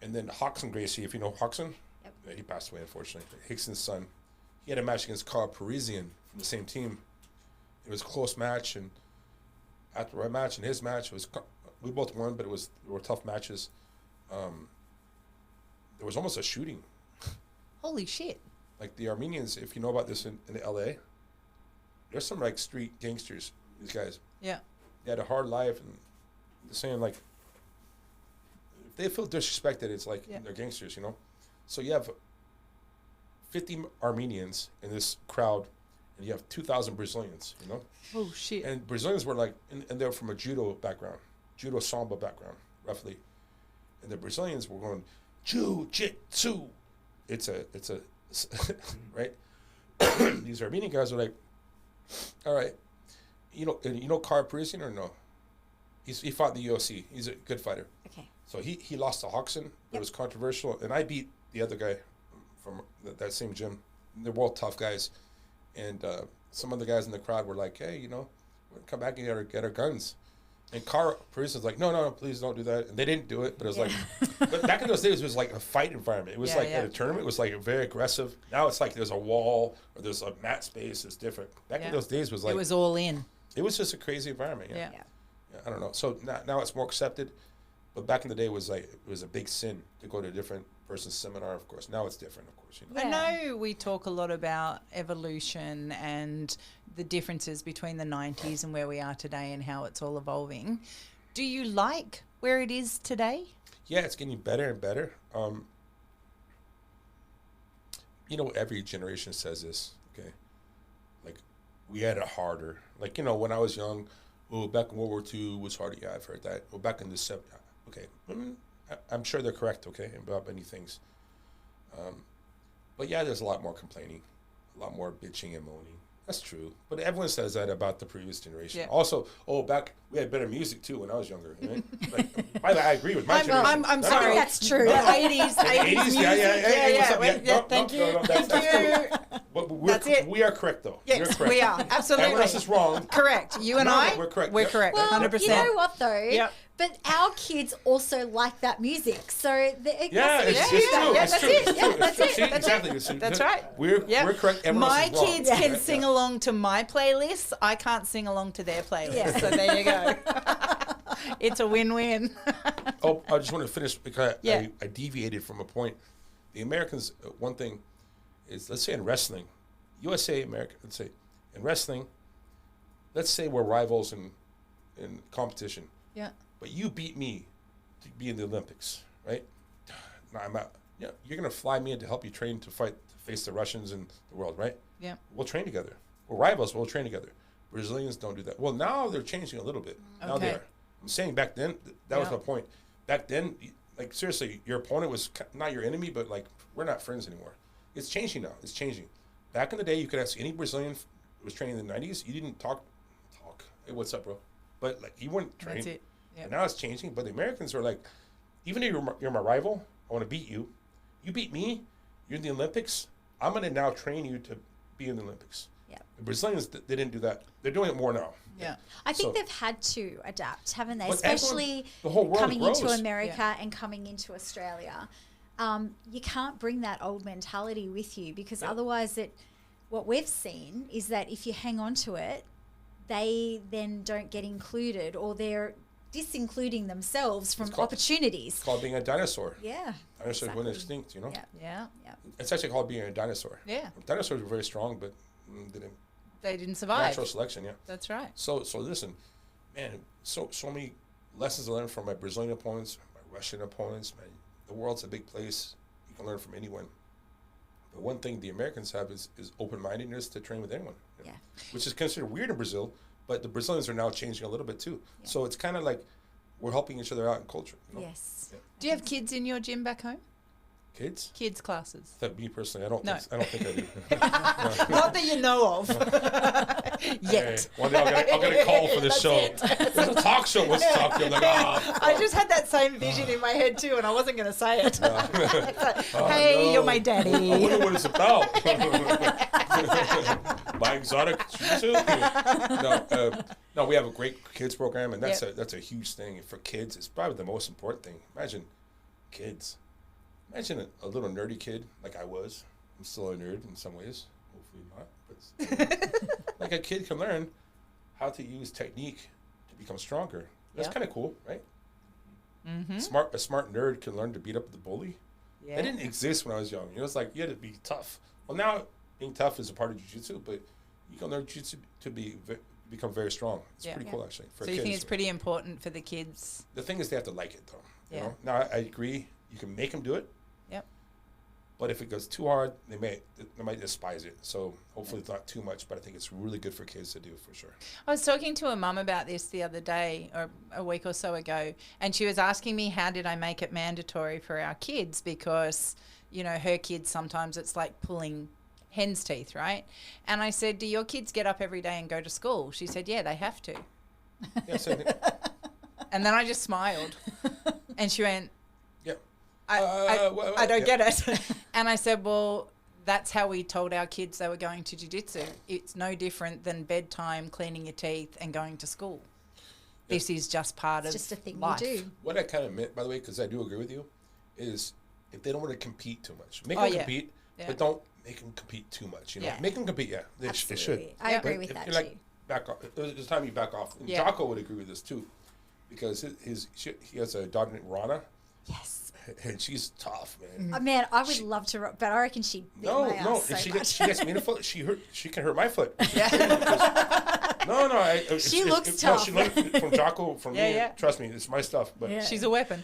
And then Hoxton Gracie, if you know Hoxton, he passed away unfortunately. Hickson's son. He had a match against Carl Parisian from the same team. It was a close match, and after my match and his match, we both won, but there were tough matches. There was almost a shooting. Holy shit. Like the Armenians, if you know about this in LA, there's some like street gangsters, these guys. Yeah. They had a hard life, and they're saying like, if they feel disrespected, it's like they're gangsters, you know? So you have 50 Armenians in this crowd, and you have 2,000 Brazilians, you know? Oh shit. And Brazilians were like, and they're from a judo samba background, roughly. And the Brazilians were going, jiu-jitsu. It's a right? These Armenian guys are like, all right, you know Carl Parisian or no? He fought in the UFC. He's a good fighter. Okay. So he lost to Hoxton. It was controversial, and I beat the other guy from that same gym. They're both tough guys, and some of the guys in the crowd were like, hey, we'll come back and get our guns. And Carl Parisian's like, no, please don't do that. And they didn't do it, but it was like, but back in those days, it was like a fight environment. It was at a tournament, it was like very aggressive. Now it's like there's a wall or there's a mat space. It's different. Back in those days, was like, it was all in. It was just a crazy environment. Yeah. I don't know. So now it's more accepted, but back in the day, it was a big sin to go to a different person's seminar. Of course, now it's different. Of course, I know we talk a lot about evolution and the differences between the 90s and where we are today and how it's all evolving. Do you like where it is today? Yeah, it's getting better and better. Every generation says this, okay? Like, we had it harder. Like, when I was young, back in World War II was harder. Yeah, I've heard that. Well, back in the 70s, okay. I'm sure they're correct, okay, about many things. But yeah, there's a lot more complaining, a lot more bitching and moaning. That's true. But everyone says that about the previous generation. Yeah. Also, back, we had better music too when I was younger. Right? By the way, I agree with my generation. I'm sorry. That's true. The 80s music. Yeah. Thank you. That's it. We are correct, though. Yes, we are. Absolutely. Everyone else is wrong. Correct. You and I, we're correct. We're correct. Well, 100%. you know what, though? Yep. But our kids also like that music. So it's true. That's it. Exactly. That's right. We're correct. Everyone my else is wrong. kids can sing along to my playlists. I can't sing along to their playlists. Yeah. So there you go. It's a win-win. I just want to finish because I deviated from a point. The Americans, one thing is, let's say in wrestling, USA, America, let's say in wrestling, let's say we're rivals in competition. Yeah. But you beat me to be in the Olympics, right? Now I'm out. You're going to fly me in to help you train to face the Russians in the world, right? Yeah. We'll train together. we're rivals, we'll train together. Brazilians don't do that. Well, now they're changing a little bit. Now they Okay. are. I'm saying back then, that was Yeah. my point. Back then, like seriously, your opponent was not your enemy, but like we're not friends anymore. It's changing now. It's changing. Back in the day, you could ask any Brazilian who was training in the 90s, you didn't talk, hey, what's up, bro? But like you wouldn't train. That's it. Yep. And now it's changing. But the Americans are like, even if you're my rival, I want to beat you. You beat me, you're in the Olympics. I'm going to now train you to be in the Olympics. Yeah. The Brazilians, they didn't do that. They're doing it more now. Yeah. I think So- they've had to adapt, haven't they? But everyone- Especially the whole world coming into grows. America and coming into Australia. You can't bring that old mentality with you because otherwise what we've seen is that if you hang on to it, they then don't get included or they're disincluding themselves from called- opportunities. It's called being a dinosaur. Yeah. Dinosaurs went exactly. extinct, you know? Yeah. Yeah. Yeah. It's actually called being a dinosaur. Yeah. Dinosaurs were very strong, but didn't. They didn't survive. Natural selection, yeah. That's right. So listen, man, so many lessons I learned from my Brazilian opponents, my Russian opponents, man. The world's a big place. You can learn from anyone. But one thing the Americans have is open-mindedness to train with anyone. You know, Yeah. which is considered weird in Brazil, but the Brazilians are now changing a little bit too. So it's kind of like we're helping each other out in culture. You know? Yes. Do you have kids in your gym back home? Kids? Kids classes? That me personally, I don't No. think I do. Not that you know of. Yet. Hey, one day I'll get a call for this show. There's a talk show. What's the talk show? I'm like, I just had that same vision in my head too, and I wasn't going to say it. It's like, hey, no. you're my daddy. I wonder what it's about. My exotic jiu-jitsu? No, we have a great kids program, and that's a huge thing for kids. It's probably the most important thing. Imagine kids. Imagine a little nerdy kid like I was. I'm still a nerd in some ways. Hopefully not. But like a kid can learn how to use technique to become stronger. That's Yeah. kind of cool, right? Mm-hmm. A smart nerd can learn to beat up the bully. Yeah. That didn't exist when I was young. It was like you had to be tough. Well, now being tough is a part of jiu-jitsu, but you can learn jiu-jitsu to become very strong. It's Yeah. pretty cool, actually. For So you kids. think it's pretty important for the kids? The thing is, they have to like it, though. You Yeah. know? Now, I agree. You can make them do it. Yep. But if it goes too hard, they might despise it. So hopefully it's not too much. But I think it's really good for kids to do, for sure. I was talking to a mum about this the other day, or a week or so ago, and she was asking me how did I make it mandatory for our kids, because, you know, her kids, sometimes it's like pulling hen's teeth, right? And I said, do your kids get up every day and go to school? She said, yeah, they have to. Yeah, same thing. And then I just smiled. And she went, Yeah. I don't get it. And I said, well, that's how we told our kids they were going to jiu-jitsu. It's no different than bedtime, cleaning your teeth, and going to school. This is just part It's of just a thing life. you do. What I kind of meant, by the way, because I do agree with you, is if they don't want to compete too much, make Oh, them yeah. compete, Yeah. but don't make them compete too much. You know, Yeah. make them compete. Yeah, they should. Absolutely. I Yeah. agree But with if that you're too. like back off. It's time you back off. And Yeah. Jocko would agree with this too, because he has a daughter named Rana, Yes. and she's tough, man. Man, I would love to, but I reckon she'd beat my No, ass so if she much. gets me in the foot, she can hurt my foot. No, She looks No, tough. she learned from Jocko, from Yeah, me. yeah. Trust me, it's my stuff. But Yeah. She's a weapon.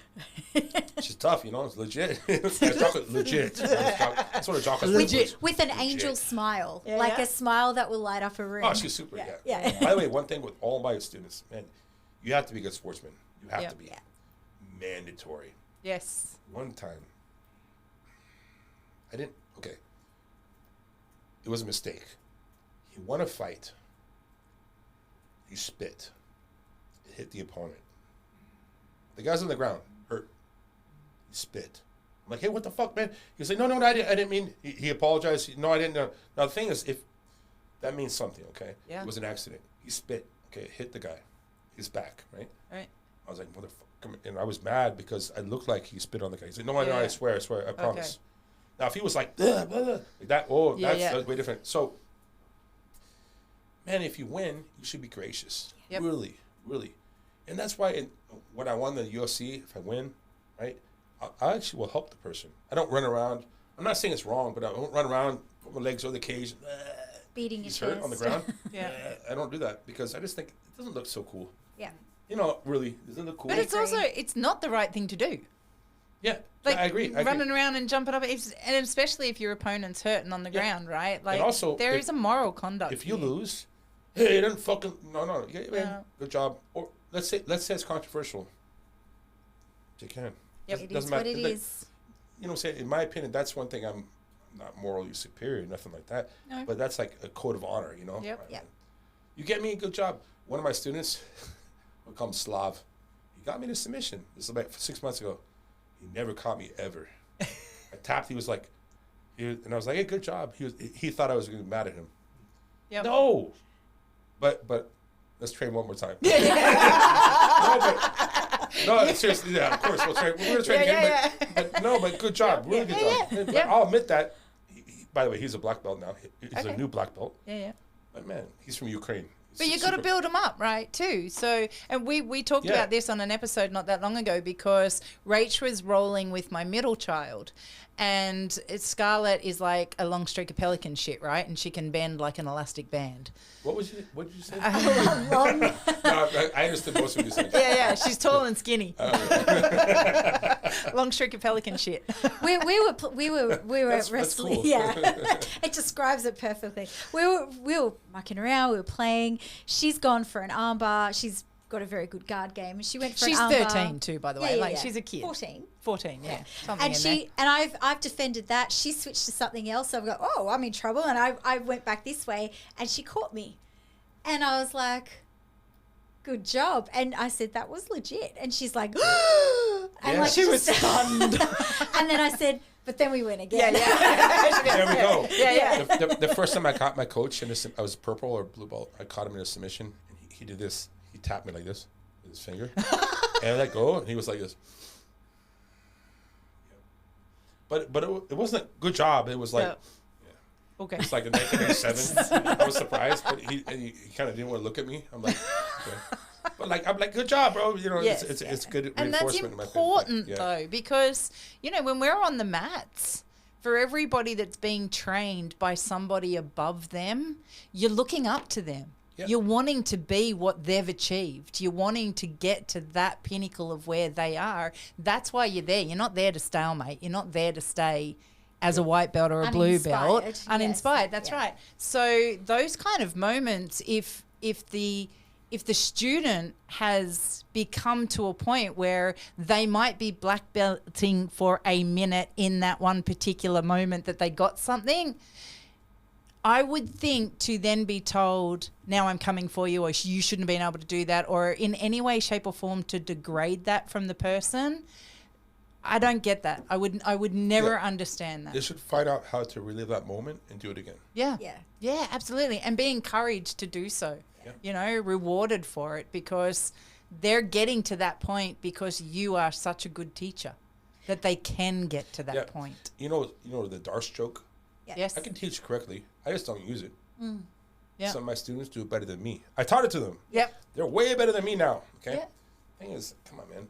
she's tough, you know. It's legit. Jocko, legit. That's what a Jocko's Legit. With an angel smile, Yeah, like yeah. a smile that will light up a room. Oh, she's super. Yeah, Yeah. yeah. By the way, one thing with all my students, man, you have to be a good sportsman. You have Yeah. to be. Yeah. Mandatory. Yes. One time, I didn't. Okay. It was a mistake. He won a fight. He spit. It hit the opponent. The guy's on the ground, hurt. He spit. I'm like, hey, what the fuck, man? He's like, no, I didn't mean. He apologized. No, I didn't know. Now the thing is, if that means something, okay? Yeah. It was an accident. He spit. Okay, it hit the guy. His back, right? Right. I was like, motherfucker. And I was mad because I looked like he spit on the guy. He said, no, I swear, I promise. Now, if he was like, blah, blah, blah, like that, that's way different. So, man, if you win, you should be gracious. Yep. Really, really. And that's why when I won the UFC, if I win, right, I actually will help the person. I don't run around. I'm not saying it's wrong, but I won't run around, put my legs over the cage, Beating your he's chest. hurt on the ground. Yeah. I don't do that because I just think it doesn't look so cool. Yeah. You know, really, doesn't it look cool? But it's agree. also, it's not the right thing to do. Yeah, Like I agree. running around and jumping up, and especially if your opponent's hurting on the ground, right? Like, also, there is a moral conduct. If you here. lose, hey, don't fucking no. Yeah, man, Yeah. good job. Or let's say it's controversial. You can. Yep. It Doesn't is what matter. it Like, is. You know what I'm saying? In my opinion, that's one thing I'm not morally superior, nothing like that. No. But that's like a code of honor, you know? Yep. Right, Yep. man. You get me? Good job. One of my students, we call him Slav. He got me to submission. This was about 6 months ago. He never caught me ever. I tapped. He was like, and I was like, "Hey, good job." He thought I was going to be mad at him. Yep. No, but let's train one more time. No, seriously, yeah, of course we'll train. We're going to train again. But good job, really good job. But I'll admit that. By the way, he's a black belt now. He's a new black belt. Yeah. But man, he's from Ukraine. But you got to build them up, right, too. So, and we talked about this on an episode not that long ago because Rach was rolling with my middle child. And Scarlett is like a long streak of pelican shit, right? And she can bend like an elastic band. What did you say? Long. No, I understood most of what you said. Yeah. She's tall and skinny. Long streak of pelican shit. we were That's wrestling. cool. Yeah, it describes it perfectly. We were mucking around. We were playing. She's gone for an armbar. She's got a very good guard game. And she went for She's an armbar. 13 too, by the way. Like she's a kid. 14. 14, yeah. Something And in there. I've defended that. She switched to something else. So I've got, oh, I'm in trouble. And I went back this way and she caught me. And I was like, good job. And I said, that was legit. And she's like, and like She was stunned. And then I said, but then we went again. There we go. Yeah. The first time I caught my coach, and I was purple or blue belt, I caught him in a submission, and he did this. He tapped me like this with his finger. And I let go, and he was like this. But it wasn't a good job. It was like, Okay. it's like in 1987. I was surprised, but he kind of didn't want to look at me. I'm like, okay. But like, I'm like, good job, bro. You know, it's good And that's reinforcement. important, in my opinion. though, because, you know, when we're on the mats, for everybody that's being trained by somebody above them, you're looking up to them. Yeah. You're wanting to be what they've achieved. You're wanting to get to that pinnacle of where they are. That's why you're there. You're not there to stalemate. You're not there to stay as a white belt or a blue belt. Uninspired, Uninspired. yes. That's Yeah. right. So those kind of moments, if the student has become to a point where they might be black belting for a minute in that one particular moment that they got something, I would think to then be told, now I'm coming for you, or you shouldn't have been able to do that, or in any way, shape or form to degrade that from the person, I don't get that. I would never understand that. They should find out how to relive that moment and do it again. Yeah. Yeah. Yeah, absolutely. And be encouraged to do so, you know, rewarded for it because they're getting to that point because you are such a good teacher that they can get to that point. You know the Darce joke? Yeah. Yes. I can teach correctly. I just don't use it. Yeah. Some of my students do it better than me. I taught it to them. Yep. They're way better than me now. Okay. Yeah. Thing is, come on, man.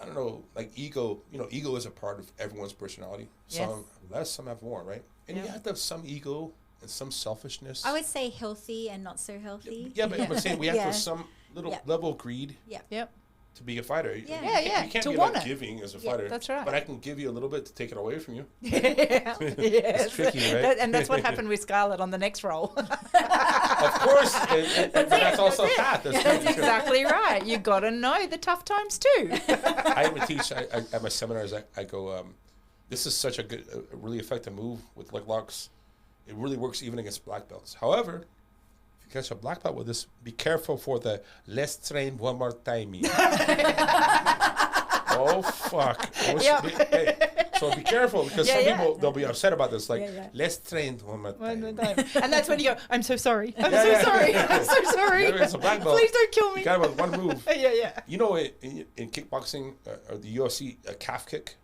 I don't know. Like ego, ego is a part of everyone's personality. Yes. Some have less, some have more, right? And you have to have some ego and some selfishness. I would say healthy and not so healthy. Yeah, but I'm saying we have to Yeah. have some little level of greed Yep. to be a fighter. Yeah. You can't To be want like it. giving as a fighter. that's right. But I can give you a little bit to take it away from you. Yes. It's tricky, right? And that's what happened with Scarlett on the next roll. Of course, but that's also a path. That's exactly right. You got to know the tough times too. I would teach at my seminars. I go, this is such a good, a really effective move with leg locks. It really works even against black belts. However, if you catch a black belt with this, be careful for the let's train one more time. Oh fuck! Hey, so be careful because some people they'll be upset about this. Like let's train one more time. And that's when you go, I'm so sorry. I'm so sorry. I'm so sorry. It's a black belt. Please don't kill me. You got it with one move. Yeah. You know, in kickboxing or the UFC, a calf kick,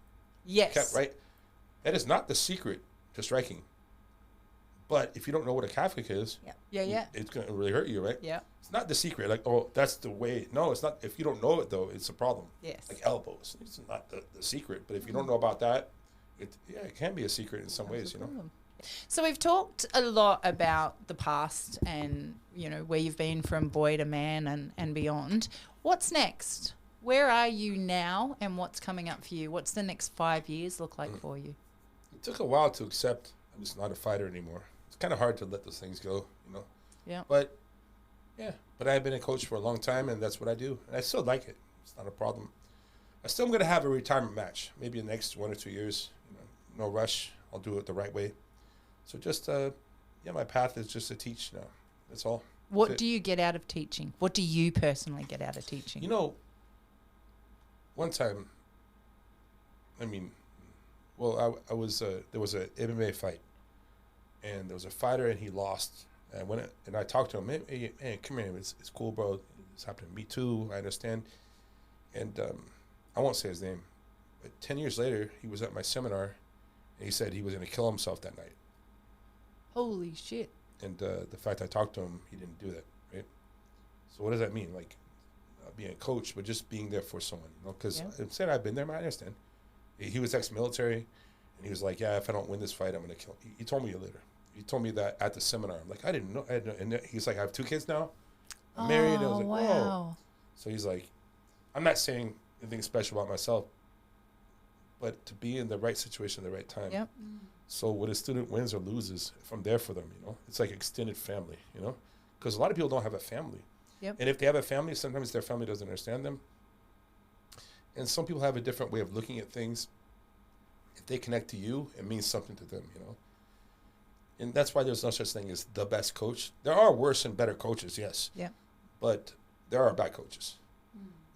Yes. right? That is not the secret to striking. But if you don't know what a calf kick is, Yeah. it's going to really hurt you, right? Yeah. It's not the secret. Like, oh, that's the way. No, it's not. If you don't know it, though, it's a problem. Yes. Like elbows. It's not the secret. But if you don't know about that, it can be a secret in some ways, So we've talked a lot about the past and, where you've been from boy to man and beyond. What's next? Where are you now, and what's coming up for you? What's the next 5 years look like for you? It took a while to accept I'm just not a fighter anymore. It's kind of hard to let those things go, you know. Yeah. But I've been a coach for a long time, and that's what I do, and I still like it. It's not a problem. I still am going to have a retirement match, maybe in the next 1 or 2 years. You know, no rush. I'll do it the right way. So just, my path is just to teach now. That's all. What do you get out of teaching? What do you personally get out of teaching? You know, one time, I was there was a MMA fight, and there was a fighter, and he lost. And I talked to him. Hey, come here. It's cool, bro. This happened to me too. I understand. And I won't say his name, but 10 years later, he was at my seminar, and he said he was going to kill himself that night. Holy shit. And the fact I talked to him, he didn't do that, right? So what does that mean? Like, being a coach, but just being there for someone, you know? Because instead, I've been there, man. I understand. He was ex-military, and he was like, if I don't win this fight, I'm going to kill him. He told me later. He told me that at the seminar. I'm like, I didn't know. And he's like, I have 2 kids now. I'm married. I was like, wow. whoa. So he's like, I'm not saying anything special about myself, but to be in the right situation at the right time. Yep. So when a student wins or loses, if I'm there for them, you know, it's like extended family, you know, because a lot of people don't have a family. Yep. And if they have a family, sometimes their family doesn't understand them. And some people have a different way of looking at things. If they connect to you, it means something to them, you know. And that's why there's no such thing as the best coach. There are worse and better coaches, yes. Yeah. But there are bad coaches.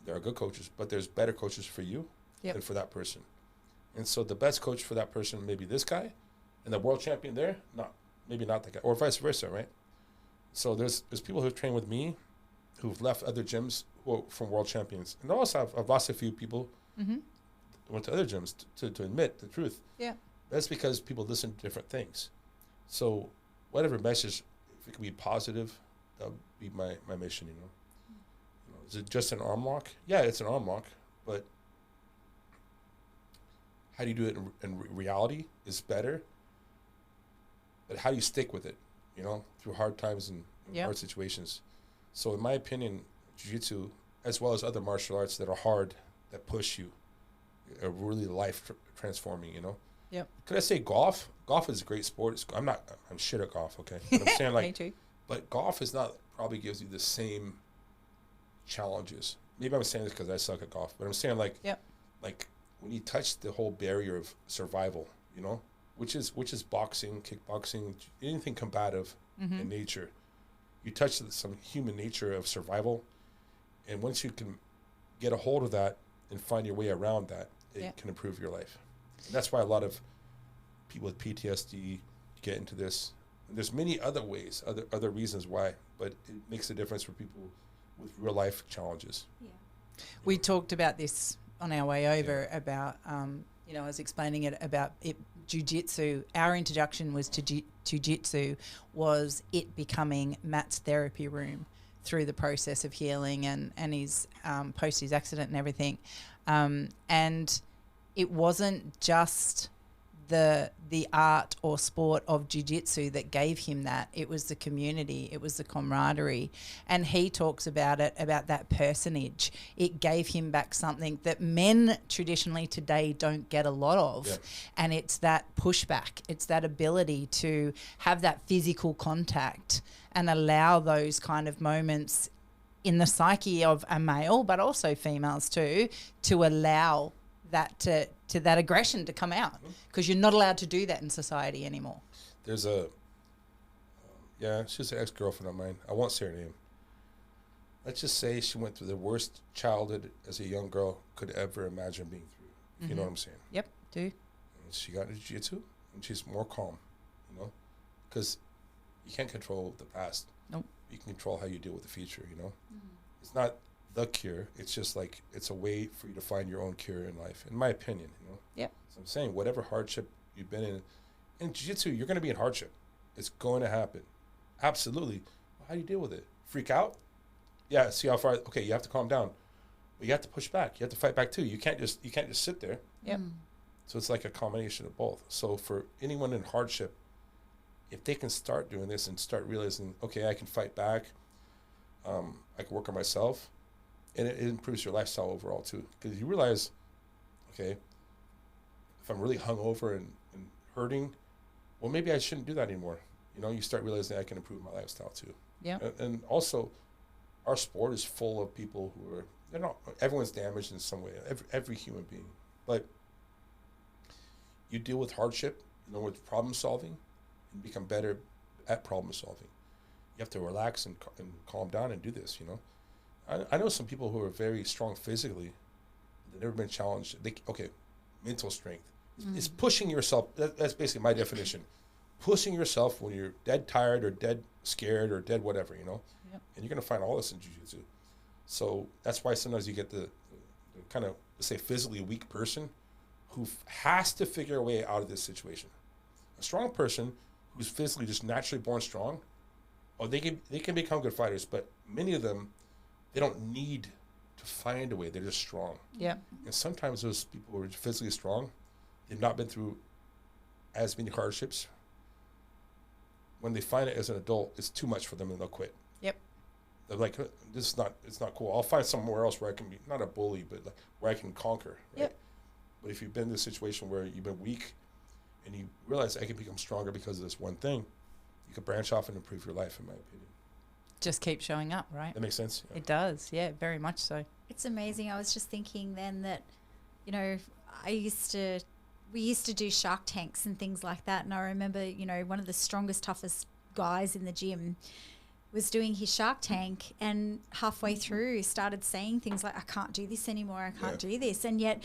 There are good coaches, but there's better coaches for you than for that person. And so the best coach for that person may be this guy, and the world champion there, maybe not that guy, or vice versa, right? So there's people who've trained with me who've left other gyms from world champions. And also I've lost a few people who went to other gyms to admit the truth. Yeah. That's because people listen to different things. So whatever message, if it can be positive, that would be my mission, you know. Is it just an arm lock? Yeah, it's an arm lock, but how do you do it in reality is better. But how do you stick with it, you know, through hard times and hard situations? So in my opinion, jiu-jitsu, as well as other martial arts that are hard, that push you, are really life transforming, you know? Yep. Could I say golf? Golf is a great sport. I'm shit at golf, okay? But I'm saying like, me too. But golf is not, probably gives you the same challenges. Maybe I'm saying this because I suck at golf, but I'm saying like when you touch the whole barrier of survival, you know, which is boxing, kickboxing, anything combative in nature, you touch some human nature of survival, and once you can get a hold of that and find your way around that, it can improve your life. And that's why a lot of people with PTSD get into this. And there's many other ways, other reasons why, but it makes a difference for people with real life challenges. Yeah. We talked about this on our way over about, I was explaining it about it, jiu-jitsu. Our introduction was to jiu-jitsu, was it becoming Matt's therapy room through the process of healing and his post his accident and everything. And it wasn't just the art or sport of jiu-jitsu that gave him that. It was the community, it was the camaraderie. And he talks about it, about that personage. It gave him back something that men traditionally today don't get a lot of. Yeah. And it's that pushback. It's that ability to have that physical contact and allow those kind of moments in the psyche of a male, but also females too, to allow that to that aggression to come out, because you're not allowed to do that in society anymore. There's she's an ex-girlfriend of mine. I won't say her name. Let's just say she went through the worst childhood as a young girl could ever imagine being through. You know what I'm saying? Yep, do. And she got into jiu-jitsu, and she's more calm, you know, because you can't control the past. Nope. You can control how you deal with the future, you know. It's not the cure. It's just like, it's a way for you to find your own cure in life, in my opinion, you know. Yep. So I'm saying, whatever hardship you've been in jiu-jitsu, you're going to be in hardship. It's going to happen. Absolutely. Well, how do you deal with it? Freak out? Yeah, see how far, okay, you have to calm down. But you have to push back. You have to fight back too. You can't just sit there. Yep. So it's like a combination of both. So for anyone in hardship, if they can start doing this and start realizing, okay, I can fight back, I can work on myself, and it improves your lifestyle overall too, because you realize, okay, if I'm really hungover and hurting, well, maybe I shouldn't do that anymore. You know, you start realizing I can improve my lifestyle too. Yeah. And also, our sport is full of people who are, they're not, everyone's damaged in some way, every human being. But you deal with hardship, you know, with problem solving, and become better at problem solving. You have to relax and calm down and do this, you know. I know some people who are very strong physically, they've never been challenged. Mental strength. It's pushing yourself. That's basically my definition. Pushing yourself when you're dead tired or dead scared or dead whatever, you know. Yep. And you're going to find all this in jiu-jitsu. So that's why sometimes you get the kind of, let's say, physically weak person who has to figure a way out of this situation. A strong person who's physically just naturally born strong, they can become good fighters, but many of them, they don't need to find a way. They're just strong. Yeah. And sometimes those people who are physically strong, they've not been through as many hardships. When they find it as an adult, it's too much for them and they'll quit. Yep. They're like, it's not cool. I'll find somewhere else where I can be, not a bully, but like where I can conquer. Right? Yep. But if you've been in a situation where you've been weak and you realize I can become stronger because of this one thing, you can branch off and improve your life, in my opinion. Just keep showing up, right? That makes sense? Yeah. It does, yeah, very much so. It's amazing. I was just thinking then that, you know, we used to do Shark Tanks and things like that. And I remember, you know, one of the strongest, toughest guys in the gym was doing his Shark Tank, and halfway through started saying things like, I can't do this anymore. I can't do this. And yet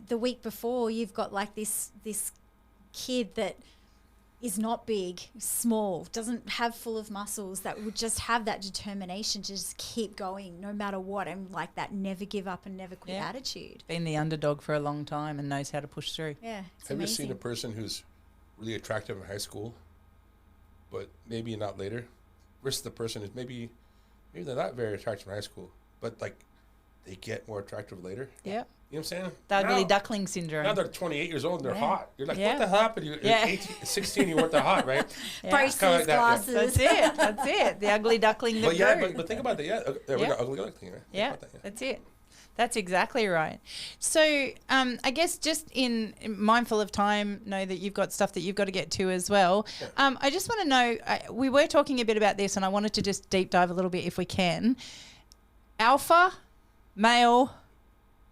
the week before you've got like this kid that is not big, small, doesn't have full of muscles, that would just have that determination to just keep going no matter what, and like that never give up and never quit attitude. Been the underdog for a long time and knows how to push through. Yeah, it's Have amazing. you seen a person who's really attractive in high school, but maybe not later, versus the person who's maybe they're not very attractive in high school, but like they get more attractive later? Yeah. You know what I'm saying? The ugly Now- duckling syndrome. Now they're 28 years old and they're hot. You're like, Yeah. what the hell happened? You're 18, 16, you weren't that hot, right? Braces, Kinda like that, yeah. glasses. That's it. The ugly duckling that grew. But think about that. There we Yeah. go, ugly duckling, right? Think Yeah, about that, that's it. That's exactly right. So I guess just in mindful of time, know that you've got stuff that you've got to get to as well. Yeah. I just want to know, we were talking a bit about this and I wanted to just deep dive a little bit if we can. Alpha, male,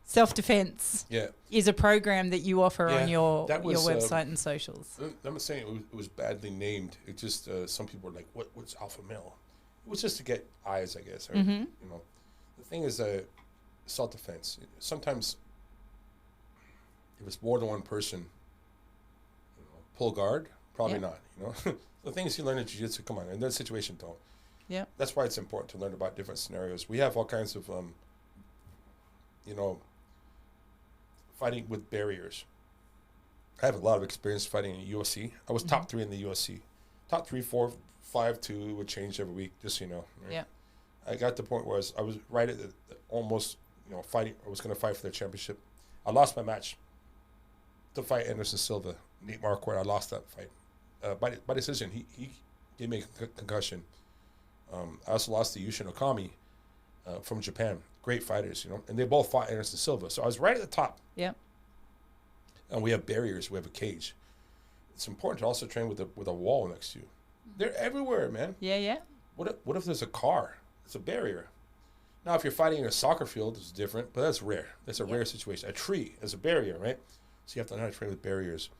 self-defense Yeah. is a program that you offer on your that was, website and socials. I'm not saying it was badly named. It just, some people were like, what's alpha male? It was just to get eyes, I guess. Or, you know, the thing is self-defense. Sometimes if it's more than one person, you know, pull guard, probably not, you know. The things you learn in jiu-jitsu, come on, in that situation, don't. Yeah. That's why it's important to learn about different scenarios. We have all kinds of, you know, fighting with barriers. I have a lot of experience fighting in UFC. I was top 3 in the UFC. Top 3, 4, 5, 2 would change every week, just so you know. Right? Yeah. I got to the point where I was right at the almost, you know, fighting. I was going to fight for the championship. I lost my match to fight Anderson Silva, Nate Marquardt. I lost that fight by decision. He gave me a concussion. I also lost to Yushin Okami from Japan. Great fighters, you know, and they both fought Anderson Silva. So I was right at the top. Yeah. And we have barriers. We have a cage. It's important to also train with a wall next to you. They're everywhere, man. Yeah, yeah. What if there's a car? It's a barrier. Now, if you're fighting in a soccer field, it's different, but that's rare. That's a rare situation. A tree is a barrier, right? So you have to learn how to train with barriers.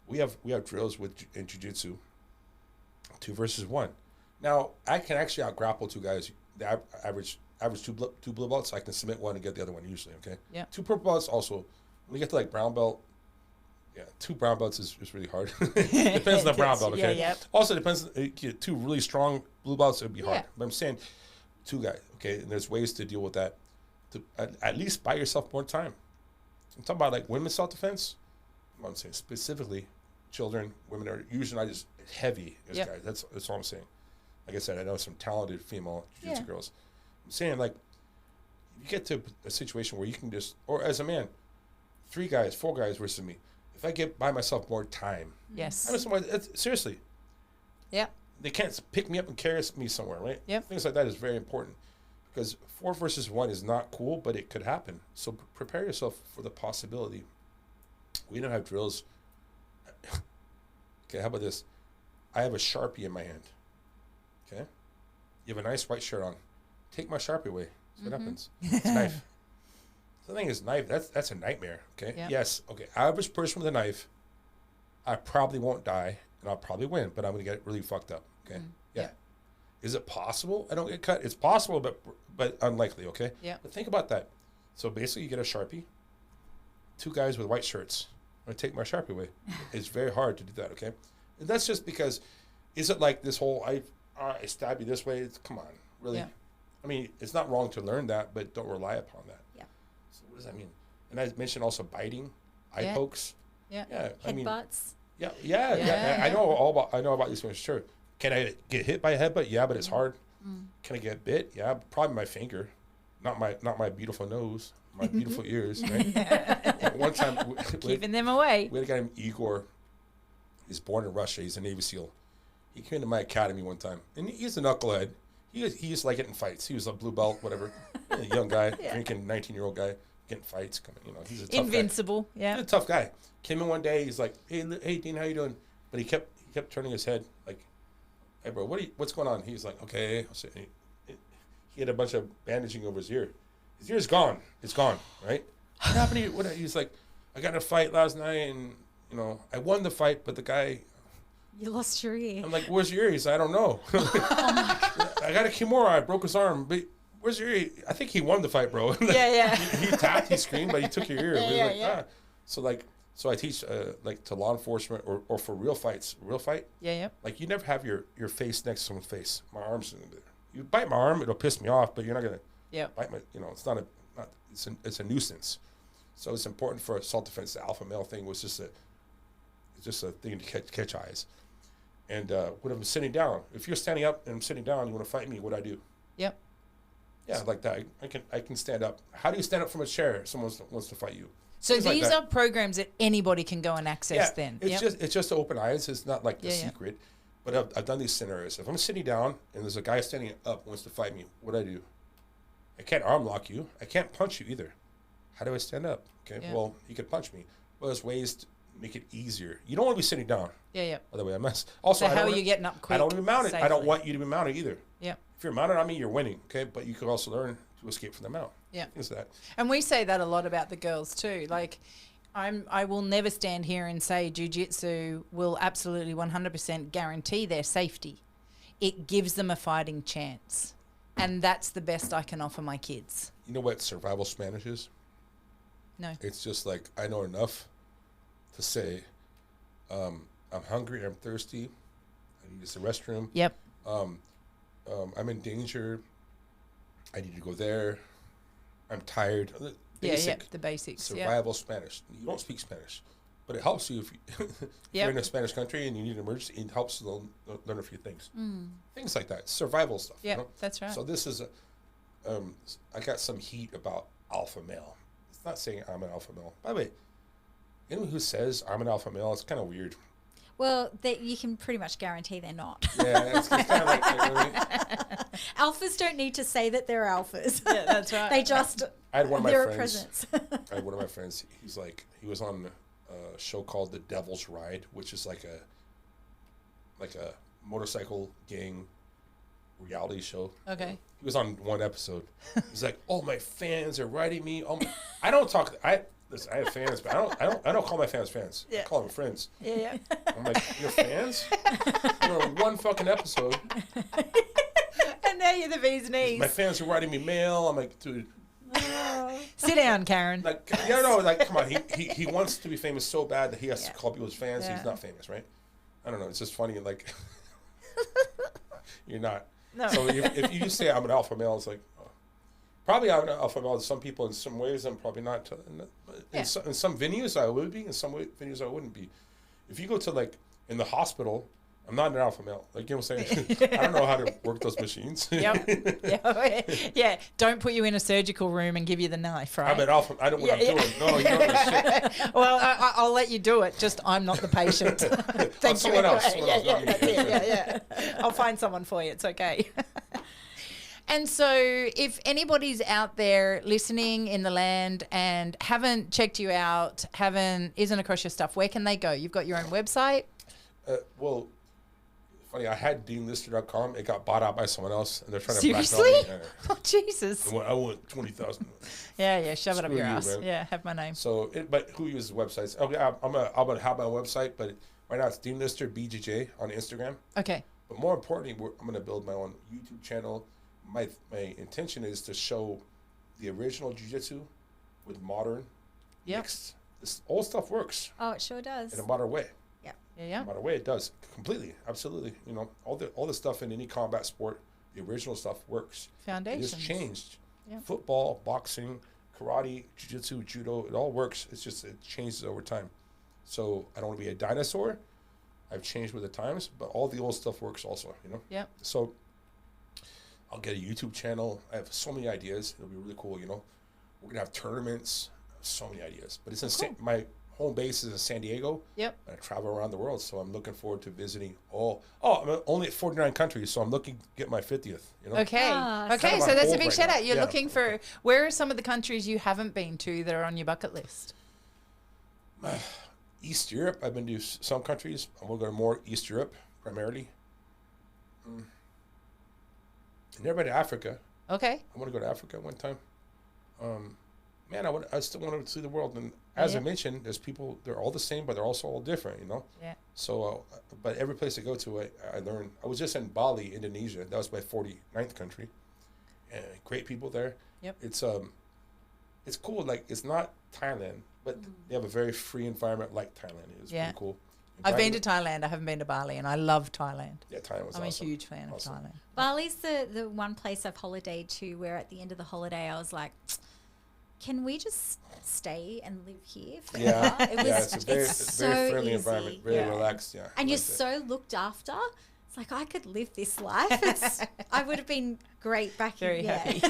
We have drills in jiu-jitsu, 2 versus 1. Now, I can actually out-grapple 2 guys. The average two blue belts, I can submit one and get the other one usually, okay? Yeah. 2 purple belts also. When you get to like brown belt, 2 brown belts is really hard. Depends on the brown belt, okay? Yeah. Also depends, 2 really strong blue belts, it would be hard. Yeah. But I'm saying 2 guys, okay? And there's ways to deal with that. To at least buy yourself more time. I'm talking about like women's self-defense. I'm saying specifically children, women are usually not as heavy as guys. That's all I'm saying. Like I said, I know some talented female jiu-jitsu girls. I'm saying, like, you get to a situation where you can just, or as a man, 3 guys, 4 guys versus me. If I get by myself more time, Yes. I mean, somebody, seriously, Yeah. they can't pick me up and carry me somewhere, right? Yep. Things like that is very important because 4 versus 1 is not cool, but it could happen. So prepare yourself for the possibility. We don't have drills. Okay, how about this? I have a Sharpie in my hand. Okay? You have a nice white shirt on. Take my Sharpie away. See what happens. It's a knife. The thing is, knife, that's a nightmare. Okay? Yeah. Yes, okay. Average person with a knife, I probably won't die, and I'll probably win, but I'm going to get really fucked up. Okay? Yeah. Yeah. Is it possible I don't get cut? It's possible, but unlikely, okay? Yeah. But think about that. So basically, you get a Sharpie, 2 guys with white shirts. I'm going to take my Sharpie away. It's very hard to do that, okay? And that's just because, is it like this whole, I stab you this way? Come on, really? Yeah. I mean, it's not wrong to learn that, but don't rely upon that. Yeah. So what does that mean? And I mentioned also biting, eye Yeah. pokes. Yeah. Yeah, I mean, Headbutts. yeah. I know about these things. Sure. Can I get hit by a headbutt? Yeah, but it's hard. Can I get bit? Yeah, probably my finger, not my beautiful nose, my beautiful ears. Right? One time, Keeping them away. we had a guy named Igor. He's born in Russia. He's a Navy SEAL. He came to my academy one time, and he's a knucklehead. He used to like getting fights. He was a blue belt, whatever. A young guy, drinking, 19-year-old guy, getting fights. He's a tough Invincible. guy. Yeah. He's a tough guy. Came in one day. He's like, "Hey, Dean, how you doing?" But he kept turning his head like, "Hey, bro, what's going on?" He's like, "Okay." He had a bunch of bandaging over his ear. His ear's gone. It's gone. Right? What happened to you? He's like, "I got in a fight last night, and I won the fight, but the guy." You lost your ear. I'm like, "Where's your ear?" He's like, "I don't know." I got a Kimura. I broke his arm, but where's your ear? I think he won the fight, bro. Yeah. he tapped, he screamed, but he took your ear. Yeah. So I teach like to law enforcement or for real fights. Real fight, Yeah. like you never have your face next to someone's face. My arm's in there. You bite my arm, it'll piss me off, but you're not gonna Yeah. bite my. It's a nuisance. So it's important for self-defense. The alpha male thing was just a thing to catch eyes. And when I'm sitting down, if you're standing up and I'm sitting down, you want to fight me, what do I do? Yep. Yeah, like that. I can stand up. How do you stand up from a chair if someone wants to fight you? So Things like these that. are programs that anybody can go and access then. It's just to open eyes. It's not like the Yeah. secret. But I've done these scenarios. If I'm sitting down and there's a guy standing up wants to fight me, what do I do? I can't arm lock you. I can't punch you either. How do I stand up? Okay, Yeah. well, you could punch me. Well, there's ways to make it easier. You don't want to be sitting down. Yeah. By the way, I mess. Also, So I how don't are wanna- you getting up quick? I don't want to be mounted. I don't safely? want you to be mounted either. Yeah. If you're mounted on me, you're winning. Okay, but you could also learn to escape from the mount. Yeah. Things like that. And we say that a lot about the girls too. Like, I will never stand here and say jiu-jitsu will absolutely 100% guarantee their safety. It gives them a fighting chance. And that's the best I can offer my kids. You know what survival Spanish is? No. It's just like I know enough to say, I'm hungry, I'm thirsty, I need to use the restroom. Yep. I'm in danger. I need to go there. I'm tired. Yeah, Basic the basics. Yeah. survival Spanish. You don't speak Spanish, but it helps you if, if you're in a Spanish country and you need an emergency. It helps you learn a few things. Things like that. Survival stuff. Yeah, you know? that's right. So this is I got some heat about alpha male. It's not saying I'm an alpha male. By the way, anyone who says I'm an alpha male, it's kind of weird. Well, you can pretty much guarantee they're not. Yeah, it's kind of like, Alphas don't need to say that they're alphas. Yeah, that's right. They just, I had one of my they're a friends. presence. I had one of my friends. He was on a show called The Devil's Ride, which is like a motorcycle gang reality show. Okay. He was on one episode. He's like, "Oh, my fans are writing me. I don't talk. Listen, I have fans, but I don't call my fans fans. Yeah. I call them friends. Yeah. I'm like, you're fans? You're on one fucking episode. And now you're the bee's knees. My fans are writing me mail. I'm like, dude. Sit down, Karen. Like, come on. He wants to be famous so bad that he has to call people his fans. Yeah. He's not famous, right? I don't know. It's just funny. Like, you're not. No. So if you say I'm an alpha male, it's like, oh. Probably I'm an alpha male to some people. In some ways, I'm probably not. In some venues, I would be. In some venues, I wouldn't be. If you go to, like, in the hospital, I'm not an alpha male. Like, you know what I'm saying? I don't know how to work those machines. Yeah. Don't put you in a surgical room and give you the knife, right? I'm an alpha. I don't know what I'm doing. No, you don't know shit. Well, I'll let you do it. Just I'm not the patient. Thank you. Someone else. Anyway. Someone else, not me. Yeah. I'll find someone for you. It's okay. And so if anybody's out there listening in the land and haven't checked you out, isn't across your stuff, where can they go? You've got your own website? Well, funny, I had deanlister.com. It got bought out by someone else, and they're trying to Seriously? blackmail me. Oh, Jesus. I want 20,000. Yeah, shove it up Screw your you, ass. man. Yeah, have my name. So, but who uses websites? Okay, I'm gonna have my website, but right now it's Dean Lister BJJ on Instagram. Okay. But more importantly, I'm gonna build my own YouTube channel. My intention is to show the original jiu-jitsu with modern mixed. This old stuff works Oh, it sure does. in a modern way. Yeah. No matter way, it does completely, absolutely. You know, all the stuff in any combat sport, the original stuff works. Foundations. It just changed. Yeah. Football, boxing, karate, jiu-jitsu, judo, it all works. It's just it changes over time. So I don't want to be a dinosaur. I've changed with the times, but all the old stuff works also. You know. Yeah. So I'll get a YouTube channel. I have so many ideas. It'll be really cool. You know, we're gonna have tournaments. So many ideas, but it's in my home base is in San Diego. Yep. I travel around the world, so I'm looking forward to visiting I'm only at 49 countries, so I'm looking to get my 50th, you know? Okay. Ah, Okay, kind of so my that's a goal big right shout now. out. You're Yeah. looking for, where are some of the countries you haven't been to that are on your bucket list? East Europe, I've been to some countries. I'm going to go to more East Europe, primarily. Never been to Africa. Okay. I want to go to Africa one time. I still want to see the world. And as I mentioned, there's people, they're all the same, but they're also all different, you know? Yeah. So, but every place I go to, I learn. I was just in Bali, Indonesia. That was my 49th country. And great people there. Yep. It's cool. Like, it's not Thailand, but they have a very free environment like Thailand. It's pretty cool. I've been to Thailand. I haven't been to Bali, and I love Thailand. Yeah, Thailand was I'm awesome. a huge fan Awesome. of Thailand. Bali's the one place I've holidayed to where at the end of the holiday I was like, can we just stay and live here forever? Yeah, It was it's a very, so very friendly easy. environment, very Yeah. relaxed. Yeah, And I you're liked it. so looked after. It's like I could live this life. I would have been great back Very in. happy.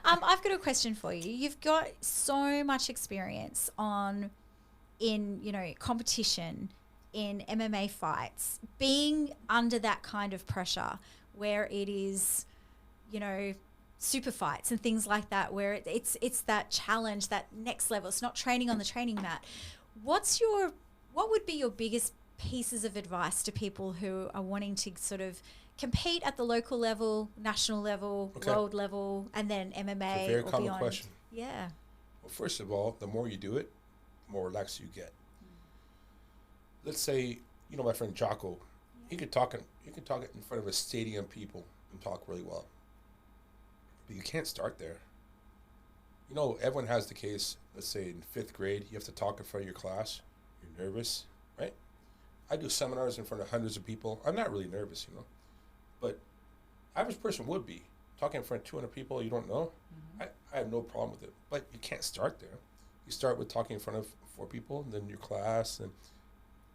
I've got a question for you. You've got so much experience in competition, in MMA fights, being under that kind of pressure where it is, super fights and things like that, where it's that challenge, that next level. It's not training on the training mat. What would be your biggest pieces of advice to people who are wanting to sort of compete at the local level, national level, world level, and then MMA It's a very or common beyond? question. Yeah. Well, first of all, the more you do it, the more relaxed you get. Let's say, my friend Jocko, he could talk in front of a stadium of people and talk really well. But you can't start there. Everyone has the case, let's say in 5th grade, you have to talk in front of your class. You're nervous, right? I do seminars in front of hundreds of people. I'm not really nervous, but average person would be. Talking in front of 200 people you don't know, I have no problem with it. But you can't start there. You start with talking in front of 4 people, and then your class, and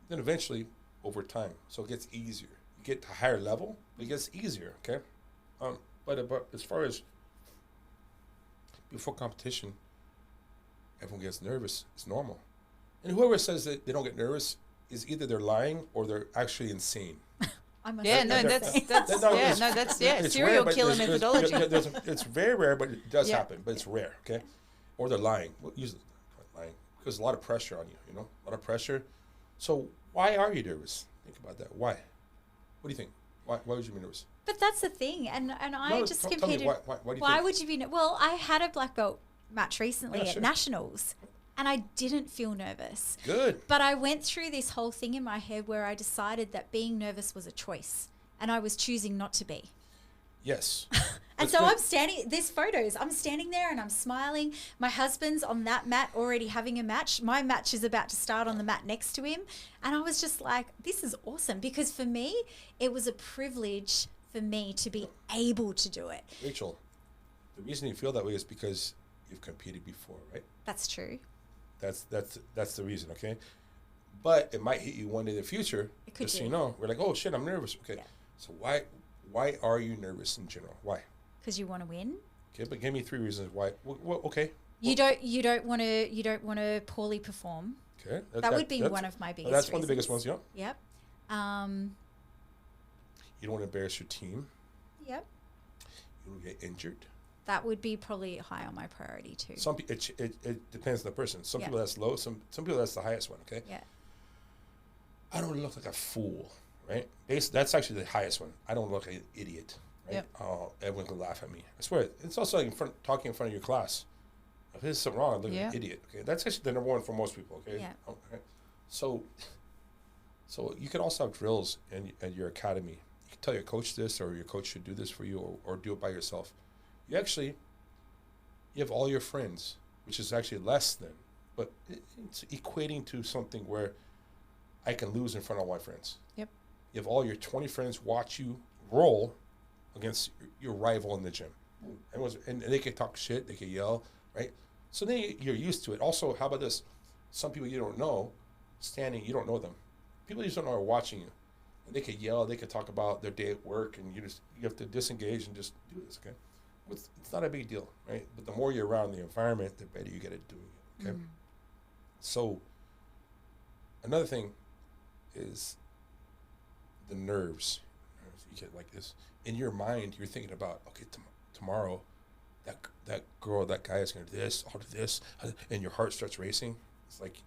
then eventually over time. So it gets easier. You get to a higher level, it gets easier, okay? But as far as before competition, everyone gets nervous. It's normal. And whoever says that they don't get nervous is either they're lying or they're actually insane. Yeah, no, that's It's serial rare, but killer there's- methodology. it's very rare, but it does Yeah. happen. But it's rare, okay? Or they're lying. Well, usually lying because a lot of pressure on you. A lot of pressure. So why are you nervous? Think about that. Why? What do you think? Why would you be nervous? But that's the thing, and I No, just tell me, competed. why do you Why think? would you be? Well, I had a black belt match recently Yeah, at sure. nationals, and I didn't feel nervous. Good. But I went through this whole thing in my head where I decided that being nervous was a choice, and I was choosing not to be. Yes. And That's so good. I'm standing, there's photos, I'm standing there and I'm smiling. My husband's on that mat already having a match. My match is about to start on the mat next to him. And I was just like, this is awesome. Because for me, it was a privilege for me to be able to do it. Rachel, the reason you feel that way is because you've competed before, right? That's true. That's the reason, okay? But it might hit you one day in the future. It could just so do. you know, we're like, oh shit, I'm nervous. Okay, Yeah. so why are you nervous in general? Why? Because you want to win. Okay, but give me 3 reasons why. Well, okay. You don't want to poorly perform. Okay. That would be that's- one of my biggest That's one of the biggest reasons. ones, yeah. Yep. You don't want to embarrass your team. Yep. you'll get injured. That would be probably high on my priority too. Some it depends on the person. Some Yeah. people that's low. Some people that's the highest one. Okay. Yeah. I don't look like a fool, right? That's actually the highest one. I don't look like an idiot, right? Yep. Oh, everyone can laugh at me. I swear. It's also like talking in front of your class. If there's something wrong, I look like an idiot. Okay, that's actually the number one for most people. Okay. Yeah. Okay. So you can also have drills at your academy. You can tell your coach this, or your coach should do this for you, or do it by yourself. You have all your friends, which is actually less than, but it's equating to something where I can lose in front of all my friends. Yep. You have all your 20 friends watch you roll against your rival in the gym. And they can talk shit, they can yell, right? So then you're used to it. Also, how about this? Some people you don't know, you don't know them. People you just don't know are watching you. And they can yell, they can talk about their day at work, and you have to disengage and just do this, okay? It's not a big deal, right? But the more you're around the environment, the better you get at doing it, okay? So another thing is the nerves. You get like this. In your mind, you're thinking about, okay, tomorrow, that girl, that guy is going to do this, I'll do this, and your heart starts racing. It's like,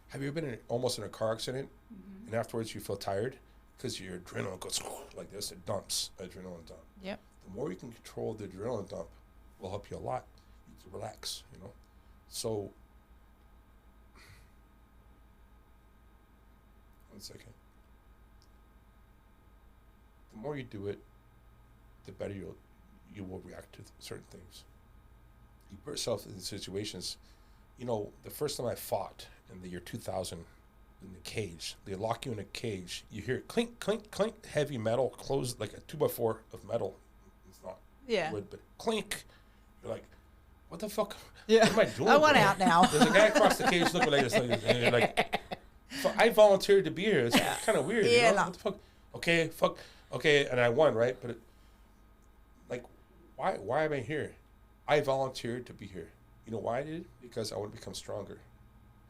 have you ever been almost in a car accident, and afterwards you feel tired? Because your adrenaline goes like this, it dumps, adrenaline dump. Yep. The more you can control the adrenaline dump will help you a lot. You need to relax, you know. So, one second. The more you do it, the better you will react to certain things. You put yourself in situations. You know, the first time I fought in the year 2000 in the cage, they lock you in a cage. You hear clink, clink, clink, heavy metal, closed like a 2x4 of metal. It's not wood, but clink. You're like, what the fuck? Yeah. What am I doing? I want out now. There's a guy across the cage looking like this, and you're like, I volunteered to be here. It's kind of weird. Yeah, you know? What the fuck? Okay, fuck. Okay, and I won, right? But why am I here? I volunteered to be here. You know why I did it? Because I want to become stronger,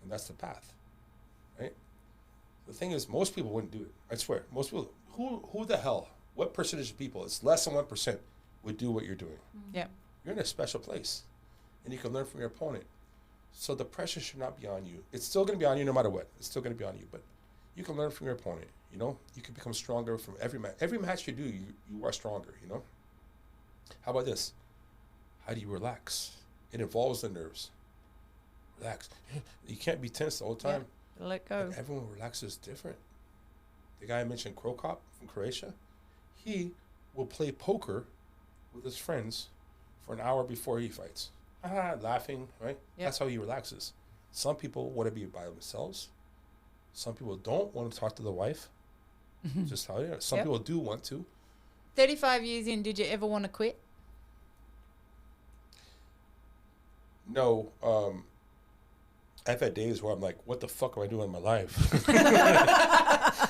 and that's the path, right? The thing is, most people wouldn't do it. I swear, most people. Who the hell? What percentage of people? It's less than 1% would do what you're doing. Yep. You're in a special place, and you can learn from your opponent. So the pressure should not be on you. It's still going to be on you no matter what. It's still going to be on you, but you can learn from your opponent. You know, you can become stronger from every match. Every match you do, you are stronger. You know. How about this? How do you relax? It involves the nerves. Relax. You can't be tense the whole time. Yeah. Let go. But everyone relaxes different. The guy I mentioned, Krokop from Croatia, he will play poker with his friends for an hour before he fights. Laughing, right? Yep. That's how he relaxes. Some people want to be by themselves. Some people don't want to talk to the wife. Just how it is. Some people do want to. 35 years in, did you ever want to quit? No. I've had days where I'm like, what the fuck am I doing in my life?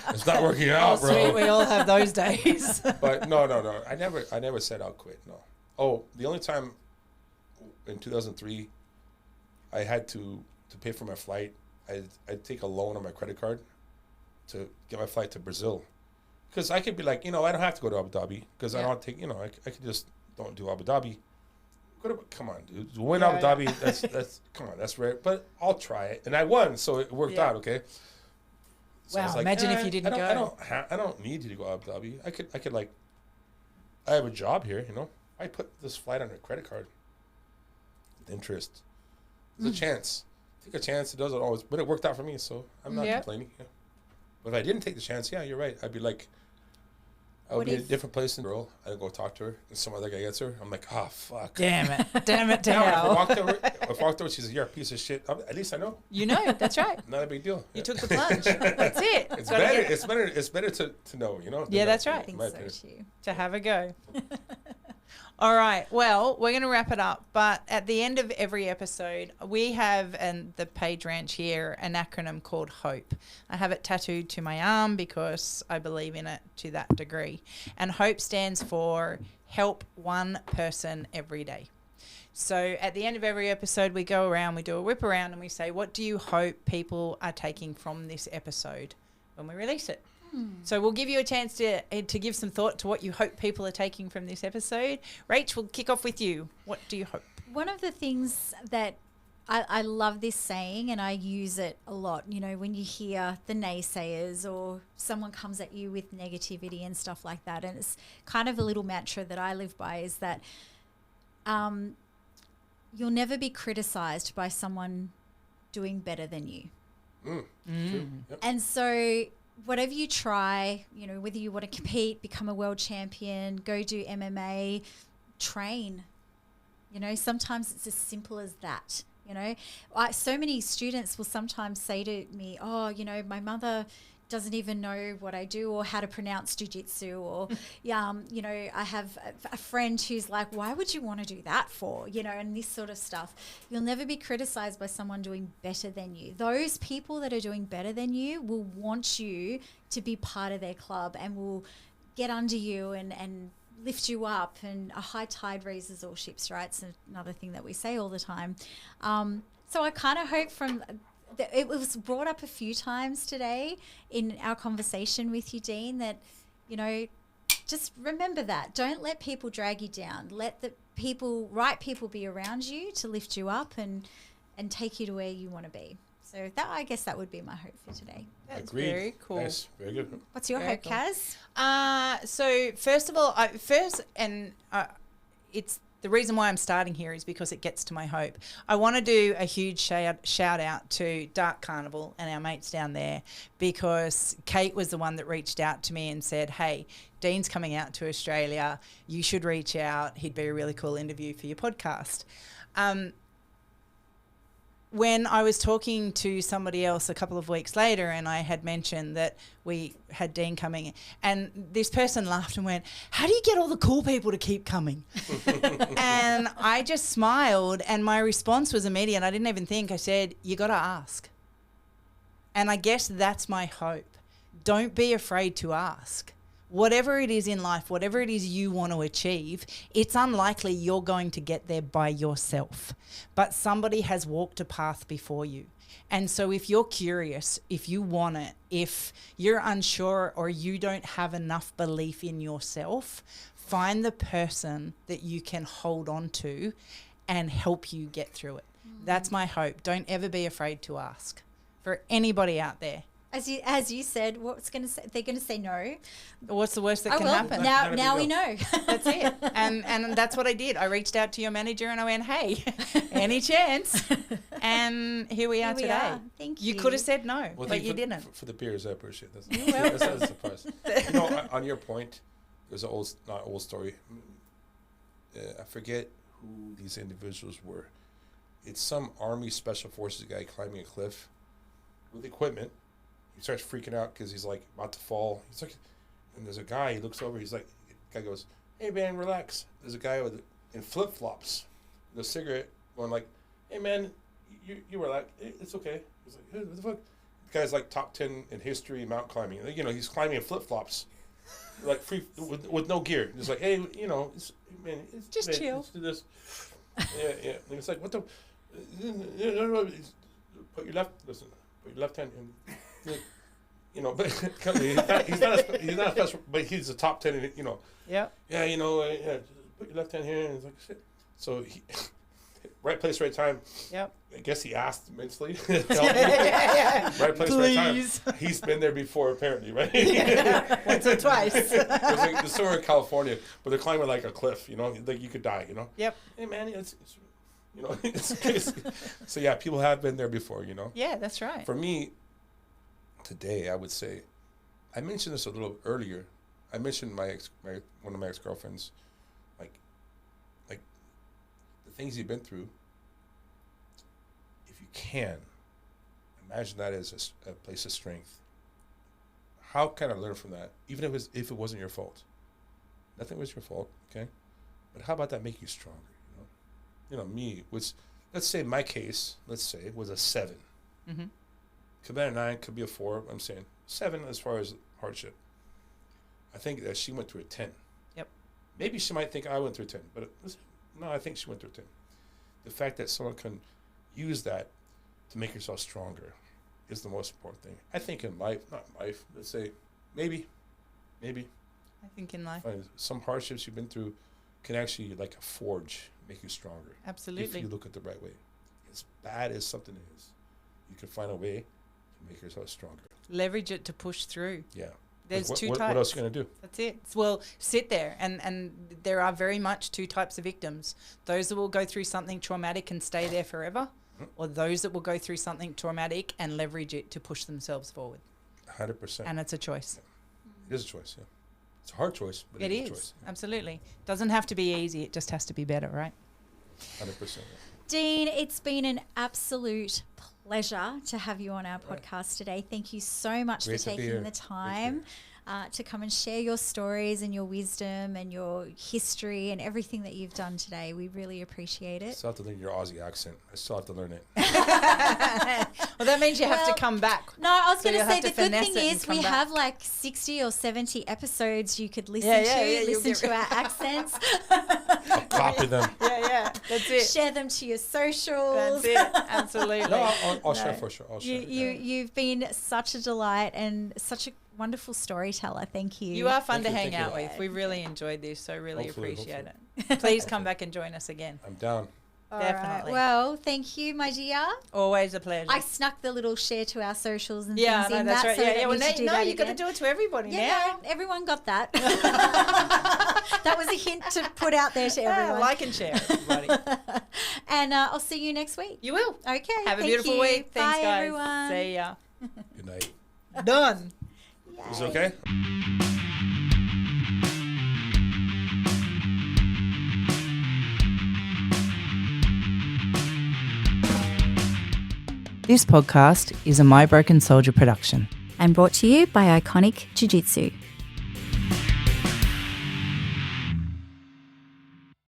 It's not working out, bro. Sweet, we all have those days. But no. I never said I'll quit, no. Oh, the only time in 2003 I had to pay for my flight, I'd take a loan on my credit card to get my flight to Brazil. Because I could be like, I don't have to go to Abu Dhabi because I don't take, I could just don't do Abu Dhabi. Come on, dude. To win Abu Dhabi, that's come on, that's rare. But I'll try it. And I won, so it worked out, okay? So I Wow, was like, imagine if you didn't go. I don't need you to go Abu Dhabi. I could like, I have a job here, I put this flight on a credit card with interest. There's a chance. Take a chance. It doesn't always, but it worked out for me, so I'm not complaining. Yeah. But if I didn't take the chance, you're right. I'd be like, I would be in a different place in the world. I'd go talk to her, and some other guy gets her. I'm like, fuck. Damn it. If I walked over, she says, you're a piece of shit. At least I know. You know, that's right. Not a big deal. You took the plunge. That's it. It's better to know, Yeah, that's right. I think so too. To have a go. All right. Well, we're going to wrap it up. But at the end of every episode, we have, the Page Ranch here, an acronym called HOPE. I have it tattooed to my arm because I believe in it to that degree. And HOPE stands for help one person every day. So at the end of every episode, we go around, we do a whip around, and we say, what do you hope people are taking from this episode when we release it? So we'll give you a chance to give some thought to what you hope people are taking from this episode. Rach, we'll kick off with you. What do you hope? One of the things that I love this saying, and I use it a lot, you know, when you hear the naysayers or someone comes at you with negativity and stuff like that, and it's kind of a little mantra that I live by, is that you'll never be criticized by someone doing better than you. True. Yep. And so whatever you try, you know, whether you want to compete, become a world champion, go do MMA, train, you know, sometimes it's as simple as that. You know, so many students will sometimes say to me, oh, you know, my mother doesn't even know what I do or how to pronounce jiu-jitsu, or, you know, I have a friend who's like, why would you want to do that for, you know, and this sort of stuff. You'll never be criticized by someone doing better than you. Those people that are doing better than you will want you to be part of their club and will get under you and lift you up, and a high tide raises all ships, right? It's another thing that we say all the time. So I kind of hope it was brought up a few times today in our conversation with you, Dean, that, you know, just remember that. Don't let people drag you down. Let the right people be around you to lift you up and take you to where you want to be. So I guess that would be my hope for today. That's Agreed. very cool. Nice. Very good. What's your Very hope, cool. Kaz? So first of all, it's the reason why I'm starting here is because it gets to my hope. I want to do a huge shout out to Dark Carnival and our mates down there, because Kate was the one that reached out to me and said, hey, Dean's coming out to Australia. You should reach out. He'd be a really cool interview for your podcast. When I was talking to somebody else a couple of weeks later, and I had mentioned that we had Dean coming, and this person laughed and went, how do you get all the cool people to keep coming? And I just smiled, and my response was immediate. I didn't even think. I said, you got to ask. And I guess that's my hope. Don't be afraid to ask. Whatever it is in life, whatever it is you want to achieve, it's unlikely you're going to get there by yourself. But somebody has walked a path before you. And so if you're curious, if you want it, if you're unsure or you don't have enough belief in yourself, find the person that you can hold on to and help you get through it. That's my hope. Don't ever be afraid to ask. For anybody out there. As you said, they're going to say no. What's the worst that Oh, can well, happen? now we know. That's it. And that's what I did. I reached out to your manager and I went, hey, any chance? And here we are today. Thank you. You could have said no, Well, but you didn't. For the beers, I appreciate that. That's a surprise. You know, on your point, there's an not old story. I forget who these individuals were. It's some Army Special Forces guy climbing a cliff with equipment. He starts freaking out because he's like about to fall. He's like, and there's a guy. He looks over. He's like, the guy goes, "Hey man, relax." There's a guy in flip flops, with a cigarette, going like, "Hey man, you relax. It's okay." He's like, "Hey, what the fuck?" The guy's like top 10 in history mountain climbing. You know, he's climbing in flip flops, like free with no gear. He's like, "Hey, you know, it's Just man, chill." Let's do this. Yeah. And it's like, what the? Put your left hand in. You know, but he's not a special, but he's a top 10 in it, you know. Yeah. Yeah, you know, just put your left hand here, and it's like, shit. So right place, right time. Yep. I guess he asked immensely. Yeah. Right place, Please. right time. He's been there before, apparently, right? Once or twice. It's like the store in California, but they're climbing like a cliff, you know, like you could die, you know. Yep. Hey man, it's you know, so yeah, people have been there before, you know. Yeah, that's right. For me, today, I would say, I mentioned this a little earlier. I mentioned one of my ex-girlfriends, like the things you've been through. If you can, imagine that as a place of strength. How can I learn from that? Even if it wasn't your fault, nothing was your fault, okay? But how about that make you stronger? You know, me was, let's say my case, was a 7. Mm-hmm. Could be a 9, could be a 4. I'm saying 7 as far as hardship. I think that she went through a 10. Yep. Maybe she might think I went through a 10, but no, I think she went through a 10. The fact that someone can use that to make yourself stronger is the most important thing. I think in life, not life, let's say Maybe. I think in life. Some hardships you've been through can actually, like a forge, make you stronger. Absolutely. If you look at the right way. As bad as something is, you can find a way to make yourself stronger. Leverage it to push through. Yeah. There's Like two what types. else are you going to do? That's it. Well, sit there. And there are very much two types of victims. Those that will go through something traumatic and stay there forever, or those that will go through something traumatic and leverage it to push themselves forward. 100%. And it's a choice. It is a choice, yeah. It's a hard choice, but It it is is. a choice. Absolutely. Doesn't have to be easy. It just has to be better, right? 100%. Yeah. Dean, it's been an absolute pleasure to have you on our podcast today. Thank you so much Great for to be taking here. the Great to be time here. to come and share your stories and your wisdom and your history and everything that you've done today. We really appreciate I it. still have to learn your Aussie accent. I still have to learn it. Well, that means you have Well, to come back. No, I was So going you'll to say have to the good finesse thing it and is come we back. have like 60 or 70 episodes you could listen Yeah, to, you'll listen get to our accents, I'll copy them. Yeah. That's it. share them to your socials. That's it. Absolutely. No, I'll share for sure. I'll share. You've been such a delight and such a wonderful storyteller. Thank you. You are fun Thank to you, hang thank out you. with. We really enjoyed this, so really Hopefully, appreciate it. Please come back and join us again. I'm down. All right. Definitely. Well, thank you, my dear. Always a pleasure. I snuck the little share to our socials and yeah, things no, in that's that. right. So Yeah, we yeah. don't Well, need to do no, that you've got to again. do it to everybody Yeah, now. no, everyone got that. That was a hint to put out there to Yeah, everyone. like and share, everybody. And I'll see you next week. You will. Okay. Have a thank beautiful you. week. Thanks, Bye, guys. everyone. See ya. Good night. Done. Is it okay? This podcast is a My Broken Soldier production. And brought to you by Iconic Jiu-Jitsu.